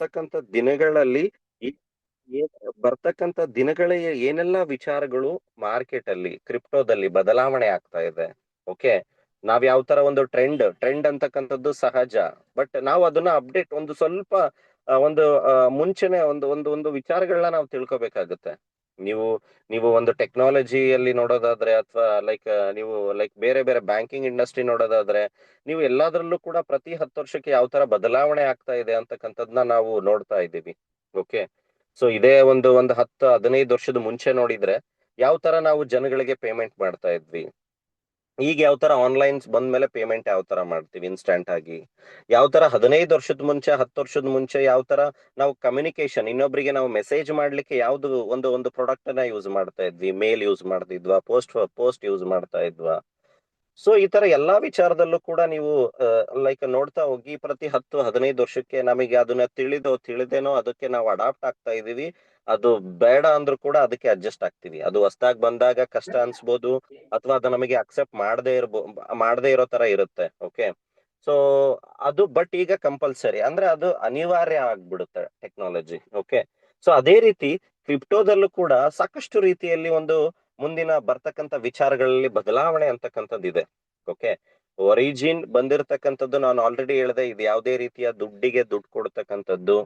ಬರ್ತಕ್ಕಂಥ ದಿನಗಳಲ್ಲಿ ಈ- ಬರ್ತಕ್ಕಂಥ ದಿನಗಳ ಏನೆಲ್ಲ ವಿಚಾರಗಳು ಮಾರ್ಕೆಟ್ ಅಲ್ಲಿ ಕ್ರಿಪ್ಟೋದಲ್ಲಿ ಬದಲಾವಣೆ ಆಗ್ತಾ ಇದೆ. ಓಕೆ, ನಾವ್ ಯಾವ ತರ ಒಂದು ಟ್ರೆಂಡ್ ಅಂತಕ್ಕಂಥದ್ದು ಸಹಜ. ಬಟ್ ನಾವು ಅದನ್ನ ಅಪ್ಡೇಟ್ ಒಂದು ಸ್ವಲ್ಪ ಒಂದು ಮುಂಚೆನೆ ಒಂದು ವಿಚಾರಗಳನ್ನ ನಾವು ತಿಳ್ಕೊಬೇಕಾಗುತ್ತೆ. ನೀವು ನೀವು ಒಂದು ಟೆಕ್ನಾಲಜಿಯಲ್ಲಿ ನೋಡೋದಾದ್ರೆ, ಅಥವಾ ನೀವು ಬೇರೆ ಬೇರೆ ಬ್ಯಾಂಕಿಂಗ್ ಇಂಡಸ್ಟ್ರಿ ನೋಡೋದಾದ್ರೆ, ನೀವು ಎಲ್ಲಾದ್ರಲ್ಲೂ ಕೂಡ ಪ್ರತಿ 10 ವರ್ಷಕ್ಕೆ ಯಾವ ತರ ಬದಲಾವಣೆ ಆಗ್ತಾ ಇದೆ ಅಂತಕ್ಕಂಥದ್ನ ನಾವು ನೋಡ್ತಾ ಇದ್ದೀವಿ. ಓಕೆ, ಸೊ ಇದೇ ಒಂದು 10-15 ವರ್ಷದ ಮುಂಚೆ ನೋಡಿದ್ರೆ ಯಾವ ತರ ನಾವು ಜನಗಳಿಗೆ ಪೇಮೆಂಟ್ ಮಾಡ್ತಾ ಇದ್ವಿ, ಈಗ ಯಾವ ತರ ಆನ್ಲೈನ್ಸ್ ಬಂದ್ಮೇಲೆ ಪೇಮೆಂಟ್ ಯಾವ ತರ ಮಾಡ್ತೀವಿ ಇನ್ಸ್ಟಂಟ್ ಆಗಿ, ಯಾವ ತರ 15 ವರ್ಷದ ಮುಂಚೆ 10 ವರ್ಷದ ಮುಂಚೆ ಯಾವ ತರ ನಾವು ಕಮ್ಯುನಿಕೇಶನ್ ಇನ್ನೊಬ್ಬರಿಗೆ ನಾವು ಮೆಸೇಜ್ ಮಾಡ್ಲಿಕ್ಕೆ ಯಾವ್ದು ಒಂದು ಪ್ರಾಡಕ್ಟ್ ಅನ್ನ ಯೂಸ್ ಮಾಡ್ತಾ ಇದ್ವಿ, ಮೇಲ್ ಯೂಸ್ ಮಾಡ್ತಿದ್ವಾ, ಪೋಸ್ಟ್ ಯೂಸ್ ಮಾಡ್ತಾ ಇದ್ವಾ. ಸೊ ಈ ತರ ಎಲ್ಲಾ ವಿಚಾರದಲ್ಲೂ ಕೂಡ ನೀವು ನೋಡ್ತಾ ಹೋಗಿ ಪ್ರತಿ 10-15 ವರ್ಷಕ್ಕೆ ನಮಗೆ ಅದನ್ನ ತಿಳಿದೇನೋ ಅದಕ್ಕೆ ನಾವು ಅಡಾಪ್ಟ್ ಆಗ್ತಾ ಇದೀವಿ. ಅದು ಬೇಡ ಅಂದ್ರೂ ಕೂಡ ಅದಕ್ಕೆ ಅಡ್ಜಸ್ಟ್ ಆಗ್ತೀವಿ. ಅದು ಹೊಸದಾಗಿ ಬಂದಾಗ ಕಷ್ಟ ಅನ್ಸ್ಬೋದು, ಅಥವಾ ಅದು ನಮಗೆ ಅಕ್ಸೆಪ್ಟ್ ಮಾಡದೇ ಇರೋ ತರ ಇರುತ್ತೆ. ಓಕೆ, ಸೊ ಅದು ಬಟ್ ಈಗ ಕಂಪಲ್ಸರಿ ಅಂದ್ರೆ ಅದು ಅನಿವಾರ್ಯ ಆಗ್ಬಿಡುತ್ತೆ ಟೆಕ್ನಾಲಜಿ. ಓಕೆ, ಸೊ ಅದೇ ರೀತಿ ಕ್ರಿಪ್ಟೋದಲ್ಲೂ ಕೂಡ ಸಾಕಷ್ಟು ರೀತಿಯಲ್ಲಿ ಒಂದು ಮುಂದಿನ ಬರ್ತಕ್ಕಂಥ ವಿಚಾರಗಳಲ್ಲಿ ಬದಲಾವಣೆ ಅಂತಕ್ಕಂಥದ್ದು ಇದೆ. ಓಕೆ, ಒರಿಜಿನ್ ಬಂದಿರತಕ್ಕಂಥದ್ದು ನಾನು ಆಲ್ರೆಡಿ ಹೇಳಿದೆ, ಇದು ಯಾವುದೇ ರೀತಿಯ ದುಡ್ಡಿಗೆ ದುಡ್ಡು ಕೊಡ್ತಕ್ಕಂಥದ್ದು,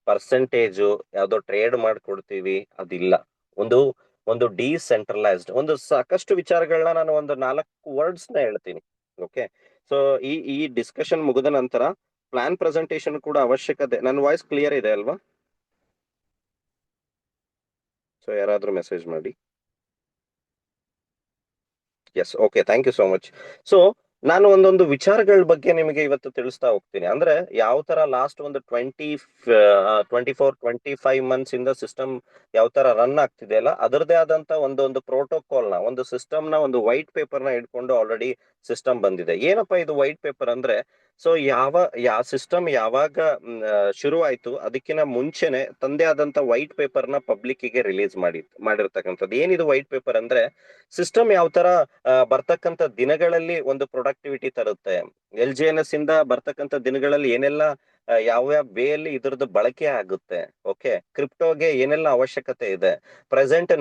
ಪರ್ಸೆಂಟೇಜು ಯಾವ್ದೋ ಟ್ರೇಡ್ ಮಾಡ್ಕೊಡ್ತೀವಿ ಅದಿಲ್ಲ. ಒಂದು ಒಂದು ಡಿಸೆಂಟ್ರಲೈಸ್ಡ್ ಒಂದು ಸಾಕಷ್ಟು ವಿಚಾರಗಳನ್ನ ನಾನು ಒಂದು 4 ವರ್ಡ್ಸ್ ನ ಹೇಳ್ತೀನಿ. ಓಕೆ, ಸೊ ಈ ಡಿಸ್ಕಷನ್ ಮುಗಿದ ನಂತರ ಪ್ಲಾನ್ ಪ್ರೆಸೆಂಟೇಶನ್ ಕೂಡ ಅವಶ್ಯಕತೆ. ನನ್ನ ವಾಯ್ಸ್ ಕ್ಲಿಯರ್ ಇದೆ ಅಲ್ವಾ? ಸೊ ಯಾರಾದ್ರೂ ಮೆಸೇಜ್ ಮಾಡಿ. Yes, okay, thank you so much. So ನಾನು ಒಂದೊಂದು ವಿಚಾರಗಳ ಬಗ್ಗೆ ನಿಮಗೆ ಇವತ್ತು ತಿಳಿಸ್ತಾ ಹೋಗ್ತೀನಿ. ಅಂದ್ರೆ ಯಾವ ತರ ಲಾಸ್ಟ್ ಒಂದು 24-25 ಮಂತ್ಸ್ ಇಂದ ಸಿಸ್ಟಮ್ ಯಾವ ತರ ರನ್ ಆಗ್ತಿದೆ ಅಲ್ಲ, ಅದರದೇ ಆದಂತ ಒಂದು ಪ್ರೋಟೋಕಾಲ್ ನ ಒಂದು ಸಿಸ್ಟಮ್ ನ ಒಂದು ವೈಟ್ ಪೇಪರ್ ನ ಇಟ್ಕೊಂಡು ಆಲ್ರೆಡಿ ಸಿಸ್ಟಮ್ ಬಂದಿದೆ. ಏನಪ್ಪಾ ಇದು ವೈಟ್ ಪೇಪರ್ ಅಂದ್ರೆ, ಸೊ ಯಾವ ಸಿಸ್ಟಮ್ ಯಾವಾಗ ಶುರು ಆಯ್ತು ಅದಕ್ಕಿಂತ ಮುಂಚೆನೆ ತಂದೆ ಆದಂತ ವೈಟ್ ಪೇಪರ್ ನ ಪಬ್ಲಿಕ್ ಗೆ ರಿಲೀಸ್ ಮಾಡಿರ್ತಕ್ಕಂಥದ್ದು. ಏನಿದು ವೈಟ್ ಪೇಪರ್ ಅಂದ್ರೆ, ಸಿಸ್ಟಮ್ ಯಾವ ತರ ಬರ್ತಕ್ಕಂಥ ದಿನಗಳಲ್ಲಿ ಒಂದು ಪ್ರೊಡಕ್ಟಿವಿಟಿ ತರುತ್ತೆ, LJNS ಇಂದ ಬರ್ತಕ್ಕಂಥ ದಿನಗಳಲ್ಲಿ ಏನೆಲ್ಲ ಯಾವ್ಯಾವ ವೇಯಲ್ಲಿ ಇದ್ರದ್ದು ಬಳಕೆ ಆಗುತ್ತೆ. ಓಕೆ, ಕ್ರಿಪ್ಟೋಗೆ ಏನೆಲ್ಲ ಅವಶ್ಯಕತೆ ಇದೆ, ಪ್ರೆಸೆಂಟ್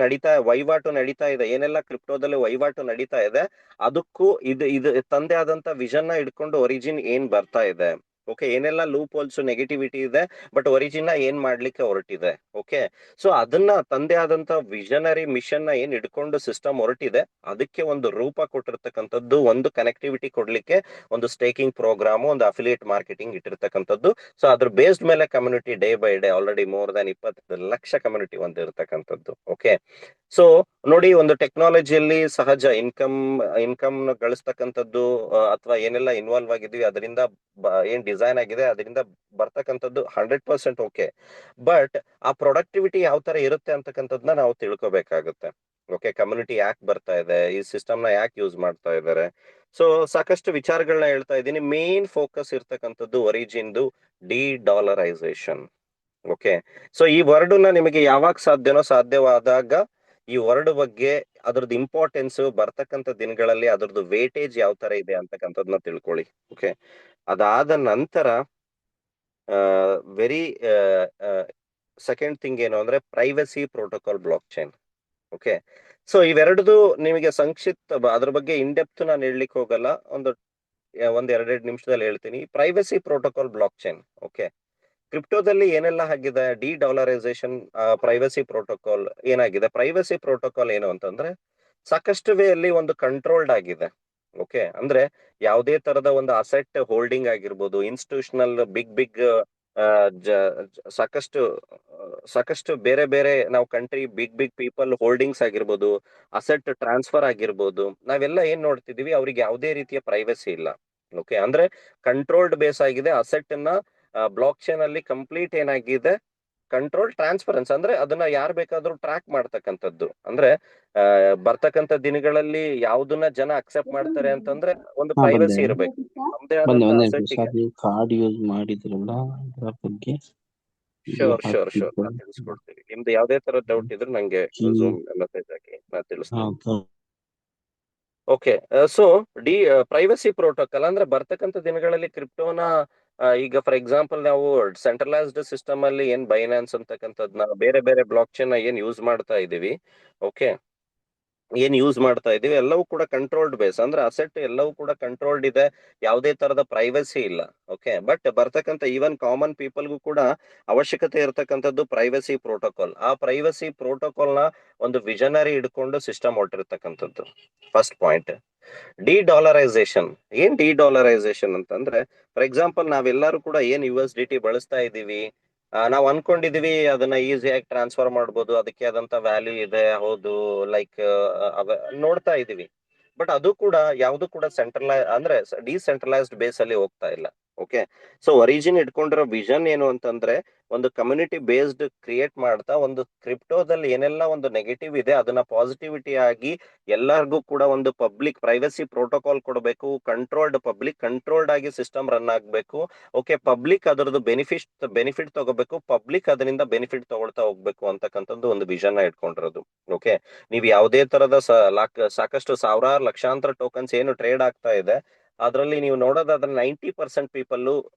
ವಹಿವಾಟು ನಡೀತಾ ಇದೆ, ಏನೆಲ್ಲ ಕ್ರಿಪ್ಟೋದಲ್ಲಿ ವಹಿವಾಟು ನಡೀತಾ ಇದೆ, ಅದಕ್ಕೂ ಇದು ತಂದೆ ಆದಂತ ವಿಷನ್ ನ ಇಟ್ಕೊಂಡು ಒರಿಜಿನ್ ಏನ್ ಬರ್ತಾ ಇದೆ. ಓಕೆ, ಏನೆಲ್ಲ ಲೂಪ್ ಹೋಲ್ಸ್ ನೆಗೆಟಿವಿಟಿ ಇದೆ, ಬಟ್ ಒರಿಜಿನ್ ಏನ್ ಮಾಡ್ಲಿಕ್ಕೆ ಹೊರಟಿದೆ. ಓಕೆ, ಸೊ ಅದನ್ನ ತಂದೆ ಆದಂತ ವಿಷನರಿ ಮಿಷನ್ ನ ಏನ್ ಇಟ್ಕೊಂಡು ಸಿಸ್ಟಮ್ ಹೊರಟಿದೆ ಅದಕ್ಕೆ ಒಂದು ರೂಪ ಕೊಟ್ಟಿರ್ತಕ್ಕಂಥದ್ದು, ಒಂದು ಕನೆಕ್ಟಿವಿಟಿ ಕೊಡ್ಲಿಕ್ಕೆ ಒಂದು ಸ್ಟೇಕಿಂಗ್ ಪ್ರೋಗ್ರಾಮ್, ಒಂದು ಅಫಿಲಿಯೇಟ್ ಮಾರ್ಕೆಟಿಂಗ್ ಇಟ್ಟಿರ್ತಕ್ಕಂಥದ್ದು. ಸೊ ಅದ್ರ ಬೇಸ್ಡ್ ಮೇಲೆ community day by day already more than 20 lakh community ಹೊಂದಿರತಕ್ಕಂಥದ್ದು. ಓಕೆ, ಸೊ ನೋಡಿ, ಒಂದು ಟೆಕ್ನಾಲಜಿಯಲ್ಲಿ ಸಹಜ ಇನ್ಕಮ್ ಗಳಿಸ್ತಕ್ಕಂಥದ್ದು, ಅಥವಾ ಏನೆಲ್ಲ ಇನ್ವಾಲ್ವ್ ಆಗಿದ್ವಿ ಅದರಿಂದ ಏನ್ ಡಿಸೈನ್ ಆಗಿದೆ ಅದರಿಂದ ಬರ್ತಕ್ಕಂಥದ್ದು 100% ಓಕೆ. ಬಟ್ ಆ ಪ್ರೊಡಕ್ಟಿವಿಟಿ ಯಾವ ತರ ಇರುತ್ತೆ ಅಂತಕ್ಕಂಥದ್ನ ನಾವು ತಿಳ್ಕೊಬೇಕಾಗುತ್ತೆ. ಓಕೆ, ಕಮ್ಯುನಿಟಿ ಯಾಕೆ ಬರ್ತಾ ಇದೆ, ಈ ಸಿಸ್ಟಮ್ ನ ಯಾಕೆ ಯೂಸ್ ಮಾಡ್ತಾ ಇದ್ದಾರೆ. ಸೊ ಸಾಕಷ್ಟು ವಿಚಾರಗಳನ್ನ ಹೇಳ್ತಾ ಇದ್ದೀನಿ. ಮೇನ್ ಫೋಕಸ್ ಇರ್ತಕ್ಕಂಥದ್ದು ಒರಿಜಿನ್ದು ಡಿ-ಡಾಲರೈಸೇಷನ್. ಓಕೆ, ಸೊ ಈ ವರ್ಡ್ ನ ನಿಮಗೆ ಯಾವಾಗ ಸಾಧ್ಯವಾದಾಗ ಈ ವರ್ಡ್ ಬಗ್ಗೆ, ಅದ್ರದ್ದು ಇಂಪಾರ್ಟೆನ್ಸ್, ಬರ್ತಕ್ಕಂಥ ದಿನಗಳಲ್ಲಿ ಅದ್ರದ್ದು ವೇಟೇಜ್ ಯಾವ ತರ ಇದೆ ಅಂತಕ್ಕಂಥದ್ನ ತಿಳ್ಕೊಳ್ಳಿ. ಓಕೆ, ಅದಾದ ನಂತರ ವೆರಿ ಸೆಕೆಂಡ್ ಥಿಂಗ್ ಏನು ಅಂದ್ರೆ privacy protocol blockchain. Okay, so ಇವೆರಡದು ನಿಮಗೆ ಸಂಕ್ಷಿಪ್ತ ಅದ್ರ ಬಗ್ಗೆ ಇನ್ ಡೆಪ್ತ್ ನಾನು ಹೇಳಲಿಕ್ಕೆ ಹೋಗಲ್ಲ, ಒಂದ್ 2 ನಿಮಿಷದಲ್ಲಿ ಹೇಳ್ತೀನಿ. Privacy protocol blockchain. Okay, ಕ್ರಿಪ್ಟೋದಲ್ಲಿ ಏನೆಲ್ಲ ಆಗಿದೆ, ಡಿ-ಡಾಲರೈಸೇಷನ್, ಪ್ರೈವಸಿ ಪ್ರೋಟೋಕಾಲ್ ಏನಾಗಿದೆ. ಪ್ರೈವಸಿ ಪ್ರೋಟೋಕಾಲ್ ಏನು ಅಂತಂದ್ರೆ, ಸಾಕಷ್ಟು ವೇ ಅಲ್ಲಿ ಒಂದು ಕಂಟ್ರೋಲ್ಡ್ ಆಗಿದೆ. ಓಕೆ, ಅಂದ್ರೆ ಯಾವುದೇ ತರದ ಒಂದು ಅಸೆಟ್ ಹೋಲ್ಡಿಂಗ್ ಆಗಿರ್ಬೋದು, ಇನ್ಸ್ಟಿಟ್ಯೂಷನಲ್ ಬಿಗ್ ಸಾಕಷ್ಟು ಸಾಕಷ್ಟು ಬೇರೆ ಬೇರೆ ನಾವು ಕಂಟ್ರಿ ಬಿಗ್ ಪೀಪಲ್ ಹೋಲ್ಡಿಂಗ್ಸ್ ಆಗಿರ್ಬೋದು, ಅಸೆಟ್ ಟ್ರಾನ್ಸ್ಫರ್ ಆಗಿರ್ಬೋದು, ನಾವೆಲ್ಲ ಏನ್ ನೋಡ್ತಿದೀವಿ, ಅವ್ರಿಗೆ ಯಾವುದೇ ರೀತಿಯ ಪ್ರೈವಸಿ ಇಲ್ಲ. ಓಕೆ, ಅಂದ್ರೆ ಕಂಟ್ರೋಲ್ಡ್ ಬೇಸ್ ಆಗಿದೆ. ಅಸೆಟ್ ನ ಬ್ಲಾಕ್ ಚೈನ್ ಅಲ್ಲಿ ಕಂಪ್ಲೀಟ್ ಏನಾಗಿದೆ, ಕಂಟ್ರೋಲ್ ಟ್ರಾನ್ಸ್ಪರೆನ್ಸ್, ಅಂದ್ರೆ ಅದನ್ನ ಯಾರು ಬೇಕಾದ್ರೂ ಟ್ರ್ಯಾಕ್ ಮಾಡ್ತಕ್ಕಂಥದ್ದು. ಅಂದ್ರೆ ಬರ್ತಕ್ಕಂಥ ದಿನಗಳಲ್ಲಿ ಯಾವ್ದನ್ನ ಜನ ಅಕ್ಸೆಪ್ಟ್ ಮಾಡ್ತಾರೆ ಅಂತಂದ್ರೆ ಒಂದು ಹಾ, ಬಂದೆ ಪ್ರೈವಸಿ ಇರಬೇಕು. ನಮ್ದೇ ಬಂದೆ ಆದಂತ ಒಂದೇ ನಿಮಿಷ ಅಸೆಟ್ಗೆ. ಸರ್. ನೀವು ಕಾರ್ಡ್ ಯೂಸ್ ಮಾಡಿದ್ರಲ್ಲ ಅದರ ಬಗ್ಗೆ ಇದು ಶೋರ್ ನಾ ತಿಳಿಸ್ಕೊಡ್ತೀನಿ. ನಿಮ್ದು ಯಾವ್ದೇ ತರ ಡೌಟ್ ಇದ್ರೆ ನಂಗೆ ಝೂಮ್ ಮೆಸೇಜ್ ಹಾಕಿ, ನಾ ತಿಳಿಸ್ತೀನಿ. ಓಕೆ, ಸೊ ಪ್ರೈವಸಿ ಪ್ರೋಟೋಕಾಲ್ ಅಂದ್ರೆ ಬರ್ತಕ್ಕಂಥ ದಿನಗಳಲ್ಲಿ ಕ್ರಿಪ್ಟೋನ ಈಗ ಫಾರ್ ಎಕ್ಸಾಂಪಲ್ ನಾವು ಸೆಂಟ್ರಲೈಸ್ಡ್ ಸಿಸ್ಟಮ್ ಅಲ್ಲಿ ಏನ್ ಬೈನಾನ್ಸ್ ಅಂತಕ್ಕಂಥದ್ನ ಬೇರೆ ಬೇರೆ ಬ್ಲಾಕ್ ಚೈನ್ ಏನ್ ಯೂಸ್ ಮಾಡ್ತಾ ಇದೀವಿ, ಓಕೆ, ಏನ್ ಯೂಸ್ ಮಾಡ್ತಾ ಇದೀವಿ ಎಲ್ಲವೂ ಕೂಡ ಕಂಟ್ರೋಲ್ಡ್ ಬೇಸ್, ಅಂದ್ರೆ ಅಸೆಟ್ ಎಲ್ಲವೂ ಕೂಡ ಕಂಟ್ರೋಲ್ಡ್ ಇದೆ, ಯಾವುದೇ ತರದ ಪ್ರೈವಸಿ ಇಲ್ಲ. ಓಕೆ, ಬಟ್ ಬರ್ತಕ್ಕಂಥ ಈವನ್ ಕಾಮನ್ ಪೀಪಲ್ಗೂ ಕೂಡ ಅವಶ್ಯಕತೆ ಇರತಕ್ಕಂಥದ್ದು ಪ್ರೈವಸಿ ಪ್ರೋಟೋಕಾಲ್. ಆ ಪ್ರೈವಸಿ ಪ್ರೋಟೋಕಾಲ್ ನ ಒಂದು ವಿಷನರಿ ಇಟ್ಕೊಂಡು ಸಿಸ್ಟಮ್ ಹೊಟ್ಟಿರ್ತಕ್ಕಂಥದ್ದು ಫಸ್ಟ್ ಪಾಯಿಂಟ್. ಡಿ-ಡಾಲರೈಸೇಷನ್. ಏನ್ ಡಿ-ಡಾಲರೈಸೇಷನ್ ಅಂತಂದ್ರೆ, ಫಾರ್ ಎಕ್ಸಾಂಪಲ್ ನಾವೆಲ್ಲರೂ ಕೂಡ ಏನ್ USDT ಬಳಸ್ತಾ ಇದೀವಿ, ನಾವು ಅನ್ಕೊಂಡಿದೀವಿ ಅದನ್ನ ಈಸಿಯಾಗಿ ಟ್ರಾನ್ಸ್ಫರ್ ಮಾಡ್ಬೋದು, ಅದಕ್ಕೆ ಆದಂತ ವ್ಯಾಲ್ಯೂ ಇದೆ, ಹೌದು, ಲೈಕ್ ನೋಡ್ತಾ ಇದೀವಿ. ಬಟ್ ಅದು ಕೂಡ ಯಾವುದು ಕೂಡ ಅಂದ್ರೆ ಡಿಸೆಂಟ್ರಲೈಸ್ಡ್ ಬೇಸ್ ಅಲ್ಲಿ ಹೋಗ್ತಾ ಇಲ್ಲ. ಓಕೆ, ಸೊ ಒರಿಜಿನ್ ಇಟ್ಕೊಂಡಿರೋ ವಿಷನ್ ಏನು ಅಂತಂದ್ರೆ, ಒಂದು ಕಮ್ಯುನಿಟಿ ಬೇಸ್ಡ್ ಕ್ರಿಯೇಟ್ ಮಾಡ್ತಾ ಒಂದು ಕ್ರಿಪ್ಟೋದಲ್ಲಿ ಏನೆಲ್ಲ ಒಂದು ನೆಗೆಟಿವ್ ಇದೆ ಅದನ್ನ ಪಾಸಿಟಿವಿಟಿ ಆಗಿ ಎಲ್ಲರಿಗೂ ಕೂಡ ಒಂದು ಪಬ್ಲಿಕ್ ಪ್ರೈವಸಿ ಪ್ರೋಟೋಕಾಲ್ ಕೊಡಬೇಕು, ಕಂಟ್ರೋಲ್ಡ್ ಆಗಿ ಸಿಸ್ಟಮ್ ರನ್ ಆಗ್ಬೇಕು. ಓಕೆ, ಪಬ್ಲಿಕ್ ಅದರದ್ದು ಬೆನಿಫಿಟ್ ತಗೋಬೇಕು, ಪಬ್ಲಿಕ್ ಅದರಿಂದ ಬೆನಿಫಿಟ್ ತಗೊಳ್ತಾ ಹೋಗ್ಬೇಕು ಅಂತಕ್ಕಂಥದ್ದು ಒಂದು ವಿಷನ್ ಇಟ್ಕೊಂಡಿರೋದು. ಓಕೆ, ನೀವು ಯಾವುದೇ ತರದ ಸಾಕಷ್ಟು ಸಾವಿರಾರು ಲಕ್ಷಾಂತರ ಟೋಕನ್ಸ್ ಏನು ಟ್ರೇಡ್ ಆಗ್ತಾ ಇದೆ, ಅದರಲ್ಲಿ ನೀವು ನೋಡೋದಾದ್ರೆ 90% ಪೀಪಲ್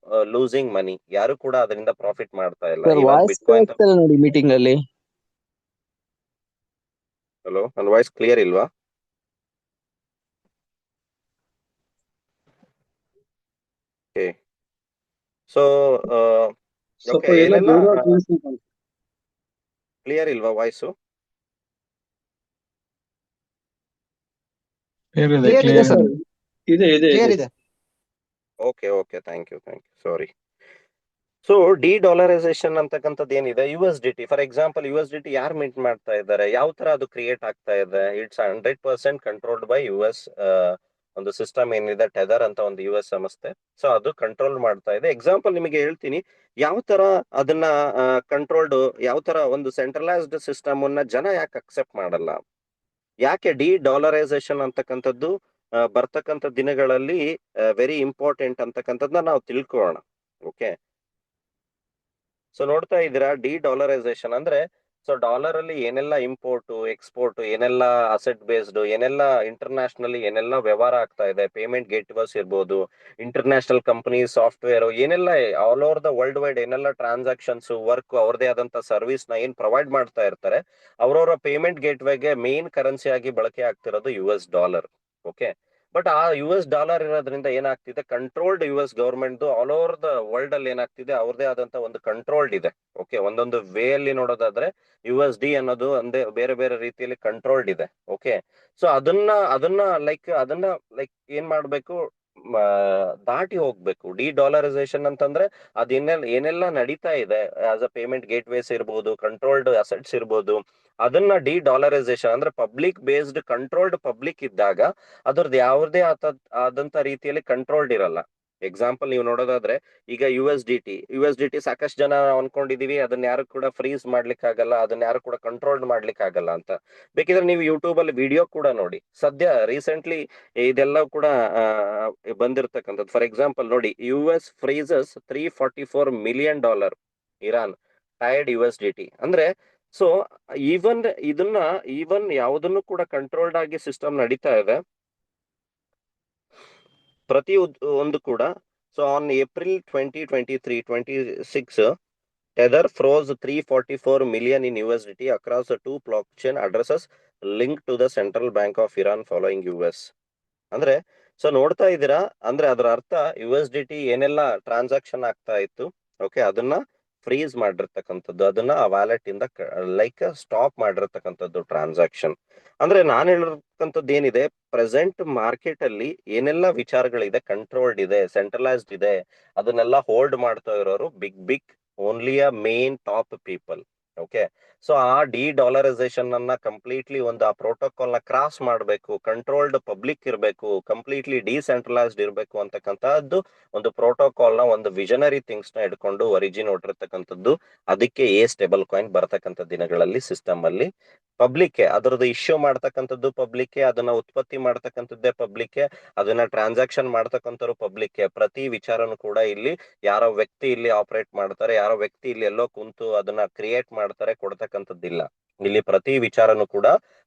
ಲೂಸಿಂಗ್ ಮನಿ, ಯಾರು ಕೂಡ ಅದರಿಂದ ಪ್ರಾಫಿಟ್ ಮಾಡ್ತಾ ಇಲ್ಲ. ಸರ್ ಇವನ್ ವಾಯ್ಸ್ ಬಿಟ್ಕಾಯಿನ್. ಕೇಳಿಸ್ತಿಲ್ಲ ನೋಡಿ ಮೀಟಿಂಗ್ ಅಲ್ಲಿ. ಹಲೋ, ನನ್ನ ವಾಯ್ಸ್ ಕ್ಲಿಯರ್ ಇಲ್ವಾ? ಓಕೆ, ಸೊ ಸ್ವಲ್ಪ ಓಕೆ, ಎಲ್ಲ ಏನೆಲ್ಲ ದೂರ ಕೇಳಿಸ್ತಿದೆ. ಕ್ಲಿಯರ್ ಇಲ್ವಾ ವಾಯ್ಸು? ಕ್ಲಿಯರ್ ಇದೆ ಸರ್, ಇದೆ ಇದೆ ಕ್ಲಿಯರ್ ಇದೆ. ಇದೆ. Okay, thank you, sorry. So de-dollarisation ಅಂತಕ್ಕಂಥದ್ದು ಏನಿದೆ, USDT ಫಾರ್ ಎಕ್ಸಾಂಪಲ್, USDT ಯಾರು ಮಿಂಟ್ ಮಾಡ್ತಾ ಇದ್ದಾರೆ, ಯಾವ ತರ ಅದು ಕ್ರಿಯೇಟ್ ಆಗ್ತಾ ಇದೆ, ಇಟ್ಸ್ 100% ಕಂಟ್ರೋಲ್ಡ್ ಬೈ US. ಒಂದು ಸಿಸ್ಟಮ್ ಏನಿದೆ ಟೆದರ್ ಅಂತ ಒಂದು US ಸಂಸ್ಥೆ, ಸೊ ಅದು ಕಂಟ್ರೋಲ್ ಮಾಡ್ತಾ ಇದೆ. ಎಕ್ಸಾಂಪಲ್ ನಿಮಗೆ ಹೇಳ್ತೀನಿ, ಯಾವ ತರ ಅದನ್ನ ಕಂಟ್ರೋಲ್ಡ್, ಯಾವ ತರ ಒಂದು ಸೆಂಟ್ರಲೈಸ್ಡ್ ಸಿಸ್ಟಮ್ ಅನ್ನ ಜನ ಯಾಕೆ ಅಕ್ಸೆಪ್ಟ್ ಮಾಡಲ್ಲ, ಯಾಕೆ ಡಿ-ಡಾಲರೈಸೇಷನ್ ಅಂತಕ್ಕಂಥದ್ದು ಬರ್ತಕ್ಕಂಥ ದಿನಗಳಲ್ಲಿ ವೆರಿ ಇಂಪಾರ್ಟೆಂಟ್ ಅಂತಕ್ಕಂಥದ್ದನ್ನ ನಾವು ತಿಳ್ಕೊಳ್ಳೋಣ. ಓಕೆ, ಸೊ ನೋಡ್ತಾ ಇದ್ದೀರಾ, ಡಿ-ಡಾಲರೈಸೇಷನ್ ಅಂದ್ರೆ, ಸೊ ಡಾಲರ್ ಅಲ್ಲಿ ಏನೆಲ್ಲ ಇಂಪೋರ್ಟ್ ಎಕ್ಸ್ಪೋರ್ಟ್, ಏನೆಲ್ಲ ಅಸೆಟ್ ಬೇಸ್ಡ್, ಏನೆಲ್ಲ ಇಂಟರ್ನ್ಯಾಷನಲಿ ಏನೆಲ್ಲ ವ್ಯವಹಾರ ಆಗ್ತಾ ಇದೆ, ಪೇಮೆಂಟ್ ಗೇಟ್ವೇಸ್ ಇರ್ಬೋದು, ಇಂಟರ್ನ್ಯಾಷನಲ್ ಕಂಪನಿ ಸಾಫ್ಟ್ವೇರ್, ಏನೆಲ್ಲ all over the world wide ಏನೆಲ್ಲ ಟ್ರಾನ್ಸಾಕ್ಷನ್ಸ್ ವರ್ಕ್ ಅವ್ರದೇ ಆದಂತ ಸರ್ವಿಸ್ ನ ಏನ್ ಪ್ರೊವೈಡ್ ಮಾಡ್ತಾ ಇರ್ತಾರೆ, ಅವರವರ ಪೇಮೆಂಟ್ ಗೇಟ್ವೇಗೆ ಮೇನ್ ಕರೆನ್ಸಿ ಆಗಿ ಬಳಕೆ ಆಗ್ತಿರೋದು US$ ಓಕೆ, ಬಟ್ ಆ US$ ಇರೋದ್ರಿಂದ ಏನಾಗ್ತಿದೆ, controlled government all over the world ಅಲ್ಲಿ ಏನಾಗ್ತಿದೆ, ಅವ್ರದೇ ಆದಂತ ಒಂದು ಕಂಟ್ರೋಲ್ಡ್ ಇದೆ. ಓಕೆ, ಒಂದೊಂದು ವೇ ಅಲ್ಲಿ ನೋಡೋದಾದ್ರೆ USD ಅನ್ನೋದು ಒಂದೇ ಬೇರೆ ಬೇರೆ ರೀತಿಯಲ್ಲಿ ಕಂಟ್ರೋಲ್ಡ್ ಇದೆ. ಓಕೆ, ಸೊ ಅದನ್ನ ಲೈಕ್ ಏನ್ ಮಾಡ್ಬೇಕು, ದಾಟಿ ಹೋಗ್ಬೇಕು. ಡಿ-ಡಾಲರೈಸೇಷನ್ ಅಂತಂದ್ರೆ ಏನೆಲ್ಲ ನಡೀತಾ ಇದೆ ಆಸ್ ಅ ಪೇಮೆಂಟ್ ಗೇಟ್ವೇಸ್ ಇರ್ಬೋದು, ಕಂಟ್ರೋಲ್ಡ್ ಅಸೆಟ್ಸ್ ಇರ್ಬೋದು, ಅದನ್ನ ಡಿ-ಡಾಲರೈಸೇಷನ್ ಅಂದ್ರೆ ಪಬ್ಲಿಕ್ ಬೇಸ್ಡ್ ಕಂಟ್ರೋಲ್ಡ್ ಪಬ್ಲಿಕ್ ಇದ್ದಾಗ ಅದ್ರದ್ದು ಯಾವುದೇ ಆದಂತ ರೀತಿಯಲ್ಲಿ ಕಂಟ್ರೋಲ್ಡ್ ಇರಲ್ಲ. ಎಕ್ಸಾಂಪಲ್ ನೀವು ನೋಡೋದಾದ್ರೆ, ಈಗ ಯುಎಸ್ ಡಿ ಟಿ ಸಾಕಷ್ಟು ಜನ ಅನ್ಕೊಂಡಿದೀವಿ ಅದನ್ನ ಯಾರು ಕೂಡ ಫ್ರೀಸ್ ಮಾಡ್ಲಿಕ್ಕೆ ಆಗಲ್ಲ, ಅದನ್ನ ಯಾರು ಕೂಡ ಕಂಟ್ರೋಲ್ ಮಾಡ್ಲಿಕ್ಕೆ ಆಗಲ್ಲ ಅಂತ. ಬೇಕಿದ್ರೆ ನೀವು ಯೂಟ್ಯೂಬ್ ಅಲ್ಲಿ ವಿಡಿಯೋ ಕೂಡ ನೋಡಿ, ಸದ್ಯ ರೀಸೆಂಟ್ಲಿ ಇದೆಲ್ಲ ಕೂಡ ಬಂದಿರತಕ್ಕಂಥದ್ದು. ಫಾರ್ ಎಕ್ಸಾಂಪಲ್ ನೋಡಿ, US ಫ್ರೀಸಸ್ $344 million Iran tired USDT ಅಂದ್ರೆ. ಸೊ ಈವನ್ ಯಾವುದನ್ನು ಕೂಡ ಕಂಟ್ರೋಲ್ಡ್ ಆಗಿ ಸಿಸ್ಟಮ್ ನಡೀತಾ ಇದೆ ಪ್ರತಿ ಒಂದು ಕೂಡ. So on April 2023-26 Tether froze 344 million in USDT across the two blockchain addresses linked to the Central Bank of Iran following US. ಅಂದ್ರೆ ಸೊ ನೋಡ್ತಾ ಇದ್ದೀರಾ, ಅಂದ್ರೆ ಅದರ ಅರ್ಥ USDT ಏನೆಲ್ಲ ಟ್ರಾನ್ಸಾಕ್ಷನ್ ಆಗ್ತಾ ಇತ್ತು, ಓಕೆ, ಅದನ್ನ ಫ್ರೀಸ್ ಮಾಡಿರ್ತಕ್ಕಂಥದ್ದು, ಅದನ್ನ ಆ ವ್ಯಾಲೆಟ್ ಇಂದ ಲೈಕ್ ಸ್ಟಾಪ್ ಮಾಡಿರ್ತಕ್ಕಂಥದ್ದು ಟ್ರಾನ್ಸಾಕ್ಷನ್. ಅಂದ್ರೆ ನಾನು ಹೇಳಿರ್ತಕ್ಕಂಥದ್ದು ಏನಿದೆ, ಪ್ರೆಸೆಂಟ್ ಮಾರ್ಕೆಟ್ ಅಲ್ಲಿ ಏನೆಲ್ಲ ವಿಚಾರಗಳಿದೆ, ಕಂಟ್ರೋಲ್ಡ್ ಇದೆ, ಸೆಂಟ್ರಲೈಸ್ಡ್ ಇದೆ, ಅದನ್ನೆಲ್ಲ ಹೋಲ್ಡ್ ಮಾಡ್ತಾ ಇರೋರು big only a main top people. Okay, so ಆ ಡಿ-ಡಾಲರೈಸೇಷನ್ ಅನ್ನ ಕಂಪ್ಲೀಟ್ಲಿ ಒಂದು ಆ ಪ್ರೋಟೋಕಾಲ್ ನ ಕ್ರಾಸ್ ಮಾಡಬೇಕು, ಕಂಟ್ರೋಲ್ಡ್ ಪಬ್ಲಿಕ್ ಇರಬೇಕು, ಕಂಪ್ಲೀಟ್ಲಿ ಡಿಸೆಂಟ್ರಲೈಸ್ಡ್ ಇರಬೇಕು ಅಂತಕ್ಕಂಥದ್ದು ಒಂದು ಪ್ರೋಟೋಕಾಲ್ ನ ಒಂದು ವಿಷನರಿ ಥಿಂಗ್ಸ್ ನ ಇಟ್ಕೊಂಡು ಒರಿಜಿನ್ ಹೊಟ್ಟಿರ್ತಕ್ಕಂಥದ್ದು. ಅದಕ್ಕೆ ಸ್ಟೇಬಲ್ ಕಾಯಿನ್ ಬರ್ತಕ್ಕಂಥ ದಿನಗಳಲ್ಲಿ ಸಿಸ್ಟಮ್ ಅಲ್ಲಿ ಪಬ್ಲಿಕ್ ಅದರದ್ದು ಇಶ್ಯೂ ಮಾಡ್ತಕ್ಕಂಥದ್ದು ಪಬ್ಲಿಕ್, ಅದನ್ನ ಉತ್ಪತ್ತಿ ಮಾಡ್ತಕ್ಕಂಥದ್ದೇ ಪಬ್ಲಿಕ್, ಅದನ್ನ ಟ್ರಾನ್ಸಾಕ್ಷನ್ ಮಾಡ್ತಕ್ಕಂಥವ್ರು ಪಬ್ಲಿಕ್. ಪ್ರತಿ ವಿಚಾರನು ಕೂಡ ಇಲ್ಲಿ ಯಾರೋ ವ್ಯಕ್ತಿ ಇಲ್ಲಿ ಆಪರೇಟ್ ಮಾಡ್ತಾರೆ, ಯಾರೋ ವ್ಯಕ್ತಿ ಇಲ್ಲಿ ಎಲ್ಲೋ ಕುಂತು ಅದನ್ನ ಕ್ರಿಯೇಟ್ ಮಾಡ್ತಾರೆ, ಕೊಡ್ತಕ್ಕಂಥದ್ದಿಲ್ಲ. ಇಲ್ಲಿ ಪ್ರತಿ ವಿಚಾರನು ಕೂಡ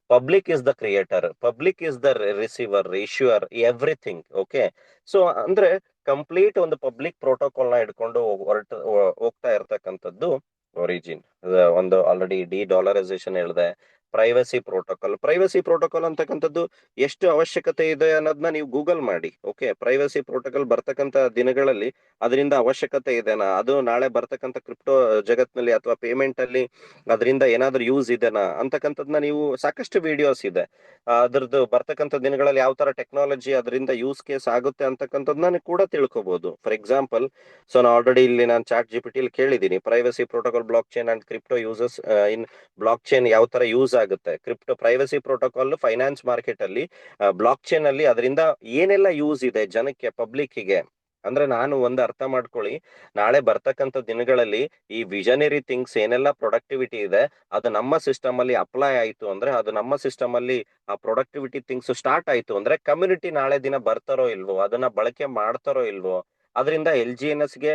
public is the creator, public is the receiver, issuer, everything. Okay, so ಅಂದ್ರೆ ಕಂಪ್ಲೀಟ್ ಒಂದು ಪಬ್ಲಿಕ್ ಪ್ರೋಟೋಕಾಲ್ ನ ಇಟ್ಕೊಂಡು ಹೋಗ್ತಾ ಇರ್ತಕ್ಕಂಥದ್ದು ಒರಿಜಿನ್. ಒಂದು ಆಲ್ರೆಡಿ ಡಿ-ಡಾಲರೈಸೇಷನ್ ಹೇಳಿದೆ. ಪ್ರೈವಸಿ ಪ್ರೋಟೋಕಾಲ್ ಅಂತಕ್ಕಂಥದ್ದು ಎಷ್ಟು ಅವಶ್ಯಕತೆ ಇದೆ ಅನ್ನೋದನ್ನ ನೀವು ಗೂಗಲ್ ಮಾಡಿ. ಓಕೆ, ಪ್ರೈವಸಿ ಪ್ರೋಟೋಕಾಲ್ ಬರ್ತಕ್ಕಂಥ ದಿನಗಳಲ್ಲಿ ಅದರಿಂದ ಅವಶ್ಯಕತೆ ಇದೆನಾ, ಅದು ನಾಳೆ ಬರ್ತಕ್ಕಂಥ ಕ್ರಿಪ್ಟೋ ಜಗತ್ನಲ್ಲಿ ಅಥವಾ ಪೇಮೆಂಟ್ ಅಲ್ಲಿ ಅದರಿಂದ ಏನಾದ್ರೂ ಯೂಸ್ ಇದೆನಾ ಅಂತಕ್ಕಂಥದ್ನ ನೀವು ಸಾಕಷ್ಟು ವಿಡಿಯೋಸ್ ಇದೆ. ಅದ್ರದ್ದು ಬರ್ತಕ್ಕಂಥ ದಿನಗಳಲ್ಲಿ ಯಾವ ತರ ಟೆಕ್ನಾಲಜಿ ಅದರಿಂದ ಯೂಸ್ ಕೇಸ್ ಆಗುತ್ತೆ ಅಂತಕ್ಕಂಥದ್ನ ಕೂಡ ತಿಳ್ಕೊಬಹುದು. ಫಾರ್ ಎಕ್ಸಾಂಪಲ್, ಸೊ ನಾನು ಆಲ್ರೆಡಿ ಇಲ್ಲಿ ನಾನು ಚಾಟ್ GPT ಕೇಳಿದ್ದೀನಿ, privacy protocol blockchain and crypto uses in blockchain ಯಾವ ತರ ಯೂಸ್ ಆಗುತ್ತೆ. Crypto privacy protocol finance market ಅಲ್ಲಿ, ಬ್ಲಾಕ್ ಚೈನ್ ಅಲ್ಲಿ ಅದರಿಂದ ಏನೆಲ್ಲ ಯೂಸ್ ಇದೆ ಜನಕ್ಕೆ, ಪಬ್ಲಿಕ್ಕಿಗೆ. ಅಂದ್ರೆ ನಾನು ಒಂದು ಅರ್ಥ ಮಾಡ್ಕೊಳ್ಳಿ, ನಾಳೆ ಬರ್ತಕ್ಕಂಥ ದಿನಗಳಲ್ಲಿ ಈ ವಿಷನರಿ ಥಿಂಗ್ಸ್ ಏನೆಲ್ಲ ಪ್ರೊಡಕ್ಟಿವಿಟಿ ಇದೆ ಅದು ನಮ್ಮ ಸಿಸ್ಟಮ್ ಅಲ್ಲಿ ಅಪ್ಲೈ ಆಯ್ತು ಅಂದ್ರೆ, ಅದು ನಮ್ಮ ಸಿಸ್ಟಮ್ ಅಲ್ಲಿ ಆ ಪ್ರೊಡಕ್ಟಿವಿಟಿ ಥಿಂಗ್ಸ್ ಸ್ಟಾರ್ಟ್ ಆಯ್ತು ಅಂದ್ರೆ, ಕಮ್ಯುನಿಟಿ ನಾಳೆ ದಿನ ಬರ್ತಾರೋ ಇಲ್ವೋ, ಅದನ್ನ ಬಳಕೆ ಮಾಡ್ತಾರೋ ಇಲ್ವೋ, ಅದರಿಂದ LGNS ಗೆ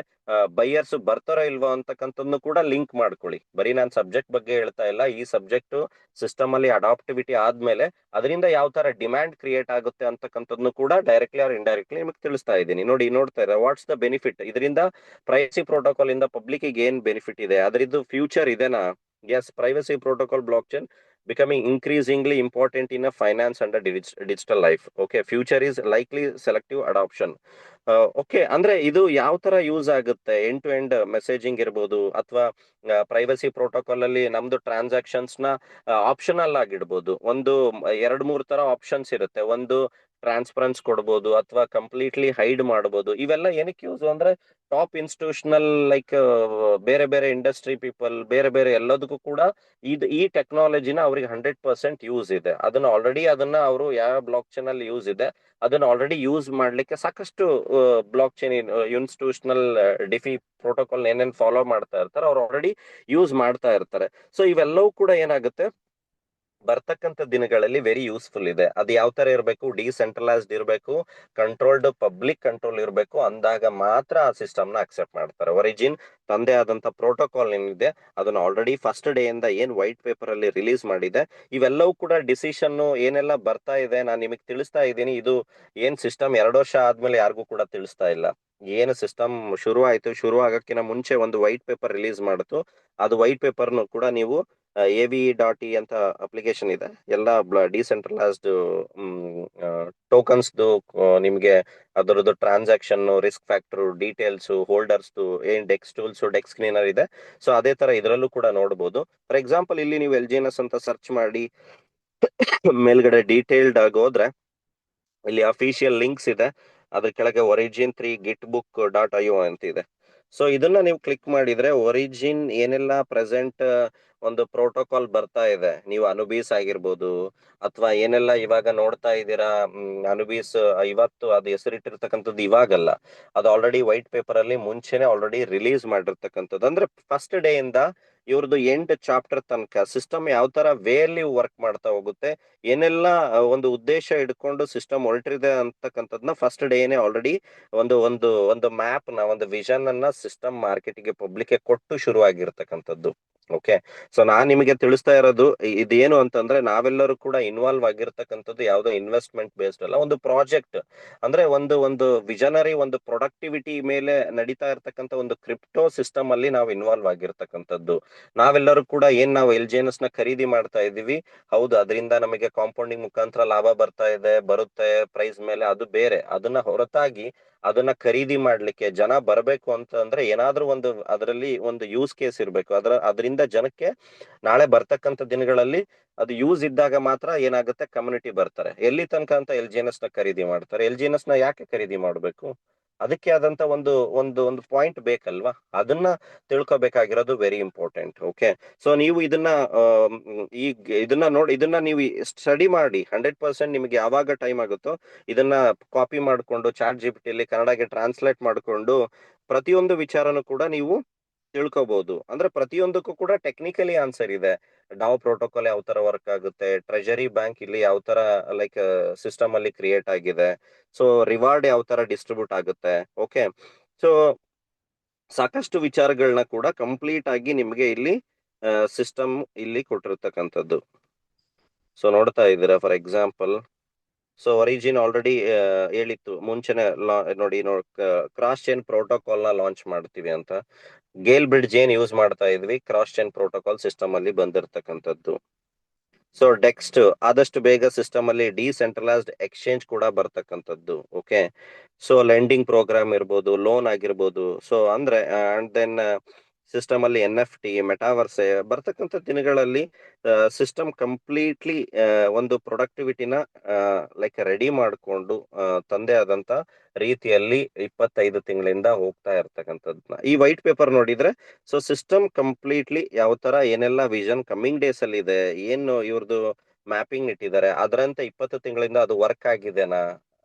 ಬೈಯರ್ಸ್ ಬರ್ತಾರೋ ಇಲ್ವೋ ಅಂತಕ್ಕಂಥದ್ದು ಕೂಡ ಲಿಂಕ್ ಮಾಡ್ಕೊಳ್ಳಿ. ಬರೀ ನಾನು ಸಬ್ಜೆಕ್ಟ್ ಬಗ್ಗೆ ಹೇಳ್ತಾ ಇಲ್ಲ, ಈ ಸಬ್ಜೆಕ್ಟ್ ಸಿಸ್ಟಮ್ ಅಲ್ಲಿ ಅಡಾಪ್ಟಿವಿಟಿ ಆದ್ಮೇಲೆ ಅದರಿಂದ ಯಾವ ತರ ಡಿಮ್ಯಾಂಡ್ ಕ್ರಿಯೇಟ್ ಆಗುತ್ತೆ ಅಂತಕ್ಕಂಥದ್ನು ಕೂಡ ಡೈರೆಕ್ಟ್ಲಿ ಆರ್ ಇಂಡೈರೆಕ್ಟ್ಲಿ ನಿಮಗೆ ತಿಳಿಸ್ತಾ ಇದ್ದೀನಿ. ನೋಡ್ತಾ ಇದ್ದಾರೆ ವಾಟ್ಸ್ ದ ಬೆನಿಫಿಟ್, ಇದರಿಂದ ಪ್ರೈವಸಿ ಪ್ರೋಟೋಕಾಲ್ ಇಂದ ಪಬ್ಲಿಕ್ ಗೆ ಏನ್ ಬೆನಿಫಿಟ್ ಇದೆ, ಅದರದ್ದು ಫ್ಯೂಚರ್ ಇದೆನಾ. Yes, privacy protocol blockchain becoming increasingly important in a finance and a digital life. Okay, future is likely selective adoption. Okay, ಅಂದ್ರೆ ಇದು ಯಾವ ತರ ಯೂಸ್ ಆಗುತ್ತೆ, ಎಂಡ್ ಟು ಎಂಡ್ ಮೆಸೇಜಿಂಗ್ ಇರ್ಬೋದು, ಅಥವಾ ಪ್ರೈವಸಿ ಪ್ರೋಟೋಕಾಲ್ ಅಲ್ಲಿ ನಮ್ದು ಟ್ರಾನ್ಸಾಕ್ಷನ್ಸ್ ನ ಆಪ್ಷನಲ್ ಆಗಿಡ್ಬೋದು. ಒಂದು 2-3 ತರ ಆಪ್ಷನ್ಸ್ ಇರುತ್ತೆ. ಒಂದು ಟ್ರಾನ್ಸ್ಪರೆನ್ಸ್ ಕೊಡ್ಬೋದು, ಅಥವಾ ಕಂಪ್ಲೀಟ್ಲಿ ಹೈಡ್ ಮಾಡ್ಬೋದು. ಇವೆಲ್ಲ ಏನಕ್ಕೆ ಯೂಸ್ ಅಂದ್ರೆ, ಟಾಪ್ ಇನ್ಸ್ಟಿಟ್ಯೂಷನಲ್ ಲೈಕ್ ಬೇರೆ ಬೇರೆ ಇಂಡಸ್ಟ್ರಿ ಪೀಪಲ್, ಬೇರೆ ಬೇರೆ ಎಲ್ಲದಕ್ಕೂ ಕೂಡ ಈ ಟೆಕ್ನಾಲಜಿನ ಅವ್ರಿಗೆ 100% ಯೂಸ್ ಇದೆ. ಅದನ್ನ ಅವರು ಯಾವ ಬ್ಲಾಕ್ ಚೈನ್ ಅಲ್ಲಿ ಯೂಸ್ ಇದೆ ಅದನ್ನ ಆಲ್ರೆಡಿ ಯೂಸ್ ಮಾಡ್ಲಿಕ್ಕೆ ಸಾಕಷ್ಟು ಬ್ಲಾಕ್ ಚೈನ್ ಇನ್ಸ್ಟಿಟ್ಯೂಷನಲ್ ಡಿಫಿ ಪ್ರೋಟೋಕಾಲ್ ಏನೇನ್ ಫಾಲೋ ಮಾಡ್ತಾ ಇರ್ತಾರೆ ಅವ್ರು ಆಲ್ರೆಡಿ ಯೂಸ್ ಮಾಡ್ತಾ ಇರ್ತಾರೆ. ಸೊ ಇವೆಲ್ಲವೂ ಕೂಡ ಏನಾಗುತ್ತೆ, ಬರ್ತಕ್ಕಂಥ ದಿನಗಳಲ್ಲಿ ವೆರಿ ಯೂಸ್ಫುಲ್ ಇದೆ. ಅದು ಯಾವ ತರ ಇರಬೇಕು, ಡಿಸೆಂಟ್ರಲೈಸ್ಡ್ ಇರಬೇಕು, ಕಂಟ್ರೋಲ್ಡ್ ಪಬ್ಲಿಕ್ ಕಂಟ್ರೋಲ್ ಇರಬೇಕು, ಅಂದಾಗ ಮಾತ್ರ ಆ ಸಿಸ್ಟಮ್ ನ ಅಕ್ಸೆಪ್ಟ್ ಮಾಡ್ತಾರೆ. ಒರಿಜಿನ್ ತಂದೆ ಆದಂತ ಪ್ರೋಟೋಕಾಲ್ ಏನಿದೆ ಅದನ್ನ ಆಲ್ರೆಡಿ ಫಸ್ಟ್ ಡೇ ಇಂದ ಏನ್ ವೈಟ್ ಪೇಪರ್ ಅಲ್ಲಿ ರಿಲೀಸ್ ಮಾಡಿದೆ, ಇವೆಲ್ಲವೂ ಕೂಡ ಡಿಸಿಷನ್ ಏನೆಲ್ಲ ಬರ್ತಾ ಇದೆ ನಾನು ನಿಮಗೆ ತಿಳಿಸ್ತಾ ಇದ್ದೀನಿ. ಇದು ಏನ್ ಸಿಸ್ಟಮ್ 2 ವರ್ಷ ಆದ್ಮೇಲೆ ಯಾರಿಗೂ ಕೂಡ ತಿಳಿಸ್ತಾ ಇಲ್ಲ. ಏನು ಸಿಸ್ಟಮ್ ಶುರು ಆಗಕ್ಕಿಂತ ಮುಂಚೆ ಒಂದು ವೈಟ್ ಪೇಪರ್ ರಿಲೀಸ್ ಮಾಡಿತು. ಅದು ವೈಟ್ ಪೇಪರ್ನು ಕೂಡ ನೀವು AVE.E ಅಂತ ಅಪ್ಲಿಕೇಶನ್ ಇದೆ, ಎಲ್ಲ ಡಿಸೆಂಟ್ರಲೈಸ್ಡ್ ಟೋಕನ್ಸ್ ನಿಮ್ಗೆ ಅದರದ್ದು transaction, risk factor details, holders ಏನ್ ಡೆಕ್ಸ್ ಟೂಲ್ಸ್, ಡೆಕ್ಸ್ ಕ್ಲೀನರ್ ಇದೆ. ಸೊ ಅದೇ ತರ ಇದರಲ್ಲೂ ಕೂಡ ನೋಡಬಹುದು. ಫಾರ್ ಎಕ್ಸಾಂಪಲ್, ಇಲ್ಲಿ ನೀವು LGNS ಅಂತ ಸರ್ಚ್ ಮಾಡಿ ಮೇಲ್ಗಡೆ ಡೀಟೇಲ್ಡ್ ಆಗಿ ಹೋದ್ರೆ ಇಲ್ಲಿ ಅಫಿಷಿಯಲ್ ಲಿಂಕ್ಸ್ ಇದೆ. ಅದ್ರ ಕೆಳಗೆ Origin3 gitbook.io ಅಂತ ಇದೆ. ಸೊ ಇದನ್ನ ನೀವು ಕ್ಲಿಕ್ ಮಾಡಿದ್ರೆ ಒರಿಜಿನ್ ಏನೆಲ್ಲ ಪ್ರೆಸೆಂಟ್ ಒಂದು ಪ್ರೋಟೋಕಾಲ್ ಬರ್ತಾ ಇದೆ, ನೀವು ಅನುಬೀಸ್ ಆಗಿರ್ಬೋದು, ಅಥವಾ ಏನೆಲ್ಲ ಇವಾಗ ನೋಡ್ತಾ ಇದ್ದೀರಾ, ಅನುಬೀಸ್ ಇವತ್ತು ಅದು ಹೆಸರಿಟ್ಟಿರ್ತಕ್ಕಂಥದ್ದು ಇವಾಗಲ್ಲ, ಅದು ಆಲ್ರೆಡಿ ವೈಟ್ ಪೇಪರ್ ಅಲ್ಲಿ ಮುಂಚೆನೆ ಆಲ್ರೆಡಿ ರಿಲೀಸ್ ಮಾಡಿರ್ತಕ್ಕಂಥದ್ದು. ಅಂದ್ರೆ ಫಸ್ಟ್ ಡೇ ಇಂದ ಇವ್ರದ್ದು ಎಂಡ್ ಚಾಪ್ಟರ್ ತನಕ ಸಿಸ್ಟಮ್ ಯಾವ ತರ ವೇ ಅಲ್ಲಿ ವರ್ಕ್ ಮಾಡ್ತಾ ಹೋಗುತ್ತೆ, ಏನೆಲ್ಲ ಒಂದು ಉದ್ದೇಶ ಇಟ್ಕೊಂಡು ಸಿಸ್ಟಮ್ ಹೊರಟಿದೆ ಅಂತಕ್ಕಂಥದ್ನ ಫಸ್ಟ್ ಡೇನೆ ಆಲ್ರೆಡಿ ಒಂದು ಒಂದು ಒಂದು ಮ್ಯಾಪ್ ನ, ಒಂದು ವಿಷನ್ ಅನ್ನ ಸಿಸ್ಟಮ್ ಮಾರ್ಕೆಟ್ಗೆ ಪಬ್ಲಿಕ್ ಕೊಟ್ಟು ಶುರು ಆಗಿರ್ತಕ್ಕಂಥದ್ದು. ಓಕೆ, ಸೊ ನಾನ್ ನಿಮಗೆ ತಿಳಿಸ್ತಾ ಇರೋದು ಇದೇನು ಅಂತಂದ್ರೆ, ನಾವೆಲ್ಲರೂ ಕೂಡ ಇನ್ವಾಲ್ವ್ ಆಗಿರ್ತಕ್ಕಂಥದ್ದು ಯಾವುದೋ ಇನ್ವೆಸ್ಟ್ಮೆಂಟ್ ಬೇಸ್ಡ್ ಅಲ್ಲ, ಒಂದು ಪ್ರಾಜೆಕ್ಟ್ ಅಂದ್ರೆ ಒಂದು ವಿಷನರಿ, ಒಂದು ಪ್ರೊಡಕ್ಟಿವಿಟಿ ಮೇಲೆ ನಡೀತಾ ಇರ್ತಕ್ಕಂಥ ಒಂದು ಕ್ರಿಪ್ಟೋ ಸಿಸ್ಟಮ್ ಅಲ್ಲಿ ನಾವು ಇನ್ವಾಲ್ವ್ ಆಗಿರ್ತಕ್ಕಂಥದ್ದು. ನಾವೆಲ್ಲರೂ ಕೂಡ ನಾವು LGNS ನ ಖರೀದಿ ಮಾಡ್ತಾ ಇದೀವಿ, ಹೌದು, ಅದರಿಂದ ನಮಗೆ ಕಾಂಪೌಂಡಿಂಗ್ ಮುಖಾಂತರ ಲಾಭ ಬರುತ್ತೆ ಪ್ರೈಸ್ ಮೇಲೆ, ಅದು ಬೇರೆ. ಅದನ್ನ ಹೊರತಾಗಿ ಅದನ್ನ ಖರೀದಿ ಮಾಡ್ಲಿಕ್ಕೆ ಜನ ಬರಬೇಕು ಅಂತ ಅಂದ್ರೆ ಏನಾದ್ರೂ ಒಂದು ಅದರಲ್ಲಿ ಒಂದು ಯೂಸ್ ಕೇಸ್ ಇರಬೇಕು. ಅದರಿಂದ ಜನಕ್ಕೆ ನಾಳೆ ಬರ್ತಕ್ಕಂಥ ದಿನಗಳಲ್ಲಿ ಅದು ಯೂಸ್ ಇದ್ದಾಗ ಮಾತ್ರ ಏನಾಗುತ್ತೆ, ಕಮ್ಯುನಿಟಿ ಬರ್ತಾರೆ. ಎಲ್ಲಿ ತನಕ ಅಂತ LGNS ನ ಖರೀದಿ ಮಾಡ್ತಾರೆ. LGNS ನ ಯಾಕೆ ಖರೀದಿ ಮಾಡ್ಬೇಕು, ಅದಕ್ಕೆ ಆದಂತ ಒಂದು ಒಂದು ಒಂದು ಪಾಯಿಂಟ್ ಬೇಕಲ್ವಾ, ಅದನ್ನ ತಿಳ್ಕೊಬೇಕಾಗಿರೋದು ವೆರಿ ಇಂಪಾರ್ಟೆಂಟ್. ಓಕೆ, ಸೊ ನೀವು ಇದನ್ನ ನೀವು ಸ್ಟಡಿ ಮಾಡಿ 100%. ನಿಮಗೆ ಯಾವಾಗ ಟೈಮ್ ಆಗುತ್ತೋ ಇದನ್ನ ಕಾಪಿ ಮಾಡ್ಕೊಂಡು ಚಾಟ್ GPT ಅಲ್ಲಿ ಕನ್ನಡಕ್ಕೆ ಟ್ರಾನ್ಸ್ಲೇಟ್ ಮಾಡ್ಕೊಂಡು ಪ್ರತಿಯೊಂದು ವಿಚಾರನೂ ಕೂಡ ನೀವು ತಿಳ್ಕೊಬಹುದು. ಅಂದ್ರೆ ಪ್ರತಿಯೊಂದಕ್ಕೂ ಕೂಡ ಟೆಕ್ನಿಕಲಿ ಆನ್ಸರ್ ಇದೆ. ಡಾವ್ ಪ್ರೋಟೋಕಾಲ್ ಯಾವ ತರ ವರ್ಕ್ ಆಗುತ್ತೆ, ಟ್ರೆಜರಿ ಬ್ಯಾಂಕ್ ಇಲ್ಲಿ ಯಾವ ತರ ಲೈಕ್ ಸಿಸ್ಟಮ್ ಅಲ್ಲಿ ಕ್ರಿಯೇಟ್ ಆಗಿದೆ, ಸೊ ರಿವಾರ್ಡ್ ಯಾವ ತರ ಡಿಸ್ಟ್ರಿಬ್ಯೂಟ್ ಆಗುತ್ತೆ. ಓಕೆ, ಸೊ ಸಾಕಷ್ಟು ವಿಚಾರಗಳನ್ನ ಕೂಡ ಕಂಪ್ಲೀಟ್ ಆಗಿ ನಿಮ್ಗೆ ಇಲ್ಲಿ ಸಿಸ್ಟಮ್ ಇಲ್ಲಿ ಕೊಟ್ಟಿರ್ತಕ್ಕಂಥದ್ದು. ಸೊ ನೋಡ್ತಾ ಇದ್ದೀರಾ, for example, so origin already ಹೇಳಿತ್ತು ಮುಂಚೆನೆ ನೋಡಿ ಕ್ರಾಸ್ ಚೈನ್ ಪ್ರೋಟೋಕಾಲ್ ನ ಲಾಂಚ್ ಮಾಡ್ತೀವಿ ಅಂತ. ಗೇಲ್ ಬ್ರಿಡ್ಜ್ ಏನ್ ಯೂಸ್ ಮಾಡ್ತಾ ಇದ್ವಿ, ಕ್ರಾಸ್ ಚೈನ್ ಪ್ರೋಟೋಕಾಲ್ ಸಿಸ್ಟಮ್ ಅಲ್ಲಿ ಬಂದಿರತಕ್ಕಂಥದ್ದು. ಸೊ ನೆಕ್ಸ್ಟ್ ಆದಷ್ಟು ಬೇಗ ಸಿಸ್ಟಮ್ ಅಲ್ಲಿ ಡಿಸೆಂಟ್ರಲೈಸ್ಡ್ ಎಕ್ಸ್ಚೇಂಜ್ ಕೂಡ ಬರ್ತಕ್ಕಂಥದ್ದು. ಓಕೆ, ಸೊ ಲೆಂಡಿಂಗ್ ಪ್ರೋಗ್ರಾಮ್ ಇರ್ಬೋದು, ಲೋನ್ ಆಗಿರ್ಬೋದು. ಸೊ ಅಂದ್ರೆ ಅಂಡ್ ದೆನ್ ಸಿಸ್ಟಮ್ ಅಲ್ಲಿ NFT, ಮೆಟಾವರ್ಸ್ ಬರ್ತಕ್ಕಂಥ ದಿನಗಳಲ್ಲಿ ಸಿಸ್ಟಮ್ ಕಂಪ್ಲೀಟ್ಲಿ ಒಂದು ಪ್ರೊಡಕ್ಟಿವಿಟಿನ ಲೈಕ್ ರೆಡಿ ಮಾಡಿಕೊಂಡು ತಂದೆ ಆದಂತ ರೀತಿಯಲ್ಲಿ 25 ತಿಂಗಳಿಂದ ಹೋಗ್ತಾ ಇರ್ತಕ್ಕಂಥದ್ನ ಈ ವೈಟ್ ಪೇಪರ್ ನೋಡಿದ್ರೆ, ಸೊ ಸಿಸ್ಟಮ್ ಕಂಪ್ಲೀಟ್ಲಿ ಯಾವ ತರ ಏನೆಲ್ಲ ವಿಷನ್ ಕಮ್ಮಿಂಗ್ ಡೇಸ್ ಅಲ್ಲಿ ಇದೆ, ಏನು ಇವ್ರದ್ದು ಮ್ಯಾಪಿಂಗ್ ಇಟ್ಟಿದ್ದಾರೆ, ಅದರಂತೆ 20 ತಿಂಗಳಿಂದ ಅದು ವರ್ಕ್ ಆಗಿದೆನಾ,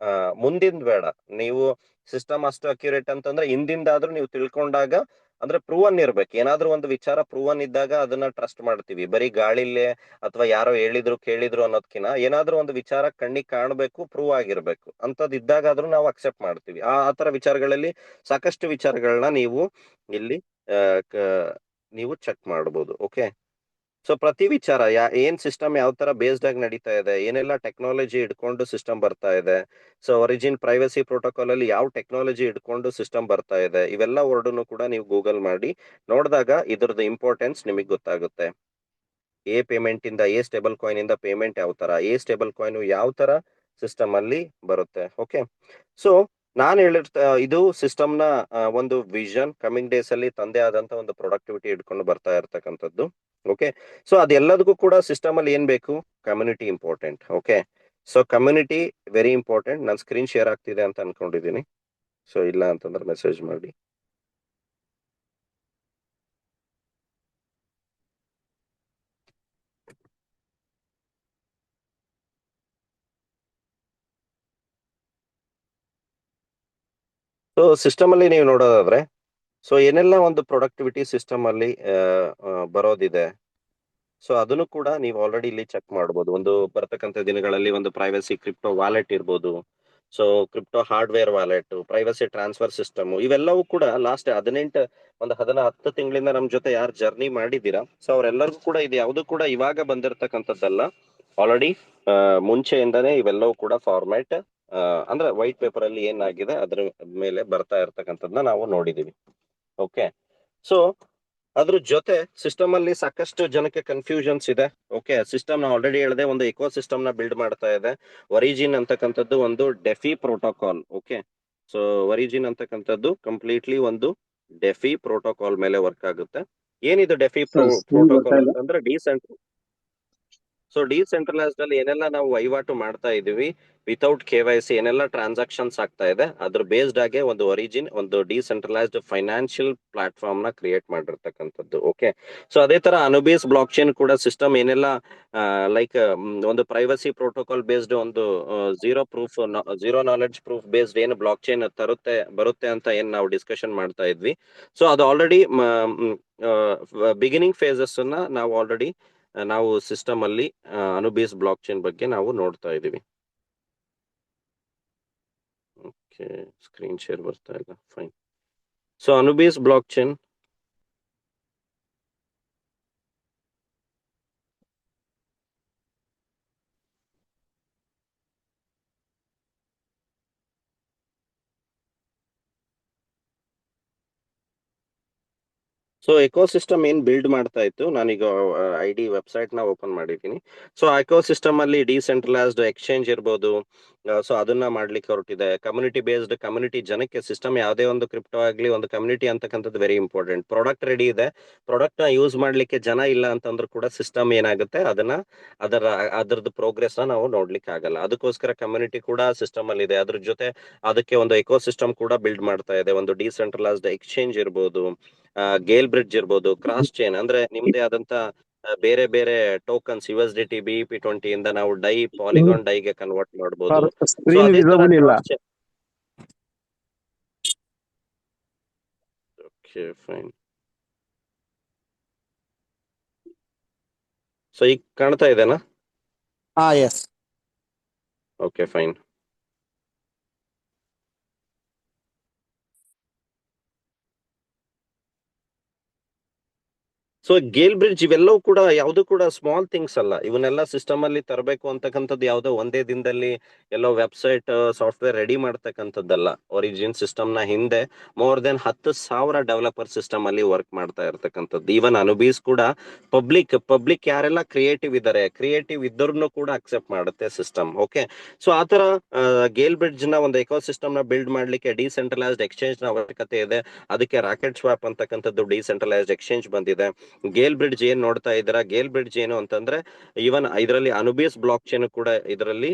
ಮುಂದಿಂದ ಬೇಡ. ನೀವು ಸಿಸ್ಟಮ್ ಅಷ್ಟು ಅಕ್ಯುರೇಟ್ ಅಂತಂದ್ರೆ ಹಿಂದಿಂದಾದ್ರೂ ನೀವು ತಿಳ್ಕೊಂಡಾಗ ಅಂದ್ರೆ ಪ್ರೂವನ್ ಇರ್ಬೇಕು. ಏನಾದ್ರೂ ಒಂದು ವಿಚಾರ ಪ್ರೂವನ್ ಇದ್ದಾಗ ಅದನ್ನ ಟ್ರಸ್ಟ್ ಮಾಡ್ತೀವಿ. ಬರೀ ಗಾಳಿಲೇ ಅಥವಾ ಯಾರೋ ಹೇಳಿದ್ರು ಕೇಳಿದ್ರು ಅನ್ನೋದ್ಕಿನ ಏನಾದ್ರೂ ಒಂದು ವಿಚಾರ ಕಣ್ಣಿಗೆ ಕಾಣ್ಬೇಕು, ಪ್ರೂವ್ ಆಗಿರ್ಬೇಕು. ಅಂತದ್ ಇದ್ದಾಗಾದ್ರೂ ನಾವು ಅಕ್ಸೆಪ್ಟ್ ಮಾಡ್ತೀವಿ. ಆ ತರ ವಿಚಾರಗಳಲ್ಲಿ ಸಾಕಷ್ಟು ವಿಚಾರಗಳನ್ನ ನೀವು ಇಲ್ಲಿ ಆ, ಕ- ನೀವು ಚೆಕ್ ಮಾಡ್ಬೋದು. ಓಕೆ, ಸೊ ಪ್ರತಿ ವಿಚಾರ ಏನ್ ಸಿಸ್ಟಮ್ ಯಾವ ತರ ಬೇಸ್ಡ್ ಆಗಿ ನಡೀತಾ ಇದೆ, ಏನೆಲ್ಲ ಟೆಕ್ನಾಲಜಿ ಇಟ್ಕೊಂಡು ಸಿಸ್ಟಮ್ ಬರ್ತಾ ಇದೆ, ಸೊ ಒರಿಜಿನ್ ಪ್ರೈವಸಿ ಪ್ರೋಟೋಕಾಲ್ ಅಲ್ಲಿ ಯಾವ ಟೆಕ್ನಾಲಜಿ ಇಟ್ಕೊಂಡು ಸಿಸ್ಟಮ್ ಬರ್ತಾ ಇದೆ, ಇವೆಲ್ಲ ವರ್ಡ್ನು ಕೂಡ ನೀವು ಗೂಗಲ್ ಮಾಡಿ ನೋಡಿದಾಗ ಇದ್ರದ್ದು ಇಂಪಾರ್ಟೆನ್ಸ್ ನಿಮಗೆ ಗೊತ್ತಾಗುತ್ತೆ. ಪೇಮೆಂಟ್ ಇಂದ ಸ್ಟೇಬಲ್ ಕಾಯಿನ್ ಇಂದ ಪೇಮೆಂಟ್ ಯಾವ ತರ, ಸ್ಟೇಬಲ್ ಕಾಯಿನ್ ಯಾವ ತರ ಸಿಸ್ಟಮ್ ಅಲ್ಲಿ ಬರುತ್ತೆ. ಓಕೆ, ಸೊ ನಾನು ಹೇಳಿರ್ತ ಇದು ಸಿಸ್ಟಮ್ ನ ಒಂದು ವಿಷನ್ ಕಮಿಂಗ್ ಡೇಸ್ ಅಲ್ಲಿ ತಂದೆ ಆದಂತ ಒಂದು ಪ್ರೊಡಕ್ಟಿವಿಟಿ ಇಟ್ಕೊಂಡು ಬರ್ತಾ ಇರ್ತಕ್ಕಂಥದ್ದು. ಓಕೆ, ಸೊ ಅದೆಲ್ಲದಕ್ಕೂ ಕೂಡ ಸಿಸ್ಟಮ್ ಅಲ್ಲಿ ಏನ್ ಬೇಕು, community important. Okay, so community very important. ನಾನು ಸ್ಕ್ರೀನ್ ಶೇರ್ ಆಗ್ತಿದೆ ಅಂತ ಅನ್ಕೊಂಡಿದ್ದೀನಿ. ಸೊ ಇಲ್ಲ ಅಂತಂದ್ರೆ ಮೆಸೇಜ್ ಮಾಡಿ. ಸೊ ಸಿಸ್ಟಮ್ ಅಲ್ಲಿ ನೀವು ನೋಡೋದಾದ್ರೆ, ಸೊ ಏನೆಲ್ಲ ಒಂದು ಪ್ರೊಡಕ್ಟಿವಿಟಿ ಸಿಸ್ಟಮ್ ಅಲ್ಲಿ ಬರೋದಿದೆ, ಸೊ ಅದನ್ನು ಕೂಡ ನೀವು ಆಲ್ರೆಡಿ ಇಲ್ಲಿ ಚೆಕ್ ಮಾಡ್ಬೋದು. ಒಂದು ಬರ್ತಕ್ಕಂಥ ದಿನಗಳಲ್ಲಿ ಒಂದು ಪ್ರೈವಸಿ ಕ್ರಿಪ್ಟೋ ವಾಲೆಟ್ ಇರ್ಬೋದು, so crypto hardware wallet, privacy transfer system, ಇವೆಲ್ಲವೂ ಕೂಡ ಲಾಸ್ಟ್ 10 ತಿಂಗಳಿಂದ ನಮ್ ಜೊತೆ ಯಾರು ಜರ್ನಿ ಮಾಡಿದ್ದೀರಾ, ಸೊ ಅವರೆಲ್ಲರಿಗೂ ಕೂಡ ಇದು ಯಾವುದು ಕೂಡ ಇವಾಗ ಬಂದಿರತಕ್ಕಂಥದ್ದಲ್ಲ. ಆಲ್ರೆಡಿ ಮುಂಚೆಯಿಂದಾನೇ ಇವೆಲ್ಲವೂ ಕೂಡ ಫಾರ್ಮ್ಯಾಟ್ ಅಂದ್ರೆ ವೈಟ್ ಪೇಪರ್ ಅಲ್ಲಿ ಏನಾಗಿದೆ ಅದ್ರ ಮೇಲೆ ಬರ್ತಾ ಇರ್ತಕ್ಕಂಥದ್ದನ್ನ ನಾವು ನೋಡಿದೀವಿ. ಓಕೆ, ಸೊ ಅದ್ರ ಜೊತೆ ಸಿಸ್ಟಮ್ ಅಲ್ಲಿ ಸಾಕಷ್ಟು ಜನಕ್ಕೆ ಕನ್ಫ್ಯೂಷನ್ಸ್ ಇದೆ. ಓಕೆ, ಸಿಸ್ಟಮ್ ನ ಆಲ್ರೆಡಿ ಹೇಳಿದೆ, ಒಂದು ಎಕೋ ಸಿಸ್ಟಮ್ ನ ಬಿಲ್ಡ್ ಮಾಡ್ತಾ ಇದೆ. ಒರಿಜಿನ್ ಅಂತಕ್ಕಂಥದ್ದು ಒಂದು ಡೆಫಿ ಪ್ರೋಟೋಕಾಲ್. ಓಕೆ, ಸೊ ಒರಿಜಿನ್ ಅಂತಕ್ಕಂಥದ್ದು ಕಂಪ್ಲೀಟ್ಲಿ ಒಂದು ಡೆಫಿ ಪ್ರೋಟೋಕಾಲ್ ಮೇಲೆ ವರ್ಕ್ ಆಗುತ್ತೆ. ಏನಿದು ಡೆಫಿ ಸರ್ ಸ್ಕ್ರೀನ್ ಬರ್ತಾ ಪ್ರೋಟೋಕಾಲ್ ಇಲ್ಲ. ಅಂತಂದ್ರೆ ಸೊ ಡಿಸೆಂಟ್ರಲೈಸ್ಡ್ ಅಲ್ಲಿ ಏನೆಲ್ಲ ನಾವು ವಹಿವಾಟು ಮಾಡ್ತಾ ಇದೀವಿ, ವಿತೌಟ್ KYC ಏನೆಲ್ಲ ಟ್ರಾನ್ಸಾಕ್ಷನ್ಸ್ ಆಗ್ತಾ ಇದೆ, ಅದ್ರ ಬೇಸ್ಡ್ ಆಗಿ ಒಂದು ಒರಿಜಿನ್ ಒಂದು ಡಿಸೆಂಟ್ರಲೈಸ್ಡ್ ಫೈನಾನ್ಷಿಯಲ್ ಪ್ಲಾಟ್ಫಾರ್ಮ್ ನ ಕ್ರಿಯೇಟ್ ಮಾಡಿರ್ತಕ್ಕಂಥದ್ದು. ಓಕೆ, ಸೊ ಅದೇ ತರ ಅನುಬೇಸ್ ಬ್ಲಾಕ್ ಚೈನ್ ಕೂಡ ಸಿಸ್ಟಮ್ ಏನೆಲ್ಲ ಲೈಕ್ ಒಂದು ಪ್ರೈವಸಿ ಪ್ರೋಟೋಕಾಲ್ ಬೇಸ್ಡ್ ಒಂದು ಝೀರೋ ನಾಲೆಡ್ಜ್ ಪ್ರೂಫ್ ಬೇಸ್ಡ್ ಏನು ಬ್ಲಾಕ್ ಚೈನ್ ಬರುತ್ತೆ ಅಂತ ಏನ್ ನಾವು ಡಿಸ್ಕಷನ್ ಮಾಡ್ತಾ ಇದ್ವಿ, ಸೊ ಅದು ಆಲ್ರೆಡಿ ಬಿಗಿನಿಂಗ್ ಫೇಸಸ್ ಅನ್ನ ನಾವು ಆಲ್ರೆಡಿ ನಾವು ಸಿಸ್ಟಮ್ ಅಲ್ಲಿ ಅನುಬೇಸ್ ಬ್ಲಾಕ್ ಚೈನ್ ಬಗ್ಗೆ ನಾವು ನೋಡ್ತಾ ಇದೀವಿ. ಓಕೆ, ಸ್ಕ್ರೀನ್ ಶೇರ್ ಬರ್ತಾ ಇಲ್ಲ, ಫೈನ್. ಸೊ ಅನುಬೇಸ್ ಬ್ಲಾಕ್ ಚೈನ್ ಸೊ ಎಕೋಸಿಸ್ಟಮ್ ಏನ್ ಬಿಲ್ಡ್ ಮಾಡ್ತಾ ಇತ್ತು, ನಾನೀಗ ID ವೆಬ್ಸೈಟ್ ನ ಓಪನ್ ಮಾಡಿದ್ದೀನಿ. ಸೊ ಎಕೋಸಿಸ್ಟಮ್ ಅಲ್ಲಿ ಡಿಸೆಂಟ್ರಲೈಸ್ಡ್ ಎಕ್ಸ್ಚೇಂಜ್ ಇರ್ಬೋದು, ಸೊ ಅದನ್ನ ಮಾಡ್ಲಿಕ್ಕೆ ಹೊರಟಿದೆ. ಕಮ್ಯುನಿಟಿ ಬೇಸ್ಡ್, ಕಮ್ಯುನಿಟಿ ಜನಕ್ಕೆ ಸಿಸ್ಟಮ್ ಯಾವುದೇ ಒಂದು ಕ್ರಿಪ್ಟೋ ಆಗ್ಲಿ ಒಂದು ಕಮ್ಯುನಿಟಿ ಅಂತಕ್ಕಂಥದ್ದು ವೆರಿ ಇಂಪಾರ್ಟೆಂಟ್. ಪ್ರಾಡಕ್ಟ್ ರೆಡಿ ಇದೆ, ಪ್ರಾಡಕ್ಟ್ ನ ಯೂಸ್ ಮಾಡ್ಲಿಕ್ಕೆ ಜನ ಇಲ್ಲ ಅಂತಂದ್ರೂ ಕೂಡ ಸಿಸ್ಟಮ್ ಏನಾಗುತ್ತೆ ಅದರದ್ದು ಪ್ರೋಗ್ರೆಸ್ ನ ನಾವು ನೋಡ್ಲಿಕ್ಕೆ ಆಗಲ್ಲ. ಅದಕ್ಕೋಸ್ಕರ ಕಮ್ಯುನಿಟಿ ಕೂಡ ಸಿಸ್ಟಮ್ ಅಲ್ಲಿ ಇದೆ. ಅದ್ರ ಜೊತೆ ಅದಕ್ಕೆ ಒಂದು ಎಕೋಸಿಸ್ಟಮ್ ಕೂಡ ಬಿಲ್ಡ್ ಮಾಡ್ತಾ ಇದೆ. ಒಂದು ಡಿಸೆಂಟ್ರಲೈಸ್ಡ್ ಎಕ್ಸ್ಚೇಂಜ್ ಇರ್ಬೋದು, ಗೇಲ್ ಬ್ರಿಡ್ಜ್ ಇರ್ಬೋದು, ಕ್ರಾಸ್ ಚೈನ್ ಅಂದ್ರೆ ನಿಮ್ದೇ ಆದಂತ ಬೇರೆ ಬೇರೆ ಟೋಕನ್ಸ್ USDT BEP20 ಇಂದ ನಾವು ಪಾಲಿಗಾನ್ ಡೈಗೆ ಕನ್ವರ್ಟ್ ಮಾಡಬಹುದು. ಸರ್ ಸೊ ಸ್ಕ್ರೀನ್ ಅದೇ ತರ ವಿಸಿಬಲ್ ಇಲ್ಲ. Cross chain. Okay, fine. So ಈಗ ಕಾಣ್ತಾ ಇದೆನಾ? ಎಸ್. Okay, fine. ಸೊ ಗೇಲ್ ಬ್ರಿಡ್ಜ್ ಇವೆಲ್ಲವೂ ಕೂಡ ಯಾವ್ದು ಕೂಡ ಸ್ಮಾಲ್ ಥಿಂಗ್ಸ್ ಅಲ್ಲ. ಇವನ್ನೆಲ್ಲ ಸಿಸ್ಟಮ್ ಅಲ್ಲಿ ತರಬೇಕು ಅಂತಕ್ಕಂಥದ್ದು ಯಾವ್ದೋ ಒಂದೇ ದಿನದಲ್ಲಿ ಎಲ್ಲೋ ವೆಬ್ಸೈಟ್ ಸಾಫ್ಟ್ವೇರ್ ರೆಡಿ ಮಾಡ್ತಕ್ಕಂಥದ್ದಲ್ಲ. ಒರಿಜಿನ್ ಸಿಸ್ಟಮ್ ನ ಹಿಂದೆ ಮೋರ್ ದೆನ್ 10,000 ಡೆವಲಪರ್ ಸಿಸ್ಟಮ್ ಅಲ್ಲಿ ವರ್ಕ್ ಮಾಡ್ತಾ ಇರ್ತಕ್ಕಂಥದ್ದು. ಈವನ್ ಅನುಬೀಸ್ ಕೂಡ ಪಬ್ಲಿಕ್ ಯಾರೆಲ್ಲ ಕ್ರಿಯೇಟಿವ್ ಇದ್ದಾರೆ, ಕ್ರಿಯೇಟಿವ್ ಇದ್ದವ್ರನ್ನು ಕೂಡ ಅಕ್ಸೆಪ್ಟ್ ಮಾಡುತ್ತೆ ಸಿಸ್ಟಮ್. ಓಕೆ, ಸೊ ಆತರ ಗೇಲ್ ಬ್ರಿಡ್ಜ್ ನ ಒಂದು ಎಕೋ ಸಿಸ್ಟಮ್ ನ ಬಿಲ್ಡ್ ಮಾಡ್ಲಿಕ್ಕೆ ಡಿಸೆಂಟ್ರಲೈಸ್ಡ್ ಎಕ್ಸ್ಚೇಂಜ್ ನ ಅವಶ್ಯಕತೆ ಇದೆ. ಅದಕ್ಕೆ ರಾಕೆಟ್ ಸ್ವಾಪ್ ಅಂತಕ್ಕಂಥದ್ದು ಡಿಸೆಂಟ್ರಲೈಸ್ಡ್ ಎಕ್ಸ್ಚೇಂಜ್ ಬಂದಿದೆ. ಗೇಲ್ ಬ್ರಿಡ್ಜ್ ಏನ್ ನೋಡ್ತಾ ಇದ್ದೀರಾ, ಗೇಲ್ ಬ್ರಿಡ್ಜ್ ಏನು ಅಂತಂದ್ರೆ ಇವನ್ ಇದರಲ್ಲಿ ಅನುಬೀಸ್ ಬ್ಲಾಕ್ ಚೈನ್ ಕೂಡ ಇದರಲ್ಲಿ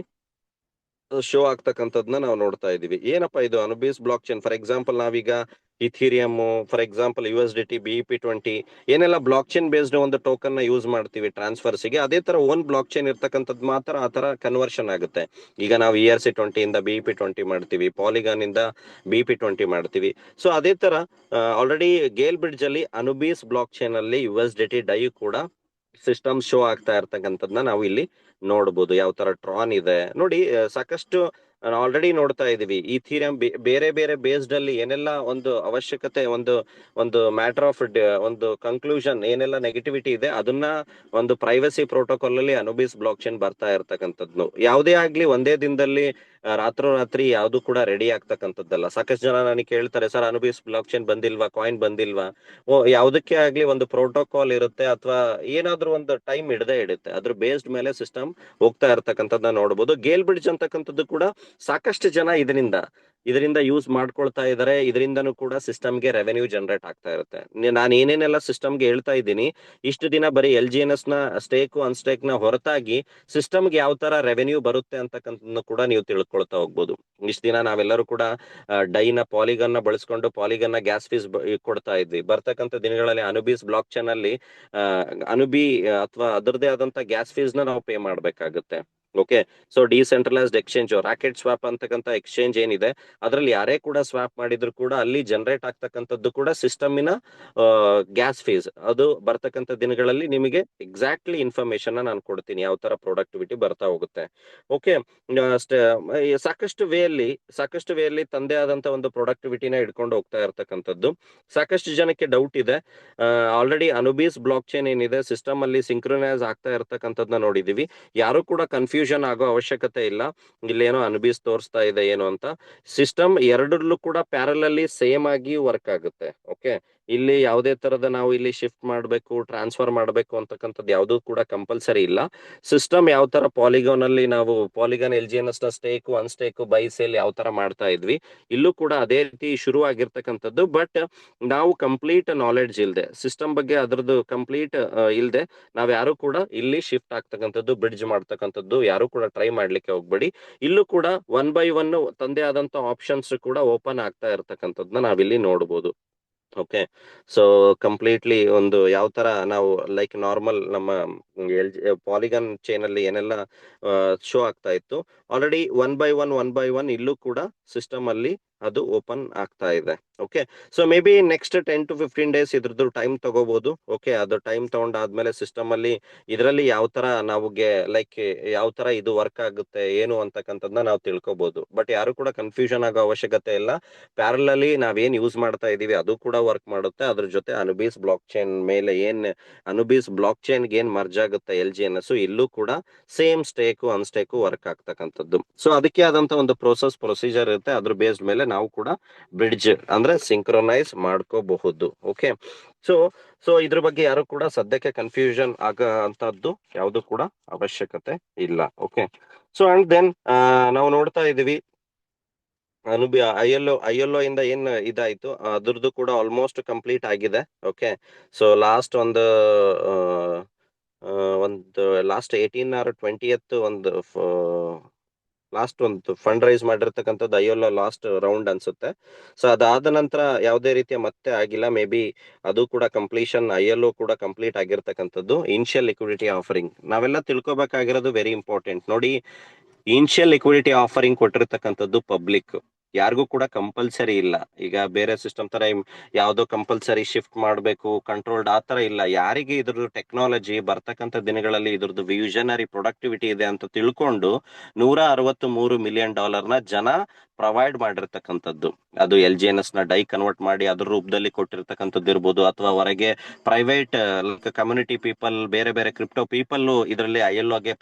ಶೋ ಆಗ್ತಕ್ಕಂಥದ್ನ ನಾವು ನೋಡ್ತಾ ಇದೀವಿ. ಏನಪ್ಪಾ ಇದು ಅನುಬೀಸ್ ಬ್ಲಾಕ್ ಚೈನ್? ಫಾರ್ ಎಕ್ಸಾಂಪಲ್ ನಾವೀಗ ಇಥೀರಿಯಮ್, ಫಾರ್ ಎಕ್ಸಾಂಪಲ್ USDT, BEP20 ಏನೆಲ್ಲ ಬ್ಲಾಕ್ ಚೈನ್ ಬೇಸ್ಡ್ ಒಂದು ಟೋಕನ್ ನ ಯೂಸ್ ಮಾಡ್ತೀವಿ ಟ್ರಾನ್ಸ್ಫರ್ಸ್ ಗೆ, ಅದೇ ತರ ಓನ್ ಬ್ಲಾಕ್ ಚೈನ್ ಇರ್ತಕ್ಕಂಥದ್ದು ಮಾತ್ರ ಆ ತರ ಕನ್ವರ್ಷನ್ ಆಗುತ್ತೆ. ಈಗ ನಾವು ERC20 ಇಂದ BEP20 ಮಾಡ್ತೀವಿ, ಪಾಲಿಗಾನ್ ಇಂದ BEP20 ಮಾಡ್ತೀವಿ. ಸೊ ಅದೇ ತರ ಆಲ್ರೆಡಿ ಗೇಲ್ ಬ್ರಿಡ್ಜ್ ಅಲ್ಲಿ ಅನುಬೀಸ್ ಬ್ಲಾಕ್ ಚೈನ್ ಅಲ್ಲಿ USDT ಡೈ ಕೂಡ ಸಿಸ್ಟಮ್ ಶೋ ಆಗ್ತಾ ಇರ್ತಕ್ಕಂಥದ್ನ ನಾವು ಇಲ್ಲಿ ನೋಡ್ಬೋದು. ಯಾವ ತರ ಟ್ರಾನ್ ಇದೆ ನೋಡಿ, ಸಾಕಷ್ಟು ಆಲ್ರೆಡಿ ನೋಡ್ತಾ ಇದೀವಿ. ಈಥೀರಿಯಂ ಬೇರೆ ಬೇರೆ ಬೇಸ್ಡ್ ಅಲ್ಲಿ ಏನೆಲ್ಲ ಒಂದು ಅವಶ್ಯಕತೆ, ಒಂದು ಮ್ಯಾಟರ್ ಆಫ್ ಒಂದು ಕನ್ಕ್ಲೂಷನ್ ಏನೆಲ್ಲ ನೆಗೆಟಿವಿಟಿ ಇದೆ ಅದನ್ನ ಒಂದು ಪ್ರೈವಸಿ ಪ್ರೋಟೋಕಾಲ್ ಅಲ್ಲಿ ಅನುಬೀಸ್ ಬ್ಲಾಕ್ ಚೈನ್ ಬರ್ತಾ ಇರ್ತಕ್ಕಂಥದ್ದು. ಯಾವುದೇ ಆಗ್ಲಿ ಒಂದೇ ದಿನದಲ್ಲಿ ರಾತ್ರೋರಾತ್ರಿ ಯಾವ್ದು ಕೂಡ ರೆಡಿ ಆಗ್ತಕ್ಕಂಥದ್ದಲ್ಲ. ಸಾಕಷ್ಟು ಜನ ನನಗೆ ಕೇಳ್ತಾರೆ, ಸರ್ ಅನುಬೀಸ್ ಬ್ಲಾಕ್ ಚೈನ್ ಬಂದಿಲ್ವಾ, ಕಾಯಿನ್ ಬಂದಿಲ್ವಾ? ಯಾವುದಕ್ಕೆ ಆಗ್ಲಿ ಒಂದು ಪ್ರೋಟೋಕಾಲ್ ಇರುತ್ತೆ ಅಥವಾ ಏನಾದ್ರೂ ಒಂದು ಟೈಮ್ ಇಡುತ್ತೆ. ಅದ್ರ ಬೇಸ್ಡ್ ಮೇಲೆ ಸಿಸ್ಟಮ್ ಹೋಗ್ತಾ ಇರ್ತಕ್ಕಂಥದ್ದನ್ನ ನೋಡ್ಬೋದು. ಗೇಲ್ ಬ್ರಿಡ್ಜ್ ಅಂತಕ್ಕಂಥದ್ದು ಕೂಡ ಸಾಕಷ್ಟು ಜನ ಇದರಿಂದ ಯೂಸ್ ಮಾಡ್ಕೊಳ್ತಾ ಇದಾರೆ. ಇದರಿಂದನೂ ಕೂಡ ಸಿಸ್ಟಮ್ಗೆ ರೆವೆನ್ಯೂ ಜನರೇಟ್ ಆಗ್ತಾ ಇರುತ್ತೆ. ನಾನು ಏನೇನೆಲ್ಲ ಸಿಸ್ಟಮ್ಗೆ ಹೇಳ್ತಾ ಇದ್ದೀನಿ, ಇಷ್ಟು ದಿನ ಬರೀ LGNS ನ ಸ್ಟೇಕ್ ಅನ್ಸ್ಟೇಕ್ ನ ಹೊರತಾಗಿ ಸಿಸ್ಟಮ್ಗೆ ಯಾವ ತರ ರೆವೆನ್ಯೂ ಬರುತ್ತೆ ಅಂತಕ್ಕಂಥದ್ದನ್ನು ಕೂಡ ನೀವು ತಿಳ್ಕೊಳ್ತಾ ಹೋಗ್ಬೋದು. ಇಷ್ಟು ದಿನ ನಾವೆಲ್ಲರೂ ಕೂಡ ಡೈನ ಪಾಲಿಗನ್ ನ ಬಳಸ್ಕೊಂಡು ಪಾಲಿಗನ್ ನ ಗ್ಯಾಸ್ ಫೀಸ್ ಕೊಡ್ತಾ ಇದ್ವಿ. ಬರ್ತಕ್ಕಂಥ ದಿನಗಳಲ್ಲಿ ಅನುಬೀಸ್ ಬ್ಲಾಕ್ ಚೈನ್ ಅಲ್ಲಿ ಅನುಬಿ ಅಥವಾ ಅದರದೇ ಆದಂತ ಗ್ಯಾಸ್ ಫೀಸ್ ನ ನಾವು ಪೇ ಮಾಡ್ಬೇಕಾಗುತ್ತೆ. Okay, so decentralised exchange, rocket swap ಅಂತಕ್ಕಂಥ ಎಕ್ಸ್ಚೇಂಜ್ ಏನಿದೆ ಅದರಲ್ಲಿ ಯಾರೇ ಕೂಡ ಸ್ವಾಪ್ ಮಾಡಿದ್ರು ಕೂಡ ಅಲ್ಲಿ ಜನರೇಟ್ ಆಗ್ತಕ್ಕಂಥದ್ದು ಕೂಡ ಸಿಸ್ಟಮಿನ ಗ್ಯಾಸ್ ಫೀಸ್. ಅದು ಬರ್ತಕ್ಕಂಥ ದಿನಗಳಲ್ಲಿ ನಿಮಗೆ ಎಕ್ಸಾಕ್ಟ್ಲಿ ಇನ್ಫಾರ್ಮೇಶನ್ ನಾನು ಕೊಡ್ತೀನಿ, ಯಾವ ತರ ಪ್ರೊಡಕ್ಟಿವಿಟಿ ಬರ್ತಾ ಹೋಗುತ್ತೆ. ಓಕೆ, ಸಾಕಷ್ಟು ವೇ ಅಲ್ಲಿ ತಂದೆ ಆದಂತ ಒಂದು ಪ್ರೊಡಕ್ಟಿವಿಟಿನ ಇಟ್ಕೊಂಡು ಹೋಗ್ತಾ ಇರ್ತಕ್ಕಂಥದ್ದು. ಸಾಕಷ್ಟು ಜನಕ್ಕೆ ಡೌಟ್ ಇದೆ. ಆಲ್ರೆಡಿ ಅನುಬೀಸ್ ಬ್ಲಾಕ್ ಚೈನ್ ಏನಿದೆ ಸಿಸ್ಟಮ್ ಅಲ್ಲಿ ಸಿಂಕ್ರೊನೈಸ್ ಆಗ್ತಾ ಇರ್ತಕ್ಕಂಥದ್ದನ್ನ ನೋಡಿದೀವಿ. ಯಾರು ಕೂಡ ಕನ್ಫ್ಯೂಷನ್ ಆಗೋ ಅವಶ್ಯಕತೆ ಇಲ್ಲ, ಇಲ್ಲೇನೋ ಅನುಬೀಸ್ ತೋರಿಸ್ತಾ ಇದೆ ಏನು ಅಂತ. ಸಿಸ್ಟಮ್ ಎರಡರಲ್ಲೂ ಕೂಡ ಪ್ಯಾರಲಲ್ಲಿ ಸೇಮ್ ಆಗಿ ವರ್ಕ್ ಆಗುತ್ತೆ. ಓಕೆ, ಇಲ್ಲಿ ಯಾವುದೇ ತರದ ನಾವು ಇಲ್ಲಿ ಶಿಫ್ಟ್ ಮಾಡಬೇಕು, ಟ್ರಾನ್ಸ್ಫರ್ ಮಾಡಬೇಕು ಅಂತಕ್ಕಂಥದ್ದು ಯಾವುದೂ ಕೂಡ ಕಂಪಲ್ಸರಿ ಇಲ್ಲ. ಸಿಸ್ಟಮ್ ಯಾವ ತರ ಪಾಲಿಗಾನ್ ಅಲ್ಲಿ ನಾವು ಪಾಲಿಗಾನ್ LGNS ನ ಸ್ಟೇಕ್ ಅನ್ಸ್ಟೇಕ್ ಬೈ ಸೇಲ್ ಯಾವ ತರ ಮಾಡ್ತಾ ಇದ್ವಿ, ಇಲ್ಲೂ ಕೂಡ ಅದೇ ರೀತಿ ಶುರು ಆಗಿರ್ತಕ್ಕಂಥದ್ದು. ಬಟ್ ನಾವು ಕಂಪ್ಲೀಟ್ ನಾಲೆಡ್ಜ್ ಇಲ್ದೆ, ಸಿಸ್ಟಮ್ ಬಗ್ಗೆ ಅದರದ್ದು ಕಂಪ್ಲೀಟ್ ಇಲ್ದೆ ನಾವ್ ಯಾರು ಕೂಡ ಇಲ್ಲಿ ಶಿಫ್ಟ್ ಆಗ್ತಕ್ಕಂಥದ್ದು, ಬ್ರಿಡ್ಜ್ ಮಾಡ್ತಕ್ಕಂಥದ್ದು ಯಾರು ಕೂಡ ಟ್ರೈ ಮಾಡ್ಲಿಕ್ಕೆ ಹೋಗ್ಬೇಡಿ. ಇಲ್ಲೂ ಕೂಡ 1 by 1 ತಂದೆ ಆದಂತ ಆಪ್ಷನ್ಸ್ ಕೂಡ ಓಪನ್ ಆಗ್ತಾ ಇರ್ತಕ್ಕಂಥದ್ದನ್ನ ನಾವಿಲ್ಲಿ ನೋಡ್ಬೋದು. ಓಕೆ, ಸೊ ಕಂಪ್ಲೀಟ್ಲಿ ಒಂದು ಯಾವ ತರ ನಾವು ಲೈಕ್ ನಾರ್ಮಲ್ ನಮ್ಮ ಪಾಲಿಗನ್ ಚೈನ್ ಅಲ್ಲಿ ಏನೆಲ್ಲ ಶೋ ಆಗ್ತಾ ಇತ್ತು, ಆಲ್ರೆಡಿ 1 by 1 ಇಲ್ಲೂ ಕೂಡ ಸಿಸ್ಟಮ್ ಅಲ್ಲಿ ಅದು ಓಪನ್ ಆಗ್ತಾ ಇದೆ. Okay, so may be next 10 to 15 days ಇದ್ರದ್ದು ಟೈಮ್ ತಗೋಬಹುದು. ಓಕೆ, ಅದು ಟೈಮ್ ತಗೊಂಡಾದ್ಮೇಲೆ ಸಿಸ್ಟಮ್ ಅಲ್ಲಿ ಇದರಲ್ಲಿ ಯಾವ ತರ ನಾವುಗೆ ಲೈಕ್ ಯಾವ ತರ ಇದು ವರ್ಕ್ ಆಗುತ್ತೆ ಏನು ಅಂತಕ್ಕಂಥದ್ದನ್ನ ನಾವು ತಿಳ್ಕೊಬಹುದು. ಬಟ್ ಯಾರು ಕೂಡ ಕನ್ಫ್ಯೂಷನ್ ಆಗೋ ಅವಶ್ಯಕತೆ ಇಲ್ಲ. ಪ್ಯಾರಲಲ್ಲಿ ನಾವೇನ್ ಯೂಸ್ ಮಾಡ್ತಾ ಇದೀವಿ ಅದು ಕೂಡ ವರ್ಕ್ ಮಾಡುತ್ತೆ. ಅದ್ರ ಜೊತೆ ಅನುಬೀಸ್ ಬ್ಲಾಕ್ ಚೈನ್ ಮೇಲೆ ಅನುಬೀಸ್ ಬ್ಲಾಕ್ ಚೈನ್ ಏನ್ ಮರ್ಜ್ ಆಗುತ್ತೆ LGNS, ಇಲ್ಲೂ ಕೂಡ ಸೇಮ್ ಸ್ಟೇಕು ಅನ್ಸ್ಟೇಕು ವರ್ಕ್ ಆಗ್ತಕ್ಕಂಥದ್ದು. ಸೊ ಅದಕ್ಕೆ ಆದಂತ ಒಂದು ಪ್ರೊಸೀಜರ್ ಇರುತ್ತೆ. ಅದ್ರ ಬೇಸ್ಡ್ ಮೇಲೆ ನಾವು ಕೂಡ ಬ್ರಿಡ್ಜ್ ಅಂದ್ರೆ ಸಿಂಕ್ರೊನೈಸ್ ಮಾಡ್ಕೋಬಹುದು. ಓಕೆ, ಸೊ ಇದ್ರ ಬಗ್ಗೆ ಯಾರು ಕೂಡ ಸದ್ಯಕ್ಕೆ ಕನ್ಫ್ಯೂಷನ್ ಆಗಂತದ್ದು ಯಾವುದು ಕೂಡ ಅವಶ್ಯಕತೆ ಇಲ್ಲ. ಓಕೆ, ಸೊ ಅಂಡ್ ದೆನ್ ನಾವು ನೋಡ್ತಾ ಇದೀವಿ ILO ಇಂದ ಏನ್ ಇದಾಯ್ತು ಅದ್ರದ್ದು ಕೂಡ ಆಲ್ಮೋಸ್ಟ್ ಕಂಪ್ಲೀಟ್ ಆಗಿದೆ. ಓಕೆ, ಸೊ ಲಾಸ್ಟ್ ಒಂದು 18 or 20th ಒಂದು ಫಂಡ್ ರೈಸ್ ಮಾಡಿರ್ತಕ್ಕಂಥದ್ದು ILO ಲಾಸ್ಟ್ ರೌಂಡ್ ಅನ್ಸುತ್ತೆ. ಸೊ ಅದಾದ ನಂತರ ಯಾವುದೇ ರೀತಿಯ ಮತ್ತೆ ಆಗಿಲ್ಲ. ಮೇ ಬಿ ಅದು ಕೂಡ ಕಂಪ್ಲೀಷನ್ ILO ಕೂಡ ಕಂಪ್ಲೀಟ್ ಆಗಿರ್ತಕ್ಕಂಥದ್ದು. ಇನಿಷಿಯಲ್ ಲಿಕ್ವಿಡಿಟಿ ಆಫರಿಂಗ್ ನಾವೆಲ್ಲ ತಿಳ್ಕೊಬೇಕಾಗಿರೋದು ವೆರಿ ಇಂಪಾರ್ಟೆಂಟ್. ನೋಡಿ, ಇನಿಷಿಯಲ್ ಲಿಕ್ವಿಡಿಟಿ ಆಫರಿಂಗ್ ಕೊಟ್ಟಿರ್ತಕ್ಕಂಥದ್ದು ಪಬ್ಲಿಕ್, ಯಾರಿಗೂ ಕೂಡ ಕಂಪಲ್ಸರಿ ಇಲ್ಲ. ಈಗ ಬೇರೆ ಸಿಸ್ಟಮ್ ತರ ಯಾವ್ದೋ ಕಂಪಲ್ಸರಿ ಶಿಫ್ಟ್ ಮಾಡಬೇಕು ಕಂಟ್ರೋಲ್ಡ್ ಆ ತರ ಇಲ್ಲ. ಯಾರಿಗೆ ಇದ್ರದ್ದು ಟೆಕ್ನಾಲಜಿ ಬರ್ತಕ್ಕಂಥ ದಿನಗಳಲ್ಲಿ ಇದ್ರದ್ದು ವಿಷನರಿ ಪ್ರೊಡಕ್ಟಿವಿಟಿ ಇದೆ ಅಂತ ತಿಳ್ಕೊಂಡು $163 million ಜನ ಪ್ರೊವೈಡ್ ಮಾಡಿರ್ತಕ್ಕಂಥದ್ದು. ಅದು LGNS ನ ಡೈ ಕನ್ವರ್ಟ್ ಮಾಡಿ ಅದ್ರ ರೂಪದಲ್ಲಿ ಕೊಟ್ಟಿರ್ತಕ್ಕಂಥದ್ದು ಇರ್ಬೋದು, ಅಥವಾ ಹೊರಗೆ ಪ್ರೈವೇಟ್ ಕಮ್ಯುನಿಟಿ ಪೀಪಲ್, ಬೇರೆ ಬೇರೆ ಕ್ರಿಪ್ಟೋ ಪೀಪಲ್ ಇದರಲ್ಲಿ ILO ಗೆ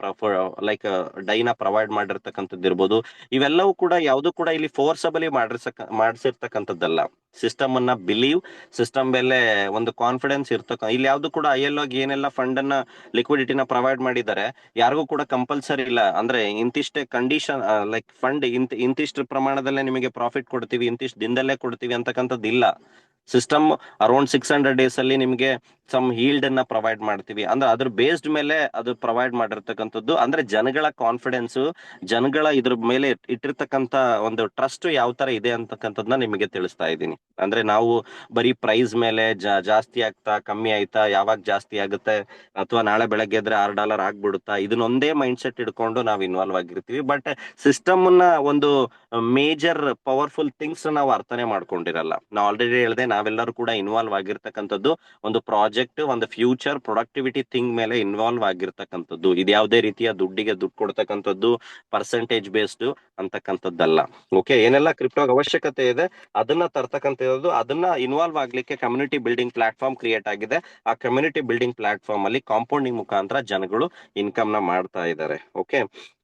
ಲೈಕ್ ಡೈನ ಪ್ರೊವೈಡ್ ಮಾಡಿರ್ತಕ್ಕಂಥದ್ದು ಇರ್ಬೋದು. ಇವೆಲ್ಲವೂ ಕೂಡ ಯಾವುದು ಕೂಡ ಇಲ್ಲಿ ಫೋರ್ಸಬಲಿ ಮಾಡಿಸಿರ್ತಕ್ಕಂಥದ್ದಲ್ಲ. ಸಿಸ್ಟಮ್ ಅನ್ನ ಬಿಲೀವ್, ಸಿಸ್ಟಮ್ ಮೇಲೆ ಒಂದು ಕಾನ್ಫಿಡೆನ್ಸ್ ಇಲ್ಲಿ ಯಾವ್ದು ಕೂಡ ILO ಏನೆಲ್ಲ ಫಂಡ್ ಅನ್ನ ಲಿಕ್ವಿಡಿಟಿನ ಪ್ರೊವೈಡ್ ಮಾಡಿದ್ದಾರೆ, ಯಾರಿಗೂ ಕೂಡ ಕಂಪಲ್ಸರಿ ಇಲ್ಲ ಅಂದ್ರೆ ಇಂತಿಷ್ಟೇ ಕಂಡೀಷನ್ ಲೈಕ್ ಫಂಡ್ ಇಂತಿಷ್ಟು ಪ್ರಮಾಣದಲ್ಲೇ ನಿಮಗೆ ಪ್ರಾಫಿಟ್ ಕೊಡ್ತೀವಿ, ಇಂತಿಷ್ಟು ದಿನದಲ್ಲೇ ಕೊಡ್ತೀವಿ ಅಂತಕ್ಕಂಥದ್ದು ಇಲ್ಲ. ಸಿಸ್ಟಮ್ ಅರೌಂಡ್ 600 ಡೇಸ್ ಅಲ್ಲಿ ನಿಮಗೆ ಸಮ್ ಹೀಲ್ಡ್ ಅನ್ನ ಪ್ರೊವೈಡ್ ಮಾಡ್ತೀವಿ ಅಂದ್ರೆ ಅದ್ರ ಬೇಸ್ಡ್ ಮೇಲೆ ಅದು ಪ್ರೊವೈಡ್ ಮಾಡಿರ್ತಕ್ಕಂಥದ್ದು. ಅಂದ್ರೆ ಜನಗಳ ಕಾನ್ಫಿಡೆನ್ಸ್, ಜನಗಳ ಇದ್ರ ಮೇಲೆ ಇಟ್ಟಿರ್ತಕ್ಕಂಥ ಒಂದು ಟ್ರಸ್ಟ್ ಯಾವ ತರ ಇದೆ ಅಂತಕ್ಕಂಥದ್ನ ನಿಮಗೆ ತಿಳಿಸ್ತಾ ಇದ್ದೀನಿ. ಅಂದ್ರೆ ನಾವು ಬರೀ ಪ್ರೈಸ್ ಮೇಲೆ ಜಾಸ್ತಿ ಆಗ್ತಾ ಕಮ್ಮಿ ಆಯ್ತಾ, ಯಾವಾಗ ಜಾಸ್ತಿ ಆಗುತ್ತೆ, ಅಥವಾ ನಾಳೆ ಬೆಳಗ್ಗೆ ಎದ್ರೆ $6 ಆಗ್ಬಿಡುತ್ತಾ, ಇದನ್ನೊಂದೇ ಮೈಂಡ್ ಸೆಟ್ ಇಟ್ಕೊಂಡು ನಾವು ಇನ್ವಾಲ್ವ್ ಆಗಿರ್ತೀವಿ. ಬಟ್ ಸಿಸ್ಟಮ್ ನ ಒಂದು ಮೇಜರ್ ಪವರ್ಫುಲ್ ಥಿಂಗ್ಸ್ ನಾವು ಅರ್ಥನೆ ಮಾಡ್ಕೊಂಡಿರಲ್ಲ. ನಾವು ಆಲ್ರೆಡಿ ಹೇಳಿದೆ, ನಾವೆಲ್ಲರೂ ಕೂಡ ಇನ್ವಾಲ್ವ್ ಆಗಿರ್ತಕ್ಕಂಥದ್ದು ಒಂದು ಪ್ರಾಜೆಕ್ಟ್, ಒಂದು ಫ್ಯೂಚರ್ ಪ್ರೊಡಕ್ಟಿವಿಟಿ ಥಿಂಗ್ ಮೇಲೆ ಇನ್ವಾಲ್ವ್ ಆಗಿರ್ತಕ್ಕಂಥದ್ದು. ಇದ್ಯಾವುದೇ ರೀತಿಯ ದುಡ್ಡಿಗೆ ದುಡ್ಡು ಕೊಡ್ತಕ್ಕಂಥದ್ದು, ಪರ್ಸೆಂಟೇಜ್ ಬೇಸ್ಡ್ ಅಂತಕ್ಕಂಥದ್ದಲ್ಲ. ಓಕೆ, ಏನೆಲ್ಲ ಕ್ರಿಪ್ಟೋಗೆ ಅವಶ್ಯಕತೆ ಇದೆ ಅದನ್ನ ತರ್ತಕ್ಕಂಥದ್ದು, ಅದನ್ನ ಇನ್ವಾಲ್ವ್ ಆಗ್ಲಿಕ್ಕೆ ಕಮ್ಯುನಿಟಿ ಬಿಲ್ಡಿಂಗ್ ಪ್ಲಾಟ್ಫಾರ್ಮ್ ಕ್ರಿಯೇಟ್ ಆಗಿದೆ. ಆ ಕಮ್ಯುನಿಟಿ ಬಿಲ್ಡಿಂಗ್ ಪ್ಲಾಟ್ಫಾರ್ಮ್ ಅಲ್ಲಿ ಕಾಂಪೌಂಡಿಂಗ್ ಮುಖಾಂತರ ಜನಗಳು ಇನ್ಕಮ್ ನ ಮಾಡ್ತಾ ಇದ್ದಾರೆ. ಓಕೆ,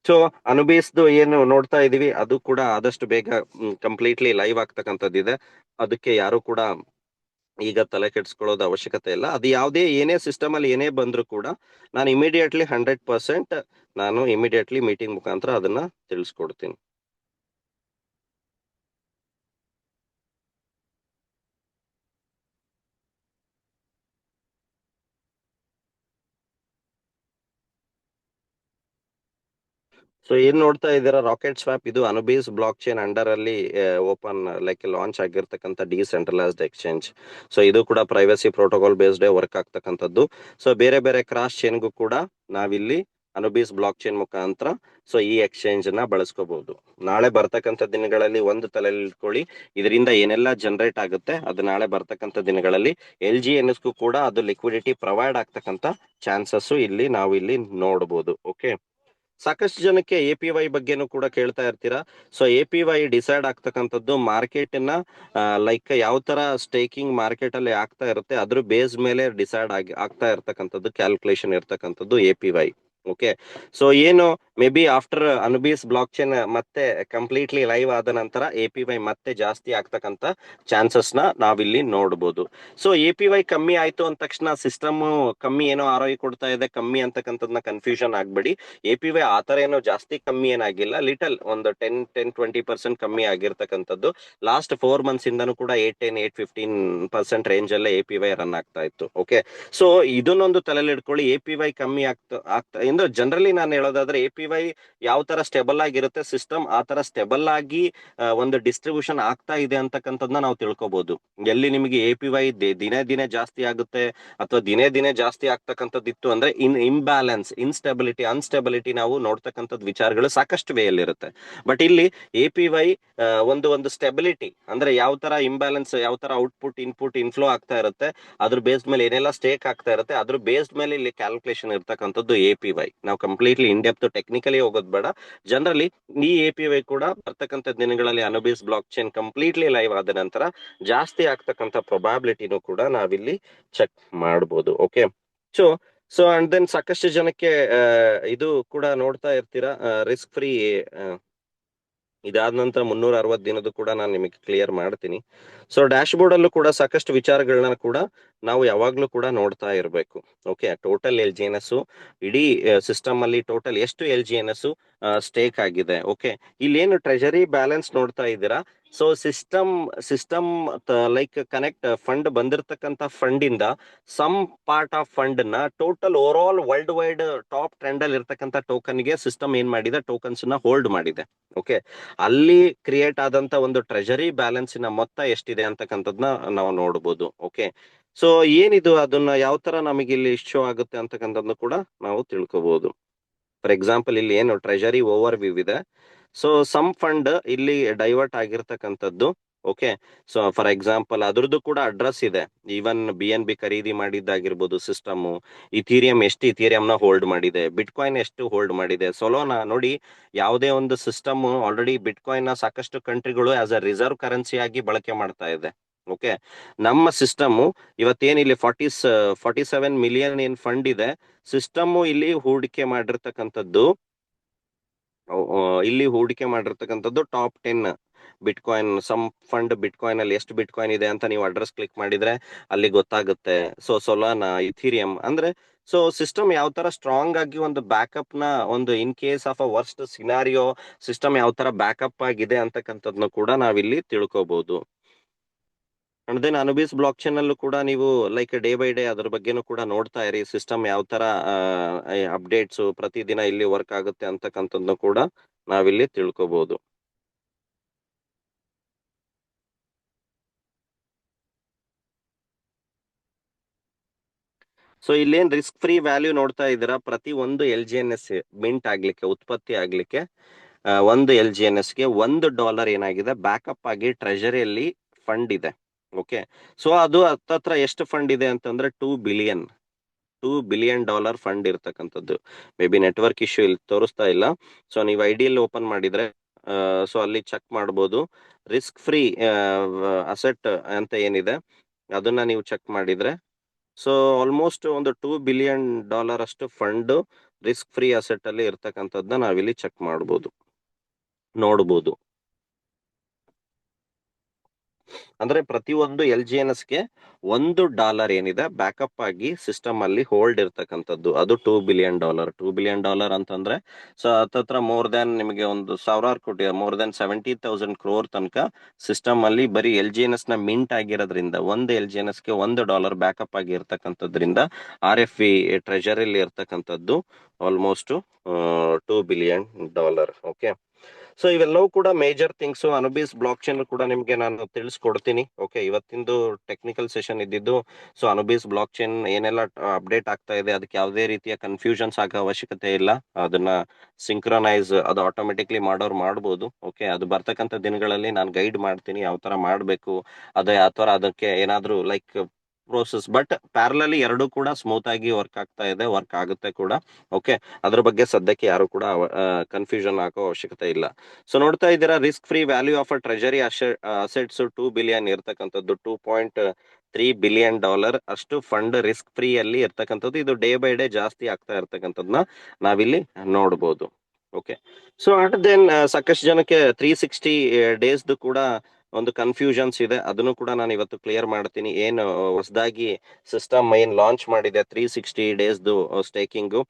ಸೊ ಅನುಬೇಸ್ದು ಏನು ನೋಡ್ತಾ ಇದೀವಿ ಅದು ಕೂಡ ಆದಷ್ಟು ಬೇಗ ಕಂಪ್ಲೀಟ್ಲಿ ಲೈವ್ ಆಗ್ತಕ್ಕಂಥದ್ದಿದೆ. ಅದಕ್ಕೆ ಯಾರು ಕೂಡ ಈಗ ತಲೆ ಕೆಡ್ಸ್ಕೊಳ್ಳೋದು ಅವಶ್ಯಕತೆ ಇಲ್ಲ. ಅದು ಯಾವುದೇ ಏನೇ ಸಿಸ್ಟಮ್ ಅಲ್ಲಿ ಏನೇ ಬಂದ್ರು ಕೂಡ ನಾನು ಇಮಿಡಿಯೇಟ್ಲಿ 100% ನಾನು ಇಮಿಡಿಯೇಟ್ಲಿ ಮೀಟಿಂಗ್ ಮುಖಾಂತರ ಅದನ್ನ ತಿಳಿಸ್ಕೊಡ್ತೀನಿ. ಸೊ ಏನ್ ನೋಡ್ತಾ ಇದ್ದೀರಾ, ರಾಕೆಟ್ ಸ್ವಾಪ್ ಇದು ಅನುಬೇಸ್ ಬ್ಲಾಕ್ ಚೈನ್ ಅಂಡರ್ ಅಲ್ಲಿ ಓಪನ್ ಲೈಕ್ ಲಾಂಚ್ ಆಗಿರ್ತಕ್ಕಂಥ ಡಿಸೆಂಟ್ರಲೈಸ್ಡ್ ಎಕ್ಸ್ಚೇಂಜ್. ಸೊ ಇದು ಕೂಡ ಪ್ರೈವಸಿ ಪ್ರೋಟೋಕಾಲ್ ಬೇಸ್ಡ್ ವರ್ಕ್ ಆಗ್ತಕ್ಕಂಥದ್ದು. ಸೊ ಬೇರೆ ಬೇರೆ ಕ್ರಾಸ್ ಚೈನ್ಗೂ ಕೂಡ ನಾವಿಲ್ಲಿ ಅನುಬೇಸ್ ಬ್ಲಾಕ್ ಚೈನ್ ಮುಖಾಂತರ ಸೊ ಈ ಎಕ್ಸ್ಚೇಂಜ್ ನ ಬಳಸ್ಕೋಬಹುದು. ನಾಳೆ ಬರ್ತಕ್ಕಂಥ ದಿನಗಳಲ್ಲಿ ಒಂದು ತಲೆಯಲ್ಲಿ ಇಟ್ಕೊಳ್ಳಿ, ಇದರಿಂದ ಏನೆಲ್ಲ ಜನರೇಟ್ ಆಗುತ್ತೆ ಅದು ನಾಳೆ ಬರ್ತಕ್ಕಂಥ ದಿನಗಳಲ್ಲಿ LGNSಗೂ ಕೂಡ ಅದು ಲಿಕ್ವಿಡಿಟಿ ಪ್ರೊವೈಡ್ ಆಗ್ತಕ್ಕಂಥ ಚಾನ್ಸಸ್ ಇಲ್ಲಿ ನಾವು ಇಲ್ಲಿ ನೋಡಬಹುದು. ಓಕೆ, ಸಾಕಷ್ಟು ಜನಕ್ಕೆ APY ಬಗ್ಗೆನೂ ಕೂಡ ಕೇಳ್ತಾ ಇರ್ತೀರಾ. ಸೊ APY ಡಿಸೈಡ್ ಆಗ್ತಕ್ಕಂಥದ್ದು ಮಾರ್ಕೆಟ್ ನ ಲೈಕ್ ಯಾವ ತರ ಸ್ಟೇಕಿಂಗ್ ಮಾರ್ಕೆಟ್ ಅಲ್ಲಿ ಆಗ್ತಾ ಇರುತ್ತೆ ಅದ್ರ ಬೇಸ್ ಮೇಲೆ ಡಿಸೈಡ್ ಆಗ್ತಾ ಇರ್ತಕ್ಕಂಥದ್ದು, ಕ್ಯಾಲ್ಕುಲೇಷನ್ ಇರ್ತಕ್ಕಂಥದ್ದು APY. ಓಕೆ, ಸೊ ಏನು ಮೇ ಬಿ ಆಫ್ಟರ್ ಅನುಬೇಸ್ ಬ್ಲಾಕ್ ಚೈನ್ ಮತ್ತೆ ಕಂಪ್ಲೀಟ್ಲಿ ಲೈವ್ ಆದ ನಂತರ APY ಮತ್ತೆ ಜಾಸ್ತಿ ಆಗ್ತಕ್ಕಂಥ ಚಾನ್ಸಸ್ ನ ನಾವಿಲ್ಲಿ ನೋಡಬಹುದು. ಸೊ APY ಕಮ್ಮಿ ಆಯ್ತು ಅಂದ ತಕ್ಷಣ ಸಿಸ್ಟಮ್ ಕಮ್ಮಿ ಏನೋ ROI ಕೊಡ್ತಾ ಇದೆ ಕಮ್ಮಿ ಅಂತಕ್ಕಂಥದ್ನ ಕನ್ಫ್ಯೂಷನ್ ಆಗ್ಬೇಡಿ. APY ಆತರ ಏನೋ ಜಾಸ್ತಿ ಕಮ್ಮಿ ಏನಾಗಿಲ್ಲ, ಲಿಟಲ್ ಒಂದು 10-20% ಕಮ್ಮಿ ಆಗಿರ್ತಕ್ಕಂಥದ್ದು. ಲಾಸ್ಟ್ 4 months ಇಂದನೂ ಕೂಡ 8-10-8-15% ರೇಂಜ್ ಅಲ್ಲೇ APY ರನ್ ಆಗ್ತಾ ಇತ್ತು. ಓಕೆ, ಸೊ ಇದನ್ನೊಂದು ತಲೆಯಲ್ಲಿ ಇಟ್ಕೊಳ್ಳಿ. APY ಕಮ್ಮಿ ಆಗ್ತಾ ಅಂದ್ರೆ ಜನರಲಿ ನಾನು ಹೇಳೋದಾದ್ರೆ APY ಯಾವ ತರ ಸ್ಟೇಬಲ್ ಆಗಿರುತ್ತೆ ಸಿಸ್ಟಮ್, ಆ ತರ ಸ್ಟೇಬಲ್ ಆಗಿ ಒಂದು ಡಿಸ್ಟ್ರಿಬ್ಯೂಷನ್ ಆಗ್ತಾ ಇದೆ ಅಂತಕ್ಕಂಥದ್ನ ನಾವು ತಿಳ್ಕೊಬಹುದು. ಎಲ್ಲಿ ನಿಮಗೆ APY ದಿನೇ ದಿನೇ ಜಾಸ್ತಿ ಆಗುತ್ತೆ ಅಥವಾ ದಿನೇ ದಿನೇ ಜಾಸ್ತಿ ಆಗ್ತಕ್ಕಂಥದ್ದಿತ್ತು ಅಂದ್ರೆ ಇಂಬ್ಯಾಲೆನ್ಸ್, ಇನ್ಸ್ಟೆಬಿಲಿಟಿ, ಅನ್ಸ್ಟೆಬಿಲಿಟಿ ನಾವು ನೋಡ್ತಕ್ಕಂಥದ್ದು ವಿಚಾರಗಳು ಸಾಕಷ್ಟು ವೇಯಲ್ಲಿ ಬಟ್ ಇಲ್ಲಿ APY ಒಂದು ಸ್ಟೆಬಿಲಿಟಿ ಅಂದ್ರೆ ಯಾವ ತರ ಇಂಬ್ಯಾಲೆನ್ಸ್, ಯಾವ ತರ ಔಟ್ಪುಟ್ ಇನ್ಪುಟ್ ಇನ್ಫ್ಲೋ ಆಗ್ತಾ ಇರುತ್ತೆ, ಅದ್ರ ಬೇಸ್ಡ್ ಮೇಲೆ ಏನೆಲ್ಲ ಸ್ಟೇಕ್ ಆಗ್ತಾ ಇರುತ್ತೆ ಅದ್ರ ಬೇಸ್ಡ್ ಮೇಲೆ ಇಲ್ಲಿ ಕ್ಯಾಲ್ಕುಲೇಷನ್ ಇರ್ತಕ್ಕಂಥದ್ದು APY. ನಾವು ಕಂಪ್ಲೀಟ್ಲಿ ಇನ್ ಡೆಪ್ತ್ ಟೆಕ್ನಿಕಲಿ ಹೋಗೋದು ಬೇಡ, ಜನರಲಿ ಈ APY ಕೂಡ ಬರ್ತಕ್ಕಂಥ ದಿನಗಳಲ್ಲಿ ಅನುಬೇಸ್ ಬ್ಲಾಕ್ ಚೈನ್ ಕಂಪ್ಲೀಟ್ಲಿ ಲೈವ್ ಆದ ನಂತರ ಜಾಸ್ತಿ ಆಗ್ತಕ್ಕಂಥ ಪ್ರೊಬಾಬಿಲಿಟಿನೂ ಕೂಡ ನಾವಿಲ್ಲಿ ಚೆಕ್ ಮಾಡಬಹುದು. ಓಕೆ, ಸೊ ಅಂಡ್ ದೆನ್ ಸಾಕಷ್ಟು ಜನಕ್ಕೆ ಇದು ಕೂಡ ನೋಡ್ತಾ ಇರ್ತೀರಾ, ರಿಸ್ಕ್ ಫ್ರೀ ಇದಾದ ನಂತರ 360 ದಿನದ್ದು ಕೂಡ ನಾನು ನಿಮಗೆ ಕ್ಲಿಯರ್ ಮಾಡ್ತೀನಿ. ಸೊ ಡ್ಯಾಶ್ ಬೋರ್ಡ್ ಅಲ್ಲೂ ಕೂಡ ಸಾಕಷ್ಟು ವಿಚಾರಗಳನ್ನ ಕೂಡ ನಾವು ಯಾವಾಗ್ಲೂ ಕೂಡ ನೋಡ್ತಾ ಇರಬೇಕು. ಓಕೆ, ಟೋಟಲ್ LGNS ಇಡೀ ಸಿಸ್ಟಮ್ ಅಲ್ಲಿ ಟೋಟಲ್ ಎಷ್ಟು LGNS ಸ್ಟೇಕ್ ಆಗಿದೆ. ಓಕೆ, ಇಲ್ಲೇನು ಟ್ರೆಜರಿ ಬ್ಯಾಲೆನ್ಸ್ ನೋಡ್ತಾ ಇದ್ದೀರಾ, so system like connect fund ಬಂದಿರತಕ್ಕಂತ ಫಂಡ್ ಇಂದ ಸಮ್ ಪಾರ್ಟ್ ಆಫ್ ಫಂಡ್ ನ total over all worldwide top trend ಅಲ್ಲಿ ಇರ್ತಕ್ಕಂಥ ಟೋಕನ್ ಗೆ ಸಿಸ್ಟಮ್ ಏನ್ ಮಾಡಿದೆ, ಟೋಕನ್ಸ್ ನ ಹೋಲ್ಡ್ ಮಾಡಿದೆ. ಓಕೆ, ಅಲ್ಲಿ ಕ್ರಿಯೇಟ್ ಆದಂತ ಒಂದು ಟ್ರೆಜರಿ ಬ್ಯಾಲೆನ್ಸಿನ ಮೊತ್ತ ಎಷ್ಟಿದೆ ಅಂತಕ್ಕಂಥದ್ನ ನಾವು ನೋಡಬಹುದು. ಓಕೆ, ಸೊ ಏನಿದು ಅದನ್ನ ಯಾವ ತರ ನಮಗೆ ಇಲ್ಲಿ ಶೋ ಆಗುತ್ತೆ ಅಂತಕ್ಕಂಥದ್ನ ಕೂಡ ನಾವು ತಿಳ್ಕೊಬಹುದು. ಫಾರ್ ಎಕ್ಸಾಂಪಲ್ ಇಲ್ಲಿ ಏನು ಟ್ರೆಜರಿ ಓವರ್ ವ್ಯೂ ಇದೆ. ಸೊ ಸಮ್ ಫಂಡ್ ಇಲ್ಲಿ ಡೈವರ್ಟ್ ಆಗಿರ್ತಕ್ಕಂಥದ್ದು ಓಕೆ. ಸೊ ಫಾರ್ ಎಕ್ಸಾಂಪಲ್ ಅದ್ರದ್ದು ಕೂಡ ಅಡ್ರೆಸ್ ಇದೆ. ಈವನ್ BNB ಖರೀದಿ ಮಾಡಿದ್ದಾಗಿರ್ಬೋದು ಸಿಸ್ಟಮ್, ಇಥೀರಿಯಂ ಎಷ್ಟು ಇಥೀರಿಯಂನ ಹೋಲ್ಡ್ ಮಾಡಿದೆ, ಬಿಟ್ಕಾಯಿನ್ ಎಷ್ಟು ಹೋಲ್ಡ್ ಮಾಡಿದೆ, ಸೊಲೋನಾ ನೋಡಿ. ಯಾವುದೇ ಒಂದು ಸಿಸ್ಟಮ್ ಆಲ್ರೆಡಿ ಬಿಟ್ಕಾಯಿನ್ ನ ಸಾಕಷ್ಟು ಕಂಟ್ರಿಗಳು ಆಸ್ ಅ ರಿಸರ್ವ್ ಕರೆನ್ಸಿ ಆಗಿ ಬಳಕೆ ಮಾಡ್ತಾ ಇದೆ. ಓಕೆ. ನಮ್ಮ ಸಿಸ್ಟಮ್ ಇವತ್ತೇನ್ ಇಲ್ಲಿ 47 ಮಿಲಿಯನ್ ಏನ್ ಫಂಡ್ ಇದೆ, ಸಿಸ್ಟಮ್ ಇಲ್ಲಿ ಹೂಡಿಕೆ ಮಾಡಿರ್ತಕ್ಕಂಥದ್ದು top 10 bitcoin. Some fund bitcoin ಅಲ್ಲಿ ಎಷ್ಟು ಬಿಟ್ಕಾಯಿನ್ ಇದೆ ಅಂತ ನೀವು ಅಡ್ರೆಸ್ ಕ್ಲಿಕ್ ಮಾಡಿದ್ರೆ ಅಲ್ಲಿ ಗೊತ್ತಾಗುತ್ತೆ. ಸೊ ಸೊಲಾನಾ, ಇಥೀರಿಯಂ ಅಂದ್ರೆ ಸೊ ಸಿಸ್ಟಮ್ ಯಾವ ತರ ಸ್ಟ್ರಾಂಗ್ ಆಗಿ ಒಂದು ಬ್ಯಾಕಪ್ ನ ಒಂದು in case of a worst scenario system ಯಾವ ತರ ಬ್ಯಾಕಪ್ ಆಗಿದೆ ಅಂತಕ್ಕಂಥದ್ನ ಕೂಡ ನಾವಿಲ್ಲಿ ತಿಳ್ಕೊಬಹುದು. ಅಂಡ್ ದೆನ್ ಅನುಬಿಸ್ ಬ್ಲಾಕ್ ಚೈನ್ ಅಲ್ಲೂ ಕೂಡ ನೀವು ಲೈಕ್ ಡೇ ಬೈ ಡೇ ಅದ್ರ ಬಗ್ಗೆನೂ ಕೂಡ ನೋಡ್ತಾ ಇರಿ. ಸಿಸ್ಟಮ್ ಯಾವ ತರ ಅಪ್ಡೇಟ್ಸ್ ಪ್ರತಿದಿನ ಇಲ್ಲಿ ವರ್ಕ್ ಆಗುತ್ತೆ ಅಂತಕ್ಕಂಥದ್ನು ಕೂಡ ನಾವಿಲ್ಲಿ ತಿಳ್ಕೊಬಹುದು. ಸೊ ಇಲ್ಲೇನ್ ರಿಸ್ಕ್ ಫ್ರೀ ವ್ಯಾಲ್ಯೂ ನೋಡ್ತಾ ಇದ್ದೀರಾ, ಪ್ರತಿ ಒಂದು LGNS ಮಿಂಟ್ ಆಗ್ಲಿಕ್ಕೆ, ಉತ್ಪತ್ತಿ ಆಗ್ಲಿಕ್ಕೆ ಒಂದು LGNS ಗೆ $1 ಏನಾಗಿದೆ ಬ್ಯಾಕಪ್ ಆಗಿ ಟ್ರೆಜರಿಯಲ್ಲಿ ಫಂಡ್ ಇದೆ. ಓಕೆ. ಸೊ ಅದು ಹತ್ತತ್ರ ಎಷ್ಟು ಫಂಡ್ ಇದೆ ಅಂತಂದ್ರೆ $2 ಬಿಲಿಯನ್ ಫಂಡ್ ಇರ್ತಕ್ಕಂಥದ್ದು. ಮೇ ಬಿ ನೆಟ್ವರ್ಕ್ ಇಶ್ಯೂ ಇಲ್ಲಿ ತೋರಿಸ್ತಾ ಇಲ್ಲ. ಸೊ ನೀವು ಐಡಿಯಲ್ಲಿ ಓಪನ್ ಮಾಡಿದ್ರೆ ಸೊ ಅಲ್ಲಿ ಚೆಕ್ ಮಾಡ್ಬೋದು. ರಿಸ್ಕ್ ಫ್ರೀ ಅಸೆಟ್ ಅಂತ ಏನಿದೆ ಅದನ್ನ ನೀವು ಚೆಕ್ ಮಾಡಿದ್ರೆ ಸೊ ಆಲ್ಮೋಸ್ಟ್ ಒಂದು $2 ಬಿಲಿಯನ್ ಅಷ್ಟು ಫಂಡ್ ರಿಸ್ಕ್ ಫ್ರೀ ಅಸೆಟ್ ಅಲ್ಲಿ ಇರ್ತಕ್ಕಂಥದ್ದನ್ನ ನಾವಿಲ್ಲಿ ಚೆಕ್ ನೋಡ್ಬೋದು. ಅಂದ್ರೆ ಪ್ರತಿಯೊಂದು LGNS ಗೆ $1 ಏನಿದೆ ಬ್ಯಾಕಪ್ ಆಗಿ ಸಿಸ್ಟಮ್ ಅಲ್ಲಿ ಹೋಲ್ಡ್ ಇರ್ತಕ್ಕಂಥದ್ದು, ಅದು $2 ಬಿಲಿಯನ್ ಅಂತಂದ್ರೆ ಸೊ ಹತ್ತತ್ರ ಮೋರ್ ದನ್ ನಿಮಗೆ ಒಂದು ಸಾವಿರಾರು ಕೋಟಿ, ಮೋರ್ ದನ್ 70,000 crore ತನಕ ಸಿಸ್ಟಮ್ ಅಲ್ಲಿ ಬರೀ LGNS ನ ಮಿಂಟ್ ಆಗಿರೋದ್ರಿಂದ, ಒಂದು LGNS ಗೆ $1 ಬ್ಯಾಕಪ್ ಆಗಿ ಇರ್ತಕ್ಕಂಥದ್ರಿಂದ RFV ಟ್ರೆಜರಿಲಿ ಇರ್ತಕ್ಕಂಥದ್ದು ಆಲ್ಮೋಸ್ಟ್ $2 ಬಿಲಿಯನ್. ಓಕೆ. ಸೊ ಇವೆಲ್ಲವೂ ಕೂಡ ಮೇಜರ್ ಥಿಂಗ್ಸ್. ಅನುಬಿಸ್ ಬ್ಲಾಕ್ ಚೈನ್ ಕೂಡ ನಿಮ್ಗೆ ನಾನು ತಿಳಿಸ್ಕೊಡ್ತೀನಿ. ಓಕೆ. ಇವತ್ತಿಂದು ಟೆಕ್ನಿಕಲ್ ಸೆಷನ್ ಇದ್ದಿದ್ದು ಸೊ ಅನುಬಿಸ್ ಬ್ಲಾಕ್ ಚೈನ್ ಏನೆಲ್ಲ ಅಪ್ಡೇಟ್ ಆಗ್ತಾ ಇದೆ, ಅದಕ್ಕೆ ಯಾವುದೇ ರೀತಿಯ ಕನ್ಫ್ಯೂಷನ್ಸ್ ಆಗೋ ಅವಶ್ಯಕತೆ ಇಲ್ಲ. ಅದನ್ನ ಸಿಂಕ್ರನೈಸ್ ಅದು ಆಟೋಮೆಟಿಕ್ಲಿ ಮಾಡೋರು ಮಾಡ್ಬೋದು. ಓಕೆ. ಅದು ಬರ್ತಕ್ಕಂಥ ದಿನಗಳಲ್ಲಿ ನಾನು ಗೈಡ್ ಮಾಡ್ತೀನಿ ಯಾವ ತರ ಮಾಡ್ಬೇಕು, ಅದು ಯಾವ ತರ ಅದಕ್ಕೆ ಏನಾದ್ರೂ ಲೈಕ್ ಪ್ರೋಸೆಸ್. ಬಟ್ ಪ್ಯಾರಲಲಿ ಎರಡು ಕೂಡ ಸ್ಮೂತ್ ಆಗಿ ವರ್ಕ್ ಆಗುತ್ತೆ ಕೂಡ. ಓಕೆ. ಅದ್ರ ಬಗ್ಗೆ ಸದ್ಯಕ್ಕೆ ಯಾರು ಕೂಡ ಕನ್ಫ್ಯೂಷನ್ ಆಗೋ ಅವಶ್ಯಕತೆ ಇಲ್ಲ. ಸೊ ನೋಡ್ತಾ ಇದ್ದೀರಾ, risk free value of a treasury assets $2 billion ಇರ್ತಕ್ಕಂಥದ್ದು, $2.3 ಬಿಲಿಯನ್ ಅಷ್ಟು ಫಂಡ್ ರಿಸ್ಕ್ ಫ್ರೀ ಅಲ್ಲಿ ಇರ್ತಕ್ಕಂಥದ್ದು. ಇದು ಡೇ ಬೈ ಡೇ ಜಾಸ್ತಿ ಆಗ್ತಾ ಇರ್ತಕ್ಕಂಥದ್ದನ್ನ ನಾವಿಲ್ಲಿ ನೋಡ್ಬೋದು. ಓಕೆ. ಸೊ ಅಟ್ ದೆನ್ ಸಾಕಷ್ಟು ಜನಕ್ಕೆ 360 ಡೇಸ್ದು ಕೂಡ ಒಂದು ಕನ್ಫ್ಯೂಷನ್ಸ್ ಇದೆ. ಅದನ್ನು ಕೂಡ ನಾನು ಇವತ್ತು ಕ್ಲಿಯರ್ ಮಾಡ್ತೀನಿ. ಏನು ಹೊಸದಾಗಿ ಸಿಸ್ಟಮ್ ಏನ್ ಲಾಂಚ್ ಮಾಡಿದೆ 360 ಡೇಸ್ದು ಸ್ಟೇಕಿಂಗು.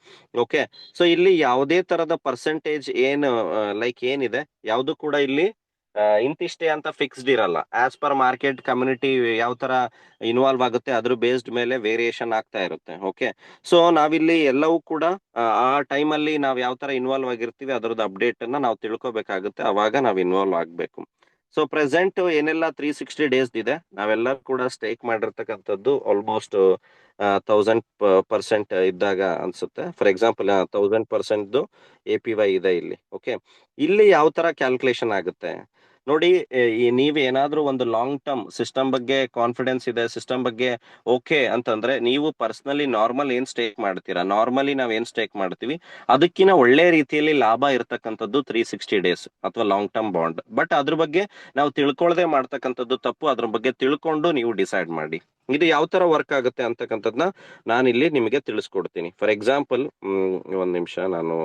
ಓಕೆ. ಸೊ ಇಲ್ಲಿ ಯಾವುದೇ ತರದ ಪರ್ಸೆಂಟೇಜ್ ಏನು ಲೈಕ್ ಏನಿದೆ ಯಾವುದು ಕೂಡ ಇಲ್ಲಿ ಇಂತಿಷ್ಟೇ ಅಂತ ಫಿಕ್ಸ್ಡ್ ಇರಲ್ಲ. ಆಸ್ ಪರ್ ಮಾರ್ಕೆಟ್ ಕಮ್ಯುನಿಟಿ ಯಾವ ತರ ಇನ್ವಾಲ್ವ್ ಆಗುತ್ತೆ ಅದ್ರ ಬೇಸ್ಡ್ ಮೇಲೆ ವೇರಿಯೇಷನ್ ಆಗ್ತಾ ಇರುತ್ತೆ. ಓಕೆ. ಸೊ ನಾವಿಲ್ಲಿ ಎಲ್ಲವೂ ಕೂಡ ಆ ಟೈಮಲ್ಲಿ ನಾವು ಯಾವ ತರ ಇನ್ವಾಲ್ವ್ ಆಗಿರ್ತೀವಿ ಅದರದ್ದು ಅಪ್ಡೇಟ್ ಅನ್ನ ನಾವು ತಿಳ್ಕೊಬೇಕಾಗುತ್ತೆ. ಅವಾಗ ನಾವು ಇನ್ವಾಲ್ವ್ ಆಗ್ಬೇಕು. ಸೊ ಪ್ರೆಸೆಂಟ್ ಏನೆಲ್ಲ 360 ಡೇಸ್ ಇದೆ, ನಾವೆಲ್ಲ ಕೂಡ ಸ್ಟೇಕ್ ಮಾಡಿರ್ತಕ್ಕಂಥದ್ದು ಆಲ್ಮೋಸ್ಟ್ 1000% ಇದ್ದಾಗ ಅನ್ಸುತ್ತೆ. ಫಾರ್ ಎಕ್ಸಾಂಪಲ್ 1000% APY ಇದೆ ಇಲ್ಲಿ. ಓಕೆ. ಇಲ್ಲಿ ಯಾವ ತರ ಕ್ಯಾಲ್ಕುಲೇಷನ್ ಆಗುತ್ತೆ ನೋಡಿ. ನೀವ್ ಏನಾದ್ರೂ ಒಂದು ಲಾಂಗ್ ಟರ್ಮ್ ಸಿಸ್ಟಮ್ ಬಗ್ಗೆ ಕಾನ್ಫಿಡೆನ್ಸ್ ಇದೆ, ಸಿಸ್ಟಮ್ ಬಗ್ಗೆ ಓಕೆ ಅಂತಂದ್ರೆ ನೀವು ಪರ್ಸನಲಿ ನಾರ್ಮಲ್ ಏನ್ ಸ್ಟೇಕ್ ಮಾಡ್ತೀರಾ, ನಾರ್ಮಲಿ ನಾವ್ ಏನ್ ಸ್ಟೇಕ್ ಮಾಡ್ತೀವಿ ಅದಕ್ಕಿಂತ ಒಳ್ಳೆ ರೀತಿಯಲ್ಲಿ ಲಾಭ ಇರ್ತಕ್ಕಂಥದ್ದು 360 ಡೇಸ್ ಅಥವಾ ಲಾಂಗ್ ಟರ್ಮ್ ಬಾಂಡ್. ಬಟ್ ಅದ್ರ ಬಗ್ಗೆ ನಾವು ತಿಳ್ಕೊಳ್ದೆ ಮಾಡ್ತಕ್ಕಂಥದ್ದು ತಪ್ಪು. ಅದ್ರ ಬಗ್ಗೆ ತಿಳ್ಕೊಂಡು ನೀವು ಡಿಸೈಡ್ ಮಾಡಿ ಇದು ಯಾವ ತರ ವರ್ಕ್ ಆಗುತ್ತೆ ಅಂತಕ್ಕಂಥದ್ನ ನಾನಿಲ್ಲಿ ನಿಮಗೆ ತಿಳಿಸ್ಕೊಡ್ತೀನಿ. ಫಾರ್ ಎಕ್ಸಾಂಪಲ್ ಒಂದ್ ನಿಮಿಷ ನಾನು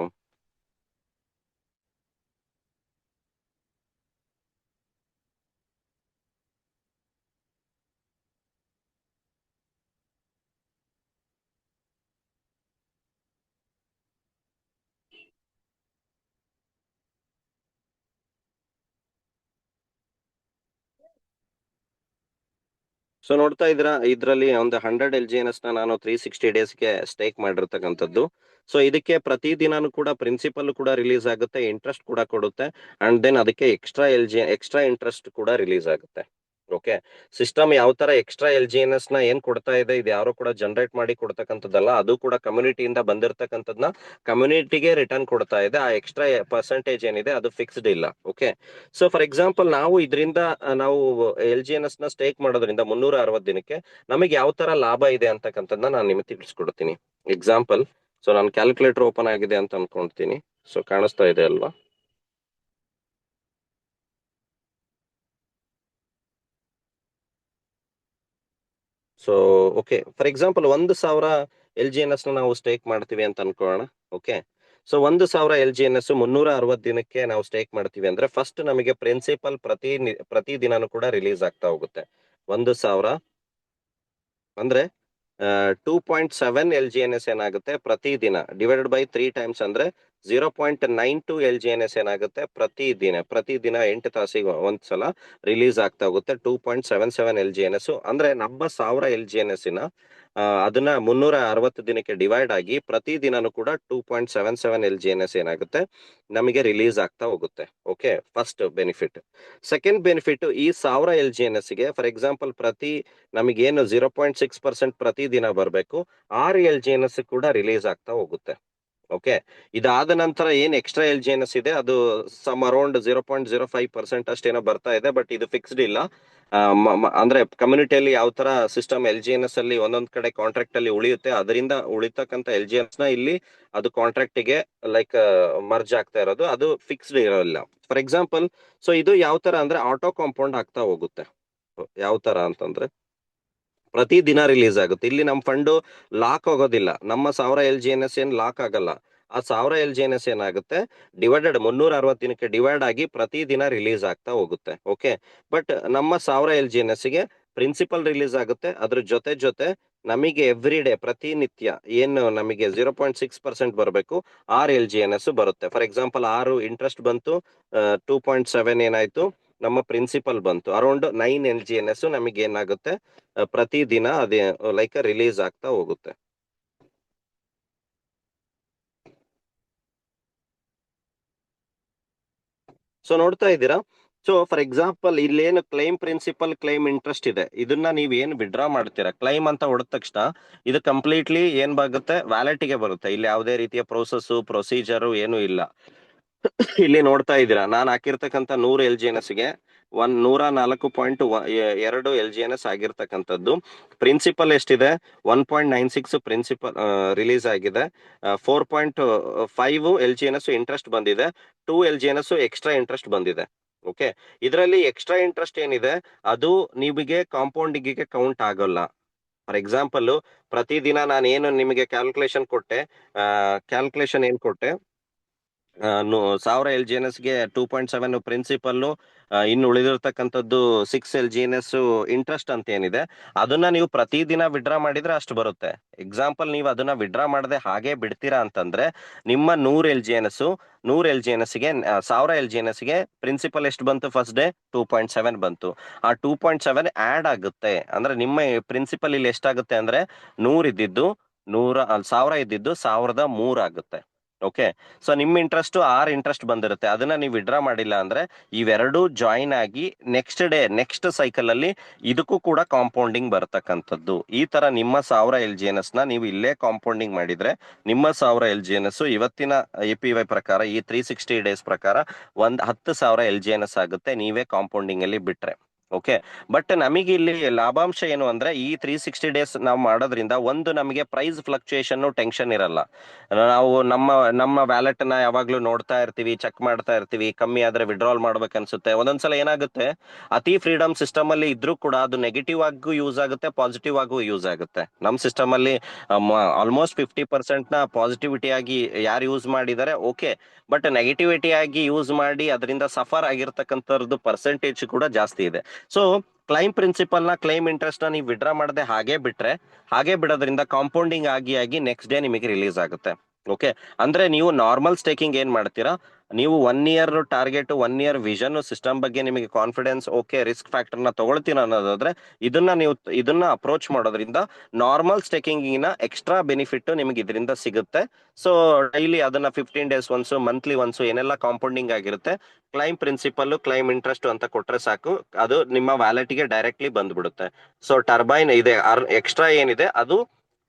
ಸೊ ನೋಡ್ತಾ ಇದ್ರ ಇದ್ರಲ್ಲಿ ಒಂದು 100 LGNS ನಾನು 360 ಡೇಸ್ಗೆ ಸ್ಟೇಕ್ ಮಾಡಿರ್ತಕ್ಕಂಥದ್ದು. ಸೊ ಇದಕ್ಕೆ ಪ್ರತಿ ದಿನಾನು ಕೂಡ ಪ್ರಿನ್ಸಿಪಲ್ ಕೂಡ ರಿಲೀಸ್ ಆಗುತ್ತೆ, ಇಂಟ್ರೆಸ್ಟ್ ಕೂಡ ಕೊಡುತ್ತೆ, ಅಂಡ್ ದೆನ್ ಅದಕ್ಕೆ ಎಕ್ಸ್ಟ್ರಾ ಇಂಟ್ರೆಸ್ಟ್ ಕೂಡ ರಿಲೀಸ್ ಆಗುತ್ತೆ. ಓಕೆ, ಸಿಸ್ಟಮ್ ಯಾವ ತರ ಎಕ್ಸ್ಟ್ರಾ LGNS ನ ಏನ್ ಕೊಡ್ತಾ ಇದೆ, ಇದು ಯಾರು ಕೂಡ ಜನರೇಟ್ ಮಾಡಿ ಕೊಡ್ತಕ್ಕಂಥದ್ದಲ್ಲ, ಅದು ಕೂಡ ಕಮ್ಯುನಿಟಿಯಿಂದ ಬಂದಿರತಕ್ಕಂಥದ್ನ ಕಮ್ಯುನಿಟಿಗೆ ರಿಟರ್ನ್ ಕೊಡ್ತಾ ಇದೆ. ಆ ಎಕ್ಸ್ಟ್ರಾ ಪರ್ಸೆಂಟೇಜ್ ಏನಿದೆ ಅದು ಫಿಕ್ಸ್ಡ್ ಇಲ್ಲ. ಓಕೆ, ಸೊ ಫಾರ್ ಎಕ್ಸಾಂಪಲ್ ನಾವು ಇದರಿಂದ ನಾವು LGNS ನ ಸ್ಟೇಕ್ ಮಾಡೋದ್ರಿಂದ 360 ದಿನಕ್ಕೆ ನಮಗೆ ಯಾವ ತರ ಲಾಭ ಇದೆ ಅಂತಕ್ಕಂಥದ್ದನ್ನ ನಾನು ನಿಮಗೆ ತಿಳಿಸ್ಕೊಡ್ತೀನಿ. ಎಕ್ಸಾಂಪಲ್, ಸೊ ನಾನು ಕ್ಯಾಲ್ಕುಲೇಟರ್ ಓಪನ್ ಆಗಿದೆ ಅಂತ ಅನ್ಕೊಂತೀನಿ. ಸೊ ಕಾಣಿಸ್ತಾ ಇದೆ ಅಲ್ವಾ? So okay, for example 1,000 LGNS ನ ನಾವು ಸ್ಟೇಕ್ ಮಾಡ್ತೀವಿ ಅಂತ ಅನ್ಕೊಳ್ಳೋಣ. ಓಕೆ, ಸೊ 1,000 LGNS 360 ದಿನಕ್ಕೆ ನಾವು ಸ್ಟೇಕ್ ಮಾಡ್ತೀವಿ ಅಂದ್ರೆ ಫಸ್ಟ್ ನಮಗೆ ಪ್ರಿನ್ಸಿಪಲ್ ಪ್ರತಿ ದಿನಾನು ಕೂಡ ರಿಲೀಸ್ ಆಗ್ತಾ ಹೋಗುತ್ತೆ. 1,000 ಅಂದ್ರೆ 2.7 LGNS ಏನಾಗುತ್ತೆ ಪ್ರತಿ ದಿನ, ಡಿವೈಡೆಡ್ ಬೈ 3 ಟೈಮ್ಸ್ ಅಂದ್ರೆ 0.92 LGNS ಏನಾಗುತ್ತೆ ಪ್ರತಿ ದಿನ 8 ತಾಸಿಗೆ ಒಂದ್ಸಲ ರಿಲೀಸ್ ಆಗ್ತಾ ಹೋಗುತ್ತೆ. 2.77 LGNS ಅಂದ್ರೆ ನಮ್ಮ 1000 LGNS ಅದನ್ನ 360 ದಿನಕ್ಕೆ ಡಿವೈಡ್ ಆಗಿ ಪ್ರತಿ ದಿನಾನು ಕೂಡ 2.77 LGNS ಏನಾಗುತ್ತೆ ನಮಗೆ ರಿಲೀಸ್ ಆಗ್ತಾ ಹೋಗುತ್ತೆ. Okay, first benefit. Second benefit, ಈ 1000 LGNS ಗೆ ಫಾರ್ ಎಕ್ಸಾಂಪಲ್ ನಮಗೇನು 0.6% ಪ್ರತಿ ದಿನ ಬರಬೇಕು, 6 LGNS ಕೂಡ ರಿಲೀಸ್ ಆಗ್ತಾ ಹೋಗುತ್ತೆ. ಓಕೆ, ಇದಾದ ನಂತರ ಏನ್ ಎಕ್ಸ್ಟ್ರಾ LGNS ಇದೆ ಅದು ಸಮ್ ಅರೌಂಡ್ 0.05% ಅಷ್ಟೇನೋ ಬರ್ತಾ ಇದೆ, ಬಟ್ ಇದು ಫಿಕ್ಸ್ಡ್ ಇಲ್ಲ. ಅಂದ್ರೆ ಕಮ್ಯುನಿಟಿಯಲ್ಲಿ ಯಾವ ತರ ಸಿಸ್ಟಮ್ LGNS ಅಲ್ಲಿ ಒಂದೊಂದ್ ಕಡೆ ಕಾಂಟ್ರಾಕ್ಟ್ ಅಲ್ಲಿ ಉಳಿಯುತ್ತೆ, ಅದರಿಂದ ಉಳಿತಕ್ಕಂತ LGNS ನ ಇಲ್ಲಿ ಅದು ಕಾಂಟ್ರಾಕ್ಟ್ ಗೆ ಲೈಕ್ ಮರ್ಜ್ ಆಗ್ತಾ ಇರೋದು, ಅದು ಫಿಕ್ಸ್ಡ್ ಇರೋಲ್ಲ. ಫಾರ್ ಎಕ್ಸಾಂಪಲ್, ಸೊ ಇದು ಯಾವ ತರ ಅಂದ್ರೆ ಆಟೋ ಕಾಂಪೌಂಡ್ ಆಗ್ತಾ ಹೋಗುತ್ತೆ. ಯಾವ ತರ ಅಂತಂದ್ರೆ ಪ್ರತಿ ದಿನ ರಿಲೀಸ್ ಆಗುತ್ತೆ. ಇಲ್ಲಿ ನಮ್ಮ ಫಂಡು ಲಾಕ್ ಆಗೋದಿಲ್ಲ, ನಮ್ಮ 1000 LGNS ಏನ್ ಲಾಕ್ ಆಗಲ್ಲ. ಆ 1000 LGNS ಏನಾಗುತ್ತೆ ಡಿವೈಡೆಡ್ 360 ದಿನಕ್ಕೆ ಡಿವೈಡ್ ಆಗಿ ಪ್ರತಿ ದಿನ ರಿಲೀಸ್ ಆಗ್ತಾ ಹೋಗುತ್ತೆ. ಓಕೆ, ಬಟ್ ನಮ್ಮ 1000 LGNS ಗೆ ಪ್ರಿನ್ಸಿಪಲ್ ರಿಲೀಸ್ ಆಗುತ್ತೆ, ಅದ್ರ ಜೊತೆ ನಮಗೆ ಎವ್ರಿ ಡೇ ಪ್ರತಿನಿತ್ಯ ಏನು ನಮಗೆ 0.6% ಬರಬೇಕು, 6 LGNS ಬರುತ್ತೆ. ಫಾರ್ ಎಕ್ಸಾಂಪಲ್ 6 ಇಂಟ್ರೆಸ್ಟ್ ಬಂತು, 2.7 ಏನಾಯ್ತು ನಮ್ಮ ಪ್ರಿನ್ಸಿಪಲ್ ಬಂತು, ಅರೌಂಡ್ 9 LGNS ನಮಗೆ ಏನಾಗುತ್ತೆ ಪ್ರತಿ ದಿನ ಅದೇ ಲೈಕ್ ರಿಲೀಸ್ ಆಗ್ತಾ ಹೋಗುತ್ತೆ. ಸೊ ನೋಡ್ತಾ ಇದ್ದೀರಾ? ಸೊ ಫಾರ್ ಎಕ್ಸಾಂಪಲ್ ಇಲ್ಲೇನು ಕ್ಲೈಮ್ ಪ್ರಿನ್ಸಿಪಲ್ ಕ್ಲೈಮ್ ಇಂಟ್ರೆಸ್ಟ್ ಇದೆ, ಇದನ್ನ ನೀವು ಏನು ವಿಡ್ರಾ ಮಾಡ್ತೀರಾ, ಕ್ಲೈಮ್ ಅಂತ ಹೊಡೆದ ತಕ್ಷಣ ಇದು ಕಂಪ್ಲೀಟ್ಲಿ ಏನ್ ಬಾಗುತ್ತೆ ವ್ಯಾಲೆಟ್ಗೆ ಬರುತ್ತೆ. ಇಲ್ಲಿ ಯಾವುದೇ ರೀತಿಯ ಪ್ರೊಸೀಜರು ಏನು ಇಲ್ಲ. ಇಲ್ಲಿ ನೋಡ್ತಾ ಇದ್ದೀರಾ, ನಾನು ಹಾಕಿರ್ತಕ್ಕಂಥ 100 LGNS ಗೆ 104.2 LGNS ಆಗಿರ್ತಕ್ಕಂಥದ್ದು. ಪ್ರಿನ್ಸಿಪಲ್ ಎಷ್ಟಿದೆ 1.96 ಪ್ರಿನ್ಸಿಪಲ್ ರಿಲೀಸ್ ಆಗಿದೆ. 4.5 LGNS ಇಂಟ್ರೆಸ್ಟ್ ಬಂದಿದೆ, 2 LGNS ಎಕ್ಸ್ಟ್ರಾ ಇಂಟ್ರೆಸ್ಟ್ ಬಂದಿದೆ. ಓಕೆ, ಇದರಲ್ಲಿ ಎಕ್ಸ್ಟ್ರಾ ಇಂಟ್ರೆಸ್ಟ್ ಏನಿದೆ ಅದು ನಿಮಗೆ ಕಾಂಪೌಂಡಿಂಗಿಗೆ ಕೌಂಟ್ ಆಗೋಲ್ಲ. ಫಾರ್ ಎಕ್ಸಾಂಪಲ್ ಪ್ರತಿದಿನ ನಾನು ಏನು ನಿಮಗೆ ಕ್ಯಾಲ್ಕುಲೇಷನ್ ಏನ್ ಕೊಟ್ಟೆ, 1000 LGNS ಗೆ 2.7 ಪ್ರಿನ್ಸಿಪಲ್, ಇನ್ನು ಉಳಿದಿರ್ತಕ್ಕಂಥದ್ದು 6 LGNS ಇಂಟ್ರೆಸ್ಟ್ ಅಂತ ಏನಿದೆ, ಅದನ್ನ ನೀವು ಪ್ರತಿದಿನ ವಿಡ್ರಾ ಮಾಡಿದ್ರೆ ಅಷ್ಟು ಬರುತ್ತೆ. ಎಕ್ಸಾಂಪಲ್ ನೀವು ಅದನ್ನ ವಿಡ್ರಾ ಮಾಡದೆ ಹಾಗೆ ಬಿಡ್ತೀರಾ ಅಂತಂದ್ರೆ ನಿಮ್ಮ 100 LGNS ಗೆ 1000 LGNS ಗೆ ಪ್ರಿನ್ಸಿಪಲ್ ಎಷ್ಟು ಬಂತು ಫಸ್ಟ್ ಡೇ 2.7 ಬಂತು. ಆ 2.7 ಆಡ್ ಆಗುತ್ತೆ, ಅಂದ್ರೆ ನಿಮ್ಮ ಪ್ರಿನ್ಸಿಪಲ್ ಇಲ್ಲಿ ಎಷ್ಟಾಗುತ್ತೆ ಅಂದ್ರೆ 100 ಇದ್ದಿದ್ದು 1000 ಇದ್ದಿದ್ದು 1003 ಆಗುತ್ತೆ. ಓಕೆ, ಸೊ ನಿಮ್ ಇಂಟ್ರೆಸ್ಟ್ 6 ಇಂಟ್ರೆಸ್ಟ್ ಬಂದಿರುತ್ತೆ, ಅದನ್ನ ನೀವು ವಿಡ್ರಾ ಮಾಡಿಲ್ಲ ಅಂದ್ರೆ ಇವೆರಡೂ ಜಾಯಿನ್ ಆಗಿ ನೆಕ್ಸ್ಟ್ ಸೈಕಲ್ ಅಲ್ಲಿ ಇದಕ್ಕೂ ಕೂಡ ಕಾಂಪೌಂಡಿಂಗ್ ಬರ್ತಕ್ಕಂಥದ್ದು. ಈ ತರ ನಿಮ್ಮ 1000 LGNS ನ ನೀವು ಇಲ್ಲೇ ಕಾಂಪೌಂಡಿಂಗ್ ಮಾಡಿದ್ರೆ ನಿಮ್ಮ 1000 LGNS ಇವತ್ತಿನ APY ಪ್ರಕಾರ ಈ 360 ಡೇಸ್ ಪ್ರಕಾರ 10,000 LGNS ಆಗುತ್ತೆ, ನೀವೇ ಕಾಂಪೌಂಡಿಂಗ್ ಅಲ್ಲಿ ಬಿಟ್ರೆ. ಓಕೆ, ಬಟ್ ನಮಗೆ ಇಲ್ಲಿ ಲಾಭಾಂಶ ಏನು ಅಂದ್ರೆ ಈ 360 ಡೇಸ್ ನಾವು ಮಾಡೋದ್ರಿಂದ ಒಂದು ನಮಗೆ ಪ್ರೈಸ್ ಫ್ಲಕ್ಚುಯೇಷನ್ ಟೆನ್ಷನ್ ಇರಲ್ಲ. ನಾವು ನಮ್ಮ ವ್ಯಾಲೆಟ್ ನ ಯಾವಾಗ್ಲೂ ನೋಡ್ತಾ ಇರ್ತೀವಿ, ಚೆಕ್ ಮಾಡ್ತಾ ಇರ್ತೀವಿ, ಕಮ್ಮಿ ಆದ್ರೆ ವಿಡ್ರಾಲ್ ಮಾಡ್ಬೇಕು ಅನ್ಸುತ್ತೆ. ಒಂದೊಂದ್ಸಲ ಏನಾಗುತ್ತೆ ಅತಿ ಫ್ರೀಡಮ್ ಸಿಸ್ಟಮ್ ಅಲ್ಲಿ ಇದ್ರೂ ಕೂಡ ಅದು ನೆಗೆಟಿವ್ ಆಗೂ ಯೂಸ್ ಆಗುತ್ತೆ, ಪಾಸಿಟಿವ್ ಆಗೂ ಯೂಸ್ ಆಗುತ್ತೆ. ನಮ್ ಸಿಸ್ಟಮ್ ಅಲ್ಲಿ ಆಲ್ಮೋಸ್ಟ್ 50% ನ ಪಾಸಿಟಿವಿಟಿ ಆಗಿ ಯಾರು ಯೂಸ್ ಮಾಡಿದ್ದಾರೆ, ಓಕೆ, ಬಟ್ ನೆಗೆಟಿವಿಟಿ ಆಗಿ ಯೂಸ್ ಮಾಡಿ ಅದರಿಂದ ಸಫರ್ ಆಗಿರ್ತಕ್ಕಂಥದ್ದು ಪರ್ಸೆಂಟೇಜ್ ಕೂಡ ಜಾಸ್ತಿ ಇದೆ. ಸೊ ಕ್ಲೈಮ್ ಇಂಟ್ರೆಸ್ಟ್ ನ ನೀವು ವಿಡ್ರಾ ಮಾಡದೆ ಹಾಗೆ ಬಿಡೋದ್ರಿಂದ ಕಾಂಪೌಂಡಿಂಗ್ ಆಗಿ ನೆಕ್ಸ್ಟ್ ಡೇ ನಿಮಗೆ ರಿಲೀಸ್ ಆಗುತ್ತೆ. ಓಕೆ, ಅಂದ್ರೆ ನೀವು ನಾರ್ಮಲ್ ಸ್ಟೇಕಿಂಗ್ ಏನ್ ಮಾಡ್ತೀರಾ, ನೀವು 1 year target 1 year vision system ಬಗ್ಗೆ ನಿಮಗೆ ಕಾನ್ಫಿಡೆನ್ಸ್ ಓಕೆ ರಿಸ್ಕ್ ಫ್ಯಾಕ್ಟರ್ ನ ತಗೊಳ್ತೀನಿ ಅನ್ನೋದಾದ್ರೆ ಇದನ್ನ ಅಪ್ರೋಚ್ ಮಾಡೋದ್ರಿಂದ ನಾರ್ಮಲ್ ಸ್ಟೇಕಿಂಗಿನ ಎಕ್ಸ್ಟ್ರಾ ಬೆನಿಫಿಟ್ ನಿಮಗೆ ಇದರಿಂದ ಸಿಗುತ್ತೆ. ಸೊ ಡೈಲಿ ಅದನ್ನ 15 ಡೇಸ್ ಒನ್ಸು ಮಂತ್ಲಿ ಒನ್ಸು ಏನೆಲ್ಲ ಕಾಂಪೌಂಡಿಂಗ್ ಆಗಿರುತ್ತೆ, ಕ್ಲೈಮ್ ಪ್ರಿನ್ಸಿಪಲ್ ಕ್ಲೈಮ್ ಇಂಟ್ರೆಸ್ಟ್ ಅಂತ ಕೊಟ್ರೆ ಸಾಕು, ಅದು ನಿಮ್ಮ ವ್ಯಾಲೆಟ್ಗೆ ಡೈರೆಕ್ಟ್ಲಿ ಬಂದ್ಬಿಡುತ್ತೆ. ಸೊ ಟರ್ಬೈನ್ ಇದೆ ಎಕ್ಸ್ಟ್ರಾ ಏನಿದೆ ಅದು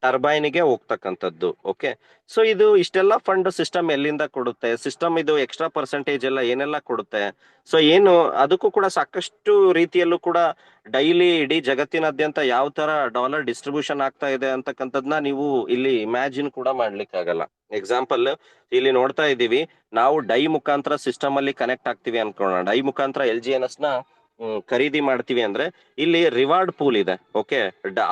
ಟರ್ಬೈನ್ಗೆ ಹೋಗ್ತಕ್ಕಂಥದ್ದು. ಓಕೆ, ಸೊ ಇದು ಇಷ್ಟೆಲ್ಲ ಫಂಡ್ ಸಿಸ್ಟಮ್ ಎಲ್ಲಿಂದ ಕೊಡುತ್ತೆ, ಸಿಸ್ಟಮ್ ಇದು ಎಕ್ಸ್ಟ್ರಾ ಪರ್ಸೆಂಟೇಜ್ ಎಲ್ಲ ಏನೆಲ್ಲ ಕೊಡುತ್ತೆ, ಸೊ ಏನು ಅದಕ್ಕೂ ಕೂಡ ಸಾಕಷ್ಟು ರೀತಿಯಲ್ಲೂ ಕೂಡ ಡೈಲಿ ಇಡೀ ಜಗತ್ತಿನಾದ್ಯಂತ ಯಾವ ತರ ಡಾಲರ್ ಡಿಸ್ಟ್ರಿಬ್ಯೂಷನ್ ಆಗ್ತಾ ಇದೆ ಅಂತಕ್ಕಂಥದ್ನ ನೀವು ಇಲ್ಲಿ ಇಮ್ಯಾಜಿನ್ ಕೂಡ ಮಾಡ್ಲಿಕ್ಕಾಗಲ್ಲ. ಎಕ್ಸಾಂಪಲ್ ಇಲ್ಲಿ ನೋಡ್ತಾ ಇದ್ದೀವಿ, ನಾವು ಡೈ ಮುಖಾಂತರ ಸಿಸ್ಟಮ್ ಅಲ್ಲಿ ಕನೆಕ್ಟ್ ಆಗ್ತೀವಿ ಅನ್ಕೊಳ್ಳೋಣ, ಡೈ ಮುಖಾಂತರ LGNS ನ ಖರೀದಿ ಮಾಡ್ತೀವಿ ಅಂದ್ರೆ ಇಲ್ಲಿ ರಿವಾರ್ಡ್ ಪೂಲ್ ಇದೆ. ಓಕೆ,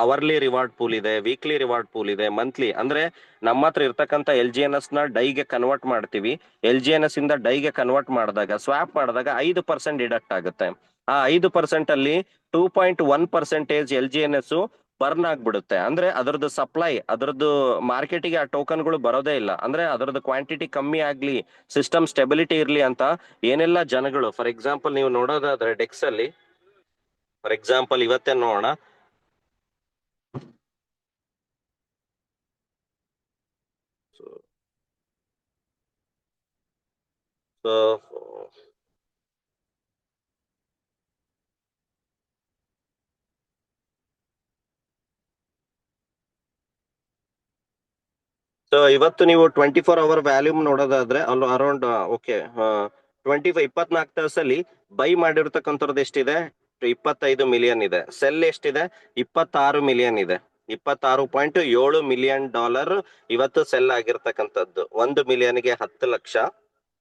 ಅವರ್ಲಿ ರಿವಾರ್ಡ್ ಪೂಲ್ ಇದೆ, ವೀಕ್ಲಿ ರಿವಾರ್ಡ್ ಪೂಲ್ ಇದೆ, ಮಂತ್ಲಿ. ಅಂದ್ರೆ ನಮ್ಮ ಹತ್ರ ಇರ್ತಕ್ಕಂಥ LGNS ನ ಡೈಗೆ ಕನ್ವರ್ಟ್ ಮಾಡ್ತೀವಿ, LGNS ಇಂದ ಡೈಗೆ ಕನ್ವರ್ಟ್ ಮಾಡಿದಾಗ ಸ್ವಾಪ್ ಮಾಡಿದಾಗ 5% ಡಿಡಕ್ಟ್ ಆಗುತ್ತೆ. ಆ 5% ಅಲ್ಲಿ 2.1% LGNS ಬರ್ನ್ ಆಗ್ಬಿಡುತ್ತೆ. ಅಂದ್ರೆ ಅದರದ್ದು ಸಪ್ಲೈ, ಅದರದ್ದು ಮಾರ್ಕೆಟಿಗೆ ಆ ಟೋಕನ್ಗಳು ಬರೋದೇ ಇಲ್ಲ. ಅಂದ್ರೆ ಅದರದ್ದು ಕ್ವಾಂಟಿಟಿ ಕಮ್ಮಿ ಆಗ್ಲಿ, ಸಿಸ್ಟಮ್ ಸ್ಟೆಬಿಲಿಟಿ ಇರ್ಲಿ ಅಂತ ಏನೆಲ್ಲ ಜನಗಳು, ಫಾರ್ ಎಕ್ಸಾಂಪಲ್ ನೀವು ನೋಡೋದಾದ್ರೆ ಡೆಕ್ಸ್ ಅಲ್ಲಿ, ಫಾರ್ ಎಕ್ಸಾಂಪಲ್ ಇವತ್ತೇ ನೋಡೋಣ, ಸೊ ಸೊ ಇವತ್ತು ನೀವು 24 ಅವರ್ ವ್ಯಾಲ್ಯೂಮ್ ನೋಡೋದಾದ್ರೆ ಅಲ್ಲಿ ಅರೌಂಡ್ ಓಕೆ 24 ತಾಸಲ್ಲಿ ಬೈ ಮಾಡಿರ್ತಕ್ಕಂಥದ್ದು ಎಷ್ಟಿದೆ, 25 ಮಿಲಿಯನ್ ಇದೆ. ಸೆಲ್ ಎಷ್ಟಿದೆ, 26 ಮಿಲಿಯನ್ ಇದೆ. 26.7 ಮಿಲಿಯನ್ ಡಾಲರ್ ಇವತ್ತು ಸೆಲ್ ಆಗಿರ್ತಕ್ಕಂಥದ್ದು. 1 ಮಿಲಿಯನ್ಗೆ 10 ಲಕ್ಷ.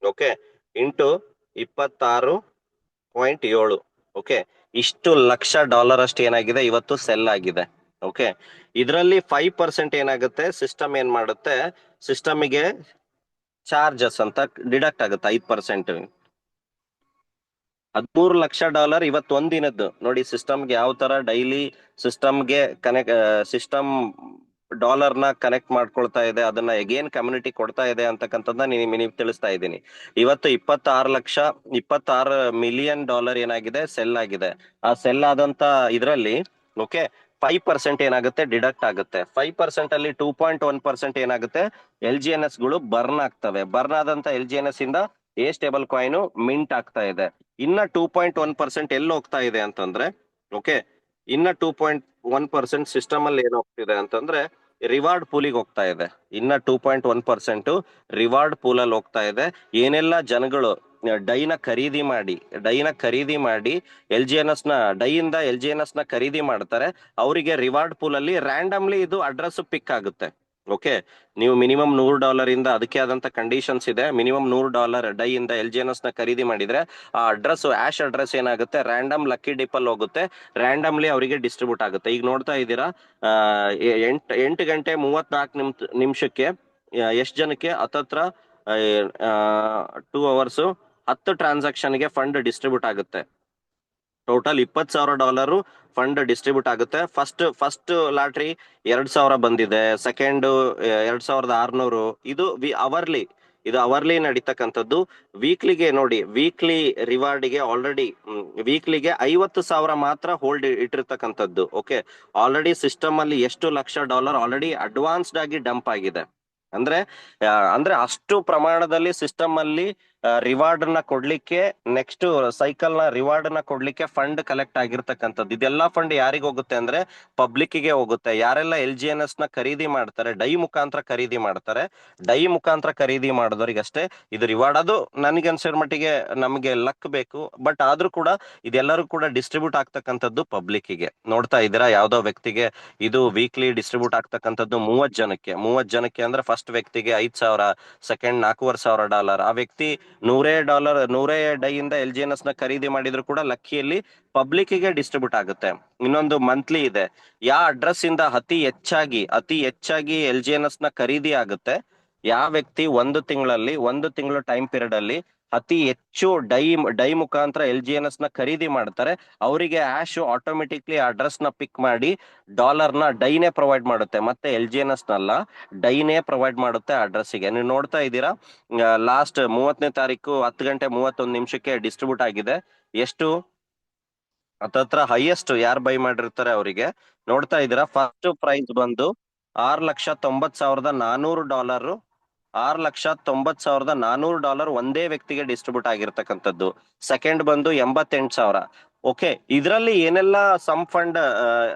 Okay, into 26.7. ಓಕೆ, ಇಷ್ಟು ಲಕ್ಷ ಡಾಲರ್ ಅಷ್ಟು ಏನಾಗಿದೆ ಇವತ್ತು ಸೆಲ್ ಆಗಿದೆ. ಓಕೆ, ಇದರಲ್ಲಿ 5% ಏನಾಗುತ್ತೆ, ಸಿಸ್ಟಮ್ ಏನ್ ಮಾಡುತ್ತೆ, ಸಿಸ್ಟಮ್ಗೆ ಚಾರ್ಜಸ್ ಅಂತ ಡಿಡಕ್ಟ್ ಆಗುತ್ತೆ 5%. 13 ಲಕ್ಷ ಡಾಲರ್ ಇವತ್ತು ಒಂದಿನದ್ದು ನೋಡಿ. ಸಿಸ್ಟಮ್ಗೆ ಯಾವ ತರ ಡೈಲಿ ಸಿಸ್ಟಮ್ಗೆ ಸಿಸ್ಟಮ್ ಡಾಲರ್ ನ ಕನೆಕ್ಟ್ ಮಾಡ್ಕೊಳ್ತಾ ಇದೆ, ಅದನ್ನ ಎಗೇನ್ ಕಮ್ಯುನಿಟಿ ಕೊಡ್ತಾ ಇದೆ ಅಂತಕ್ಕಂಥದ್ದನ್ನ ನೀವು ತಿಳಿಸ್ತಾ ಇದ್ದೀನಿ. ಇವತ್ತು 26 ಮಿಲಿಯನ್ ಡಾಲರ್ ಏನಾಗಿದೆ, ಸೆಲ್ ಆಗಿದೆ. ಆ ಸೆಲ್ ಆದಂತ ಇದರಲ್ಲಿ ಓಕೆ 5% ಏನಾಗುತ್ತೆ, ಡಿಡಕ್ಟ್ ಆಗುತ್ತೆ. 5% ಅಲ್ಲಿ 2.1% ಏನಾಗುತ್ತೆ, LGNS ಗಳು ಬರ್ನ್ ಆಗ್ತವೆ. ಬರ್ನ್ ಆದಂತ LGNS ಇಂದ ಸ್ಟೇಬಲ್ ಕಾಯಿನ್ ಮಿಂಟ್ ಆಗ್ತಾ ಇದೆ. ಇನ್ನ 2.1% ಎಲ್ಲಿ ಹೋಗ್ತಾ ಇದೆ ಅಂತಂದ್ರೆ, ಓಕೆ, ಇನ್ನ 2.1% ಸಿಸ್ಟಮ್ ಅಲ್ಲಿ ಏನ್ ಹೋಗ್ತಿದೆ ಅಂತಂದ್ರೆ ರಿವಾರ್ಡ್ ಪೂಲಿಗೆ ಹೋಗ್ತಾ ಇದೆ. ಇನ್ನ 2.1% ರಿವಾರ್ಡ್ ಪೂಲ್ ಅಲ್ಲಿ ಹೋಗ್ತಾ ಇದೆ. ಏನೆಲ್ಲ ಜನಗಳು ಡೈನ ಖರೀದಿ ಮಾಡಿ LGNS ನ ಡೈಯಿಂದ LGNS ನ ಖರೀದಿ ಮಾಡ್ತಾರೆ, ಅವರಿಗೆ ರಿವಾರ್ಡ್ ಪೂಲ್ ಅಲ್ಲಿ ರ್ಯಾಂಡಮ್ಲಿ ಇದು ಅಡ್ರೆಸ್ ಪಿಕ್ ಆಗುತ್ತೆ. ಓಕೆ, ನೀವು ಮಿನಿಮಮ್ $100 ಇಂದ ಅದಕ್ಕೆ ಆದಂತ ಕಂಡೀಷನ್ಸ್ ಇದೆ. ಮಿನಿಮಮ್ $100 ಡೈ ಇಂದ LGNS ನ ಖರೀದಿ ಮಾಡಿದ್ರೆ ಆ ಅಡ್ರೆಸ್ ಆಶ್ ಅಡ್ರೆಸ್ ಏನಾಗುತ್ತೆ, ರ್ಯಾಂಡಮ್ ಲಕ್ಕಿ ಡಿಪ್ ಅಲ್ಲಿ ಹೋಗುತ್ತೆ, ರ್ಯಾಂಡಮ್ಲಿ ಅವರಿಗೆ ಡಿಸ್ಟ್ರಿಬ್ಯೂಟ್ ಆಗುತ್ತೆ. ಈಗ ನೋಡ್ತಾ ಇದ್ದೀರಾ 8 ಗಂಟೆ 34 ನಿಮಿಷಕ್ಕೆ ಎಷ್ಟು ಜನಕ್ಕೆ ಹತ್ತತ್ರ 2 ಅವರ್ಸ್ 10 ಟ್ರಾನ್ಸಾಕ್ಷನ್ಗೆ ಫಂಡ್ ಡಿಸ್ಟ್ರಿಬ್ಯೂಟ್ ಆಗುತ್ತೆ. ಟೋಟಲ್ $20,000 ಫಂಡ್ ಡಿಸ್ಟ್ರಿಬ್ಯೂಟ್ ಆಗುತ್ತೆ. ಫಸ್ಟ್ ಲಾಟ್ರಿ 2,000 ಬಂದಿದೆ, ಸೆಕೆಂಡ್ 2,600. ಇದು ಅವರ್ಲಿ ನಡೀತಕ್ಕಂಥದ್ದು. ವೀಕ್ಲಿಗೆ ನೋಡಿ, ವೀಕ್ಲಿ ರಿವಾರ್ಡ್ಗೆ ಆಲ್ರೆಡಿ ವೀಕ್ಲಿಗೆ 50,000 ಮಾತ್ರ ಹೋಲ್ಡ್ ಇಟ್ಟಿರ್ತಕ್ಕಂಥದ್ದು. ಓಕೆ, ಆಲ್ರೆಡಿ ಸಿಸ್ಟಮ್ ಅಲ್ಲಿ ಎಷ್ಟು ಲಕ್ಷ ಡಾಲರ್ ಆಲ್ರೆಡಿ ಅಡ್ವಾನ್ಸ್ಡ್ ಆಗಿ ಡಂಪ್ ಆಗಿದೆ. ಅಂದ್ರೆ ಅಷ್ಟು ಪ್ರಮಾಣದಲ್ಲಿ ಸಿಸ್ಟಮ್ ಅಲ್ಲಿ ರಿವಾರ್ಡ್ ನ ಕೊಡ್ಲಿಕ್ಕೆ, ನೆಕ್ಸ್ಟ್ ಸೈಕಲ್ ನ ರಿವಾರ್ಡ್ ನ ಕೊಡ್ಲಿಕ್ಕೆ ಫಂಡ್ ಕಲೆಕ್ಟ್ ಆಗಿರ್ತಕ್ಕಂಥದ್ದು. ಇದೆಲ್ಲ ಫಂಡ್ ಯಾರಿಗೆ ಹೋಗುತ್ತೆ ಅಂದ್ರೆ ಪಬ್ಲಿಕ್ ಗೆ ಹೋಗುತ್ತೆ. ಯಾರೆಲ್ಲ LGNS ನ ಖರೀದಿ ಮಾಡ್ತಾರೆ, ಡೈ ಮುಖಾಂತರ ಖರೀದಿ ಮಾಡಿದವರಿಗೆ ಅಷ್ಟೇ ಇದು ರಿವಾರ್ಡ್. ಅದು ನನಗೆ ಅನ್ಸಿರೋ ಮಟ್ಟಿಗೆ ನಮಗೆ ಲಕ್ ಬೇಕು, ಬಟ್ ಆದ್ರೂ ಕೂಡ ಇದೆಲ್ಲರೂ ಕೂಡ ಡಿಸ್ಟ್ರಿಬ್ಯೂಟ್ ಆಗ್ತಕ್ಕಂಥದ್ದು ಪಬ್ಲಿಕ್ ಗೆ. ನೋಡ್ತಾ ಇದ್ದೀರಾ, ಯಾವ್ದೋ ವ್ಯಕ್ತಿಗೆ ಇದು ವೀಕ್ಲಿ ಡಿಸ್ಟ್ರಿಬ್ಯೂಟ್ ಆಗ್ತಕ್ಕಂಥದ್ದು 30 ಜನಕ್ಕೆ ಅಂದ್ರೆ ಫಸ್ಟ್ ವ್ಯಕ್ತಿಗೆ 5,000, ಸೆಕೆಂಡ್ $4,500. ಆ ವ್ಯಕ್ತಿ $100 ಡೈ ಇಂದ LGNS ನ ಖರೀದಿ ಮಾಡಿದ್ರು ಕೂಡ ಲಕ್ಕಿಯಲ್ಲಿ ಪಬ್ಲಿಕ್ ಗೆ ಡಿಸ್ಟ್ರಿಬ್ಯೂಟ್ ಆಗುತ್ತೆ. ಇನ್ನೊಂದು ಮಂತ್ಲಿ ಇದೆ, ಯಾವ ಅಡ್ರೆಸ್ ಇಂದ ಅತಿ ಹೆಚ್ಚಾಗಿ LGNS ನ ಖರೀದಿ ಆಗುತ್ತೆ, ಯಾವ ವ್ಯಕ್ತಿ ಒಂದು ತಿಂಗಳು ಟೈಮ್ ಪೀರಿಯಡ್ ಅಲ್ಲಿ ಅತಿ ಹೆಚ್ಚು ಡೈ ಮುಖಾಂತರ LGNS ನ ಖರೀದಿ ಮಾಡ್ತಾರೆ, ಅವರಿಗೆ ಆಶ್ ಆಟೋಮೆಟಿಕ್ಲಿ ಅಡ್ರೆಸ್ ನ ಪಿಕ್ ಮಾಡಿ ಡಾಲರ್ನ ಡೈನೇ ಪ್ರೊವೈಡ್ ಮಾಡುತ್ತೆ, ಮತ್ತೆ LGNS ನಲ್ಲ ಡೈನೇ ಪ್ರೊವೈಡ್ ಮಾಡುತ್ತೆ ಅಡ್ರೆಸ್ಸಿಗೆ. ನೀವು ನೋಡ್ತಾ ಇದ್ದೀರಾ, ಲಾಸ್ಟ್ 30ನೇ ತಾರೀಕು 10:31 ಡಿಸ್ಟ್ರಿಬ್ಯೂಟ್ ಆಗಿದೆ. ಎಷ್ಟು ಹತ್ತತ್ರ ಹೈಯೆಸ್ಟ್ ಯಾರು ಬೈ ಮಾಡಿರ್ತಾರೆ ಅವರಿಗೆ ನೋಡ್ತಾ ಇದ್ದೀರಾ, ಫಸ್ಟ್ ಪ್ರೈಸ್ ಬಂದು $6,90,400, $6,90,400 ಒಂದೇ ವ್ಯಕ್ತಿಗೆ ಡಿಸ್ಟ್ರಿಬ್ಯೂಟ್ ಆಗಿರ್ತಕ್ಕಂಥದ್ದು. ಸೆಕೆಂಡ್ ಬಂದು 88,000. ಓಕೆ, ಇದರಲ್ಲಿ ಏನೆಲ್ಲ ಸಮ್ ಫಂಡ್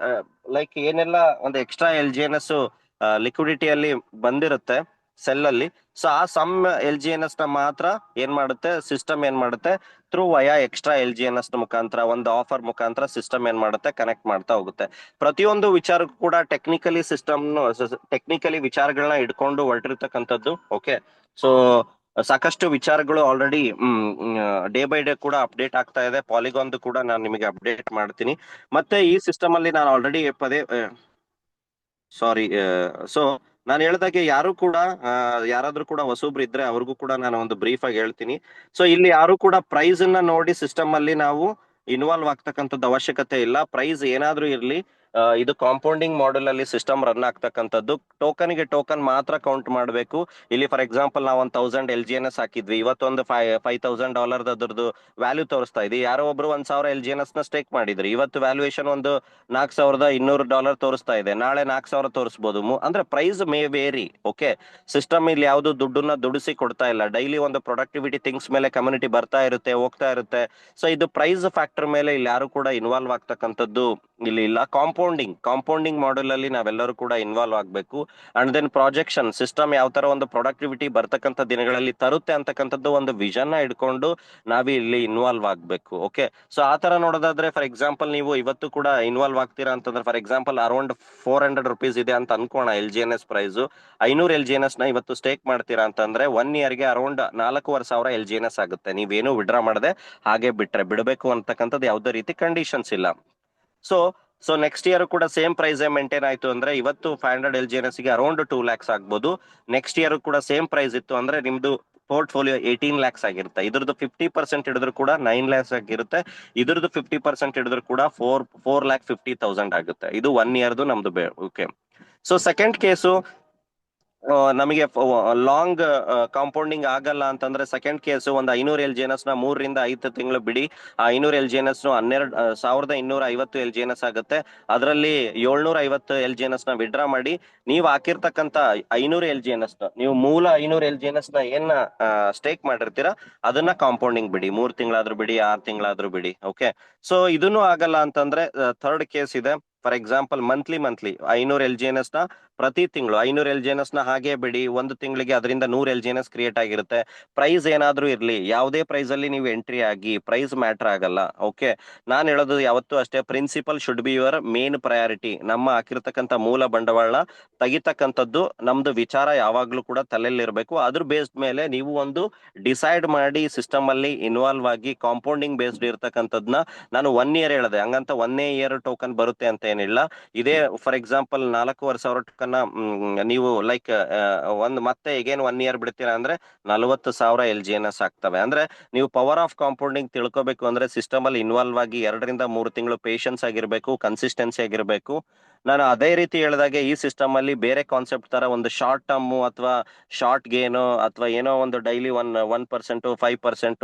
ಲೈಕ್ ಏನೆಲ್ಲ ಒಂದು ಎಕ್ಸ್ಟ್ರಾ LGNS ಲಿಕ್ವಿಡಿಟಿಯಲ್ಲಿ ಬಂದಿರುತ್ತೆ ಸೆಲ್ ಅಲ್ಲಿ, ಸೊ ಆ ಸಮ್ LGNS ನ ಮಾತ್ರ ಏನ್ ಮಾಡುತ್ತೆ ಸಿಸ್ಟಮ್ ಏನ್ ಮಾಡುತ್ತೆ ಥ್ರೂ ವಯಾ ಎಕ್ಸ್ಟ್ರಾ LGNS ನ ಮುಖಾಂತರ ಒಂದು ಆಫರ್ ಮುಖಾಂತರ ಸಿಸ್ಟಮ್ ಏನ್ ಮಾಡುತ್ತೆ ಕನೆಕ್ಟ್ ಮಾಡ್ತಾ ಹೋಗುತ್ತೆ. ಪ್ರತಿಯೊಂದು ವಿಚಾರಕ್ಕೂ ಕೂಡ ಟೆಕ್ನಿಕಲಿ ವಿಚಾರಗಳನ್ನ ಇಟ್ಕೊಂಡು ಹೊರಟಿರ್ತಕ್ಕಂಥದ್ದು. ಓಕೆ, ಸೊ ಸಾಕಷ್ಟು ವಿಚಾರಗಳು ಆಲ್ರೆಡಿ ಡೇ ಬೈ ಡೇ ಕೂಡ ಅಪ್ಡೇಟ್ ಆಗ್ತಾ ಇದೆ. ಪಾಲಿಗಾನ್ ಕೂಡ ನಾನು ನಿಮಗೆ ಅಪ್ಡೇಟ್ ಮಾಡ್ತೀನಿ. ಮತ್ತೆ ಈ ಸಿಸ್ಟಮ್ ಅಲ್ಲಿ ನಾನು ಆಲ್ರೆಡಿ ಸೊ ನಾನು ಹೇಳ್ದಾಗೆ ಯಾರು ಕೂಡ ಯಾರಾದ್ರೂ ಕೂಡ ಹೊಸಬ್ರು ಇದ್ರೆ ಅವ್ರಿಗೂ ಕೂಡ ನಾನು ಒಂದು ಬ್ರೀಫ್ ಆಗಿ ಹೇಳ್ತೀನಿ. ಸೊ ಇಲ್ಲಿ ಯಾರು ಕೂಡ ಪ್ರೈಸ್ ಅನ್ನ ನೋಡಿ ಸಿಸ್ಟಮ್ ಅಲ್ಲಿ ನಾವು ಇನ್ವಾಲ್ವ್ ಆಗ್ತಕ್ಕಂಥದ್ದು ಅವಶ್ಯಕತೆ ಇಲ್ಲ. ಪ್ರೈಸ್ ಏನಾದ್ರೂ ಇರ್ಲಿ, ಇದು ಕಾಂಪೌಂಡಿಂಗ್ ಮಾಡೆಲ್ ಅಲ್ಲಿ ಸಿಸ್ಟಮ್ ರನ್ ಆಗ್ತಕ್ಕಂಥದ್ದು. ಟೋಕನ್ಗೆ ಟೋಕನ್ ಮಾತ್ರ ಕೌಂಟ್ ಮಾಡಬೇಕು. ಇಲ್ಲಿ ಫಾರ್ ಎಕ್ಸಾಂಪಲ್ ನಾವು 1,000 LGNS ಹಾಕಿದ್ವಿ, ಇವತ್ತೊಂದು $5,000 ಅದ್ರದ್ದು ವ್ಯಾಲ್ಯೂ ತೋರಿಸ್ತಾ ಇದೆ. ಯಾರೋ ಒಬ್ರು 1,000 LGNS ನ ಸ್ಟೇಕ್ ಮಾಡಿದ್ರು, ಇವತ್ತು ವ್ಯಾಲ್ಯೂಯೇಷನ್ ಒಂದು $4,200 ತೋರಿಸ್ತಾ ಇದೆ, ನಾಳೆ 4,000 ತೋರಿಸಬಹುದು. ಅಂದ್ರೆ price may vary. Okay, system ಇಲ್ಲಿ ಯಾವ್ದು ದುಡ್ಡನ್ನ ದುಡಿಸಿ ಕೊಡ್ತಾ ಇಲ್ಲ. ಡೈಲಿ ಒಂದು ಪ್ರೊಡಕ್ಟಿವಿಟಿ ಥಿಂಗ್ಸ್ ಮೇಲೆ ಕಮ್ಯುನಿಟಿ ಬರ್ತಾ ಇರುತ್ತೆ, ಹೋಗ್ತಾ ಇರುತ್ತೆ. ಸೊ ಇದು ಪ್ರೈಸ್ ಫ್ಯಾಕ್ಟರ್ ಮೇಲೆ ಇಲ್ಲಿ ಯಾರು ಕೂಡ ಇನ್ವಾಲ್ವ್ ಆಗ್ತಕ್ಕಂಥದ್ದು ಇಲ್ಲಿ ಇಲ್ಲ. ಕಾಂಪೌಂಡಿಂಗ್ ಮಾಡೆಲ್ ಅಲ್ಲಿ ನಾವೆಲ್ಲರೂ ಕೂಡ ಇನ್ವಾಲ್ವ್ ಆಗ್ಬೇಕು. ಅಂಡ್ ದೆನ್ ಪ್ರಾಜೆಕ್ಷನ್ ಸಿಸ್ಟಮ್ ಯಾವ ತರ ಒಂದು ಪ್ರೊಡಕ್ಟಿವಿಟಿ ಬರ್ತಕ್ಕಂಥ ದಿನಗಳಲ್ಲಿ ತರುತ್ತೆ ಅಂತಕ್ಕಂಥದ್ದು ಒಂದು ವಿಷನ್ ನ ಇಟ್ಕೊಂಡು ನಾವ್ ಇಲ್ಲಿ ಇನ್ವಾಲ್ವ್ ಆಗ್ಬೇಕು. ಓಕೆ, ಸೊ ಆ ತರ ನೋಡೋದಾದ್ರೆ ಫಾರ್ ಎಕ್ಸಾಂಪಲ್ ನೀವು ಇವತ್ತು ಕೂಡ ಇನ್ವಾಲ್ವ್ ಆಗ್ತೀರಾ ಅಂತಂದ್ರೆ, ಫಾರ್ ಎಕ್ಸಾಂಪಲ್ ಅರೌಂಡ್ $400 ಇದೆ ಅಂತ ಅನ್ಕೋಣ LGNS ಪ್ರೈಸ್. 500 LGNS ನ ಇವತ್ತು ಸ್ಟೇಕ್ ಮಾಡ್ತೀರಾ ಅಂತಂದ್ರೆ 1 ಇಯರ್ಗೆ ಅರೌಂಡ್ 4,500 LGNS ಆಗುತ್ತೆ. ನೀವೇನು ವಿಡ್ರಾ ಮಾಡದೆ ಹಾಗೆ ಬಿಡಬೇಕು ಅಂತಕ್ಕಂಥದ್ದು ಯಾವುದೇ ರೀತಿ ಕಂಡೀಷನ್ಸ್ ಇಲ್ಲ. ಸೊ ನೆಕ್ಸ್ಟ್ ಇಯರ್ ಕೂಡ ಸೇಮ್ ಪ್ರೈಸ್ ಮೇಂಟೈನ್ ಆಯ್ತು ಅಂದ್ರೆ ಇವತ್ತು 500 LGNS ಗೆ ಅರೌಂಡ್ 2 lakhs ಆಗ್ಬೋದು. ನೆಕ್ಸ್ಟ್ ಇಯರ್ ಕೂಡ ಸೇಮ್ ಪ್ರೈಸ್ ಇತ್ತು ಅಂದ್ರೆ ನಿಮ್ದು ಪೋರ್ಟ್ಫೋಲಿಯೋ 18 lakhs ಆಗಿರುತ್ತೆ. ಇದ್ರದ್ದು 50% ಹಿಡಿದ್ರು ಕೂಡ 9 lakhs ಆಗಿರುತ್ತೆ. ಇದ್ರದ್ದು 50% ಹಿಡಿದ್ರು ಕೂಡ 4,50,000 ಆಗುತ್ತೆ. ಇದು 1 ಇಯರ್ದು ನಮ್ದು. ಓಕೆ, ಸೊ ಸೆಕೆಂಡ್ ಕೇಸು ನಮಗೆ ಲಾಂಗ್ ಕಾಂಪೌಂಡಿಂಗ್ ಆಗಲ್ಲ ಅಂತಂದ್ರೆ ಸೆಕೆಂಡ್ ಕೇಸ್ ಒಂದು 500 LGNS ನ 3 ರಿಂದ 5 ತಿಂಗಳು ಬಿಡಿ. ಆ 500 LGNS 1,250 LGNS ಆಗುತ್ತೆ. ಅದರಲ್ಲಿ 750 LGNS ನ ವಿಡ್ರಾ ಮಾಡಿ ನೀವು ಹಾಕಿರ್ತಕ್ಕಂತ 500 LGNS ನೀವು ಮೂಲ 500 LGNS ನ ಏನ್ ಸ್ಟೇಕ್ ಮಾಡಿರ್ತೀರಾ ಅದನ್ನ ಕಾಂಪೌಂಡಿಂಗ್ ಬಿಡಿ. 3 ತಿಂಗಳಾದ್ರೂ ಬಿಡಿ, 6 ತಿಂಗಳಾದ್ರೂ ಬಿಡಿ. ಓಕೆ, ಸೊ ಇದನ್ನು ಆಗಲ್ಲ ಅಂತಂದ್ರೆ ಥರ್ಡ್ ಕೇಸ್ ಇದೆ. ಫಾರ್ ಎಕ್ಸಾಂಪಲ್ ಮಂತ್ಲಿ 500 LGNS ನ ಪ್ರತಿ ತಿಂಗಳು 500 LGNS ನ ಹಾಗೆ ಬಿಡಿ. ಒಂದು ತಿಂಗಳಿಗೆ ಅದರಿಂದ 100 LGNS ಕ್ರಿಯೇಟ್ ಆಗಿರುತ್ತೆ. ಪ್ರೈಸ್ ಏನಾದ್ರೂ ಇರ್ಲಿ, ಯಾವುದೇ ಪ್ರೈಸ್ ಅಲ್ಲಿ ನೀವು ಎಂಟ್ರಿ ಆಗಿ, ಪ್ರೈಸ್ ಮ್ಯಾಟರ್ ಆಗಲ್ಲ. ಓಕೆ, ನಾನು ಹೇಳೋದು ಯಾವತ್ತೂ ಅಷ್ಟೇ, principle should be your main priority. ನಮ್ಮ ಹಾಕಿರ್ತಕ್ಕಂಥ ಮೂಲ ಬಂಡವಾಳ ತೆಗಿತಕ್ಕಂಥದ್ದು ನಮ್ದು ವಿಚಾರ ಯಾವಾಗ್ಲೂ ಕೂಡ ತಲೆಯಲ್ಲಿ ಇರಬೇಕು. ಅದ್ರ ಬೇಸ್ಡ್ ಮೇಲೆ ನೀವು ಒಂದು ಡಿಸೈಡ್ ಮಾಡಿ ಸಿಸ್ಟಮ್ ಅಲ್ಲಿ ಇನ್ವಾಲ್ವ್ ಆಗಿ ಕಾಂಪೌಂಡಿಂಗ್ ಬೇಸ್ಡ್ ಇರ್ತಕ್ಕಂಥದ್ನ ನಾನು 1 ಇಯರ್ ಹೇಳಿದೆ, ಹಂಗಂತ 1 ಇಯರ್ ಟೋಕನ್ ಬರುತ್ತೆ ಅಂತ ಏನಿಲ್ಲ. ಇದೇ ಫಾರ್ ಎಕ್ಸಾಂಪಲ್ 4,500 ಟೋಕನ್ ನೀವು ಲೈಕ್ ಮತ್ತೆ ಈಗೇನು 1 ಇಯರ್ ಬಿಡ್ತೀರಾ ಅಂದ್ರೆ 40,000 LGNS ಆಗ್ತವೆ. ಅಂದ್ರೆ ನೀವು ಪವರ್ ಆಫ್ ಕಾಂಪೌಂಡಿಂಗ್ ತಿಳ್ಕೊಬೇಕು ಅಂದ್ರೆ ಸಿಸ್ಟಮ್ ಅಲ್ಲಿ ಇನ್ವಾಲ್ವ್ ಆಗಿ 2 ರಿಂದ 3 ತಿಂಗಳು ಪೇಷನ್ಸ್ ಆಗಿರ್ಬೇಕು, ಕನ್ಸಿಸ್ಟೆನ್ಸಿ ಆಗಿರ್ಬೇಕು. ನಾನು ಅದೇ ರೀತಿ ಹೇಳಿದಾಗೆ ಈ ಸಿಸ್ಟಮ್ ಅಲ್ಲಿ ಬೇರೆ ಕಾನ್ಸೆಪ್ಟ್ ತರ ಒಂದು ಶಾರ್ಟ್ ಟರ್ಮ್ ಅಥವಾ ಶಾರ್ಟ್ ಗೇನು ಅಥವಾ ಏನೋ ಒಂದು ಡೈಲಿ 1%, 5%,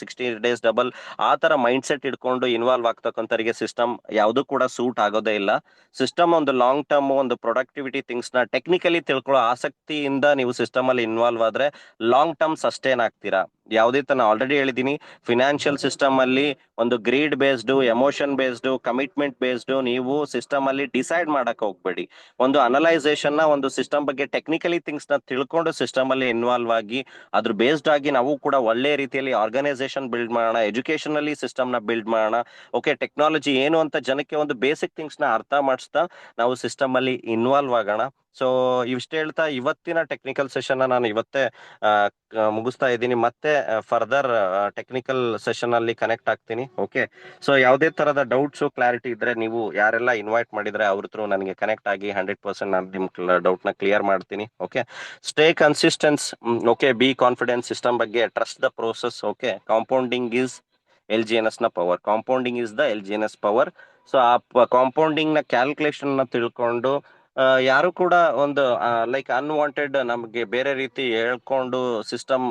60 days ಡಬಲ್ ಆ ತರ ಮೈಂಡ್ ಸೆಟ್ ಇಟ್ಕೊಂಡು ಇನ್ವಾಲ್ವ್ ಆಗ್ತಕ್ಕಂಥವರಿಗೆ ಸಿಸ್ಟಮ್ ಯಾವುದು ಕೂಡ ಸೂಟ್ ಆಗೋದೇ ಇಲ್ಲ. ಸಿಸ್ಟಮ್ ಒಂದು ಲಾಂಗ್ ಟರ್ಮ್ ಒಂದು ಪ್ರೊಡಕ್ಟಿವಿಟಿ ಥಿಂಗ್ಸ್ ನ ಟೆಕ್ನಿಕಲಿ ತಿಳ್ಕೊಳ್ಳೋ ಆಸಕ್ತಿಯಿಂದ ನೀವು ಸಿಸ್ಟಮ್ ಅಲ್ಲಿ ಇನ್ವಾಲ್ವ್ ಆದ್ರೆ ಲಾಂಗ್ ಟರ್ಮ್ ಸಸ್ಟೈನ್ ಆಗ್ತೀರಾ. ಯಾವುದೇ ತರ ಆಲ್ರೆಡಿ ಹೇಳಿದೀನಿ, ಫಿನಾನ್ಷಿಯಲ್ ಸಿಸ್ಟಮ್ ಅಲ್ಲಿ ಒಂದು greed based, emotion based, commitment based ನೀವು ಸಿಸ್ಟಮ್ ಅಲ್ಲಿ ಡಿಸೈಡ್ ಮಾಡಕ್ ಹೋಗ್ಬೇಡಿ. ಒಂದು ಅನಲೈಸೇಷನ್ ನ ಒಂದು ಸಿಸ್ಟಮ್ ಬಗ್ಗೆ ಟೆಕ್ನಿಕಲಿ ಥಿಂಗ್ಸ್ ನ ತಿಳ್ಕೊಂಡು ಸಿಸ್ಟಮ್ ಅಲ್ಲಿ ಇನ್ವಾಲ್ವ್ ಆಗಿ ಅದ್ರ ಬೇಸ್ಡ್ ಆಗಿ ನಾವು ಕೂಡ ಒಳ್ಳೆ ರೀತಿಯಲ್ಲಿ ಆರ್ಗನೈಸೇಷನ್ ಬಿಲ್ಡ್ ಮಾಡೋಣ, ಎಜುಕೇಶನಲಿ ಸಿಸ್ಟಮ್ ನ ಬಿಲ್ಡ್ ಮಾಡೋಣ. ಓಕೆ, ಟೆಕ್ನಾಲಜಿ ಏನು ಅಂತ ಜನಕ್ಕೆ ಒಂದು ಬೇಸಿಕ್ ಥಿಂಗ್ಸ್ ನ ಅರ್ಥ ಮಾಡಿಸ್ತಾ ನಾವು ಸಿಸ್ಟಮ್ ಅಲ್ಲಿ ಇನ್ವಾಲ್ವ್ ಆಗೋಣ. ಸೊ ಇಷ್ಟ ಹೇಳ್ತಾ ಇವತ್ತಿನ ಟೆಕ್ನಿಕಲ್ ಸೆಷನ್ ನಾನು ಇವತ್ತೇ ಮುಗಿಸ್ತಾ ಇದ್ದೀನಿ. ಮತ್ತೆ ಫರ್ದರ್ ಟೆಕ್ನಿಕಲ್ ಸೆಷನ್ ಅಲ್ಲಿ ಕನೆಕ್ಟ್ ಆಗ್ತೀನಿ. ಓಕೆ, ಸೊ ಯಾವುದೇ ತರದ ಡೌಟ್ಸ್ ಕ್ಲಾರಿಟಿ ಇದ್ರೆ ನೀವು ಯಾರೆಲ್ಲ ಇನ್ವೈಟ್ ಮಾಡಿದ್ರೆ ಅವ್ರ ಥ್ರೂ ನನಗೆ ಕನೆಕ್ಟ್ ಆಗಿ 100% ನಾನು ನಿಮ್ ಡೌಟ್ ನ ಕ್ಲಿಯರ್ ಮಾಡ್ತೀನಿ. Okay, stay consistence. Okay, be confidence, system ಬಗ್ಗೆ trust the process. Okay, compounding is LGNS ನ power. Compounding is the LGNS power. So ಆ ಕಾಂಪೌಂಡಿಂಗ್ ನ ಕ್ಯಾಲ್ಕುಲೇಷನ್ ನ ತಿಳ್ಕೊಂಡು ಯಾರು ಕೂಡ ಒಂದು ಲೈಕ್ ಅನ್ವಾಂಟೆಡ್ ನಮ್ಗೆ ಬೇರೆ ರೀತಿ ಹೇಳ್ಕೊಂಡು ಸಿಸ್ಟಮ್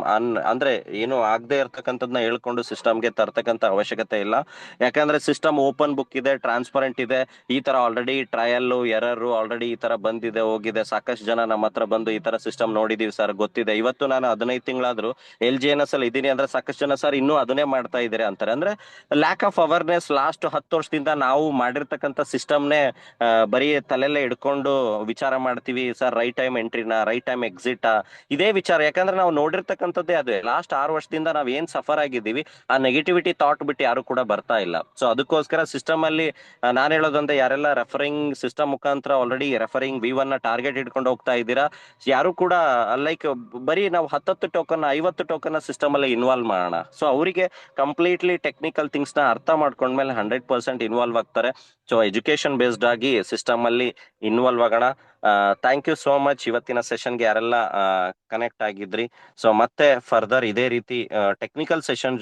ಅಂದ್ರೆ ಏನು ಆಗದೆ ಇರ್ತಕ್ಕಂಥದ್ನ ಹೇಳ್ಕೊಂಡು ಸಿಸ್ಟಮ್ಗೆ ತರ್ತಕ್ಕಂಥ ಅವಶ್ಯಕತೆ ಇಲ್ಲ. ಯಾಕಂದ್ರೆ ಸಿಸ್ಟಮ್ ಓಪನ್ ಬುಕ್ ಇದೆ, ಟ್ರಾನ್ಸ್ಪರೆಂಟ್ ಇದೆ. ಈ ತರ ಆಲ್ರೆಡಿ ಟ್ರಯಲ್ ಎರರ್ ಆಲ್ರೆಡಿ ಈ ತರ ಬಂದಿದೆ ಹೋಗಿದೆ. ಸಾಕಷ್ಟು ಜನ ನಮ್ಮ ಹತ್ರ ಬಂದು ಈ ತರ ಸಿಸ್ಟಮ್ ನೋಡಿದೀವಿ ಸರ್, ಗೊತ್ತಿದೆ. ಇವತ್ತು ನಾನು 15 ತಿಂಗಳಾದ್ರೂ LGNS ಅಲ್ಲಿ ಇದೀನಿ ಅಂದ್ರೆ ಸಾಕಷ್ಟು ಜನ ಸರ್ ಇನ್ನೂ ಅದನ್ನೇ ಮಾಡ್ತಾ ಇದ್ದೀರಿ ಅಂತಾರೆ. ಅಂದ್ರೆ ಲ್ಯಾಕ್ ಆಫ್ ಅವೇರ್ನೆಸ್. ಲಾಸ್ಟ್ 10 ವರ್ಷದಿಂದ ನಾವು ಮಾಡಿರ್ತಕ್ಕಂಥ ಸಿಸ್ಟಮ್ನೇ ಬರೀ ತಲೆಲ್ಲೇ ಹಿಡ್ಕೊಂಡು ವಿಚಾರ ಮಾಡ್ತೀವಿ ಸರ್. ರೈಟ್ ಟೈಮ್ ಎಂಟ್ರಿನ, ರೈಟ್ ಟೈಮ್ ಎಕ್ಸಿಟ್, ಇದೇ ವಿಚಾರ. ಯಾಕಂದ್ರೆ ನಾವು ನೋಡಿರ್ತಕ್ಕಂಥದ್ದೇ ಅದೇ. ಲಾಸ್ಟ್ 6 ವರ್ಷದಿಂದ ನಾವ್ ಏನ್ ಸಫರ್ ಆಗಿದ್ದೀವಿ, ಆ ನೆಗೆಟಿವಿಟಿ ಥಾಟ್ ಬಿಟ್ಟು ಯಾರು ಕೂಡ ಬರ್ತಾ ಇಲ್ಲ. ಸೊ ಅದಕ್ಕೋಸ್ಕರ ಸಿಸ್ಟಮ್ ಅಲ್ಲಿ ನಾನು ಹೇಳೋದಂದ್ರೆ, ಯಾರೆಲ್ಲ ರೆಫರಿಂಗ್ ಸಿಸ್ಟಮ್ ಮುಖಾಂತರ ಆಲ್ರೆಡಿ ರೆಫರಿಂಗ್ V1 ನ ಟಾರ್ಗೆಟ್ ಇಟ್ಕೊಂಡು ಹೋಗ್ತಾ ಇದ್ದೀರಾ, ಯಾರು ಕೂಡ ಲೈಕ್ ಬರೀ ನಾವು 10 ಟೋಕನ್ 50 ಟೋಕನ್ ಸಿಸ್ಟಮ್ ಅಲ್ಲಿ ಇನ್ವಾಲ್ವ್ ಮಾಡೋಣ. ಸೊ ಅವರಿಗೆ ಕಂಪ್ಲೀಟ್ಲಿ ಟೆಕ್ನಿಕಲ್ ಥಿಂಗ್ಸ್ ನ ಅರ್ಥ ಮಾಡ್ಕೊಂಡ್ಮೇಲೆ 100% ಇನ್ವಾಲ್ವ್ ಆಗ್ತಾರೆ. ಸೊ ಎಜುಕೇಶನ್ ಬೇಸ್ಡ್ ಆಗಿ ಸಿಸ್ಟಮ್ ಅಲ್ಲಿ ಇನ್ವಾಲ್ವ್ ಆಗೋಣ. Thank you so much. ಇವತ್ತಿನ ಸೆಷನ್ಗೆ ಯಾರೆಲ್ಲ ಕನೆಕ್ಟ್ ಆಗಿದ್ರಿ. ಸೊ ಮತ್ತೆ ಫರ್ದರ್ ಇದೇ ರೀತಿ ಟೆಕ್ನಿಕಲ್ ಸೆಷನ್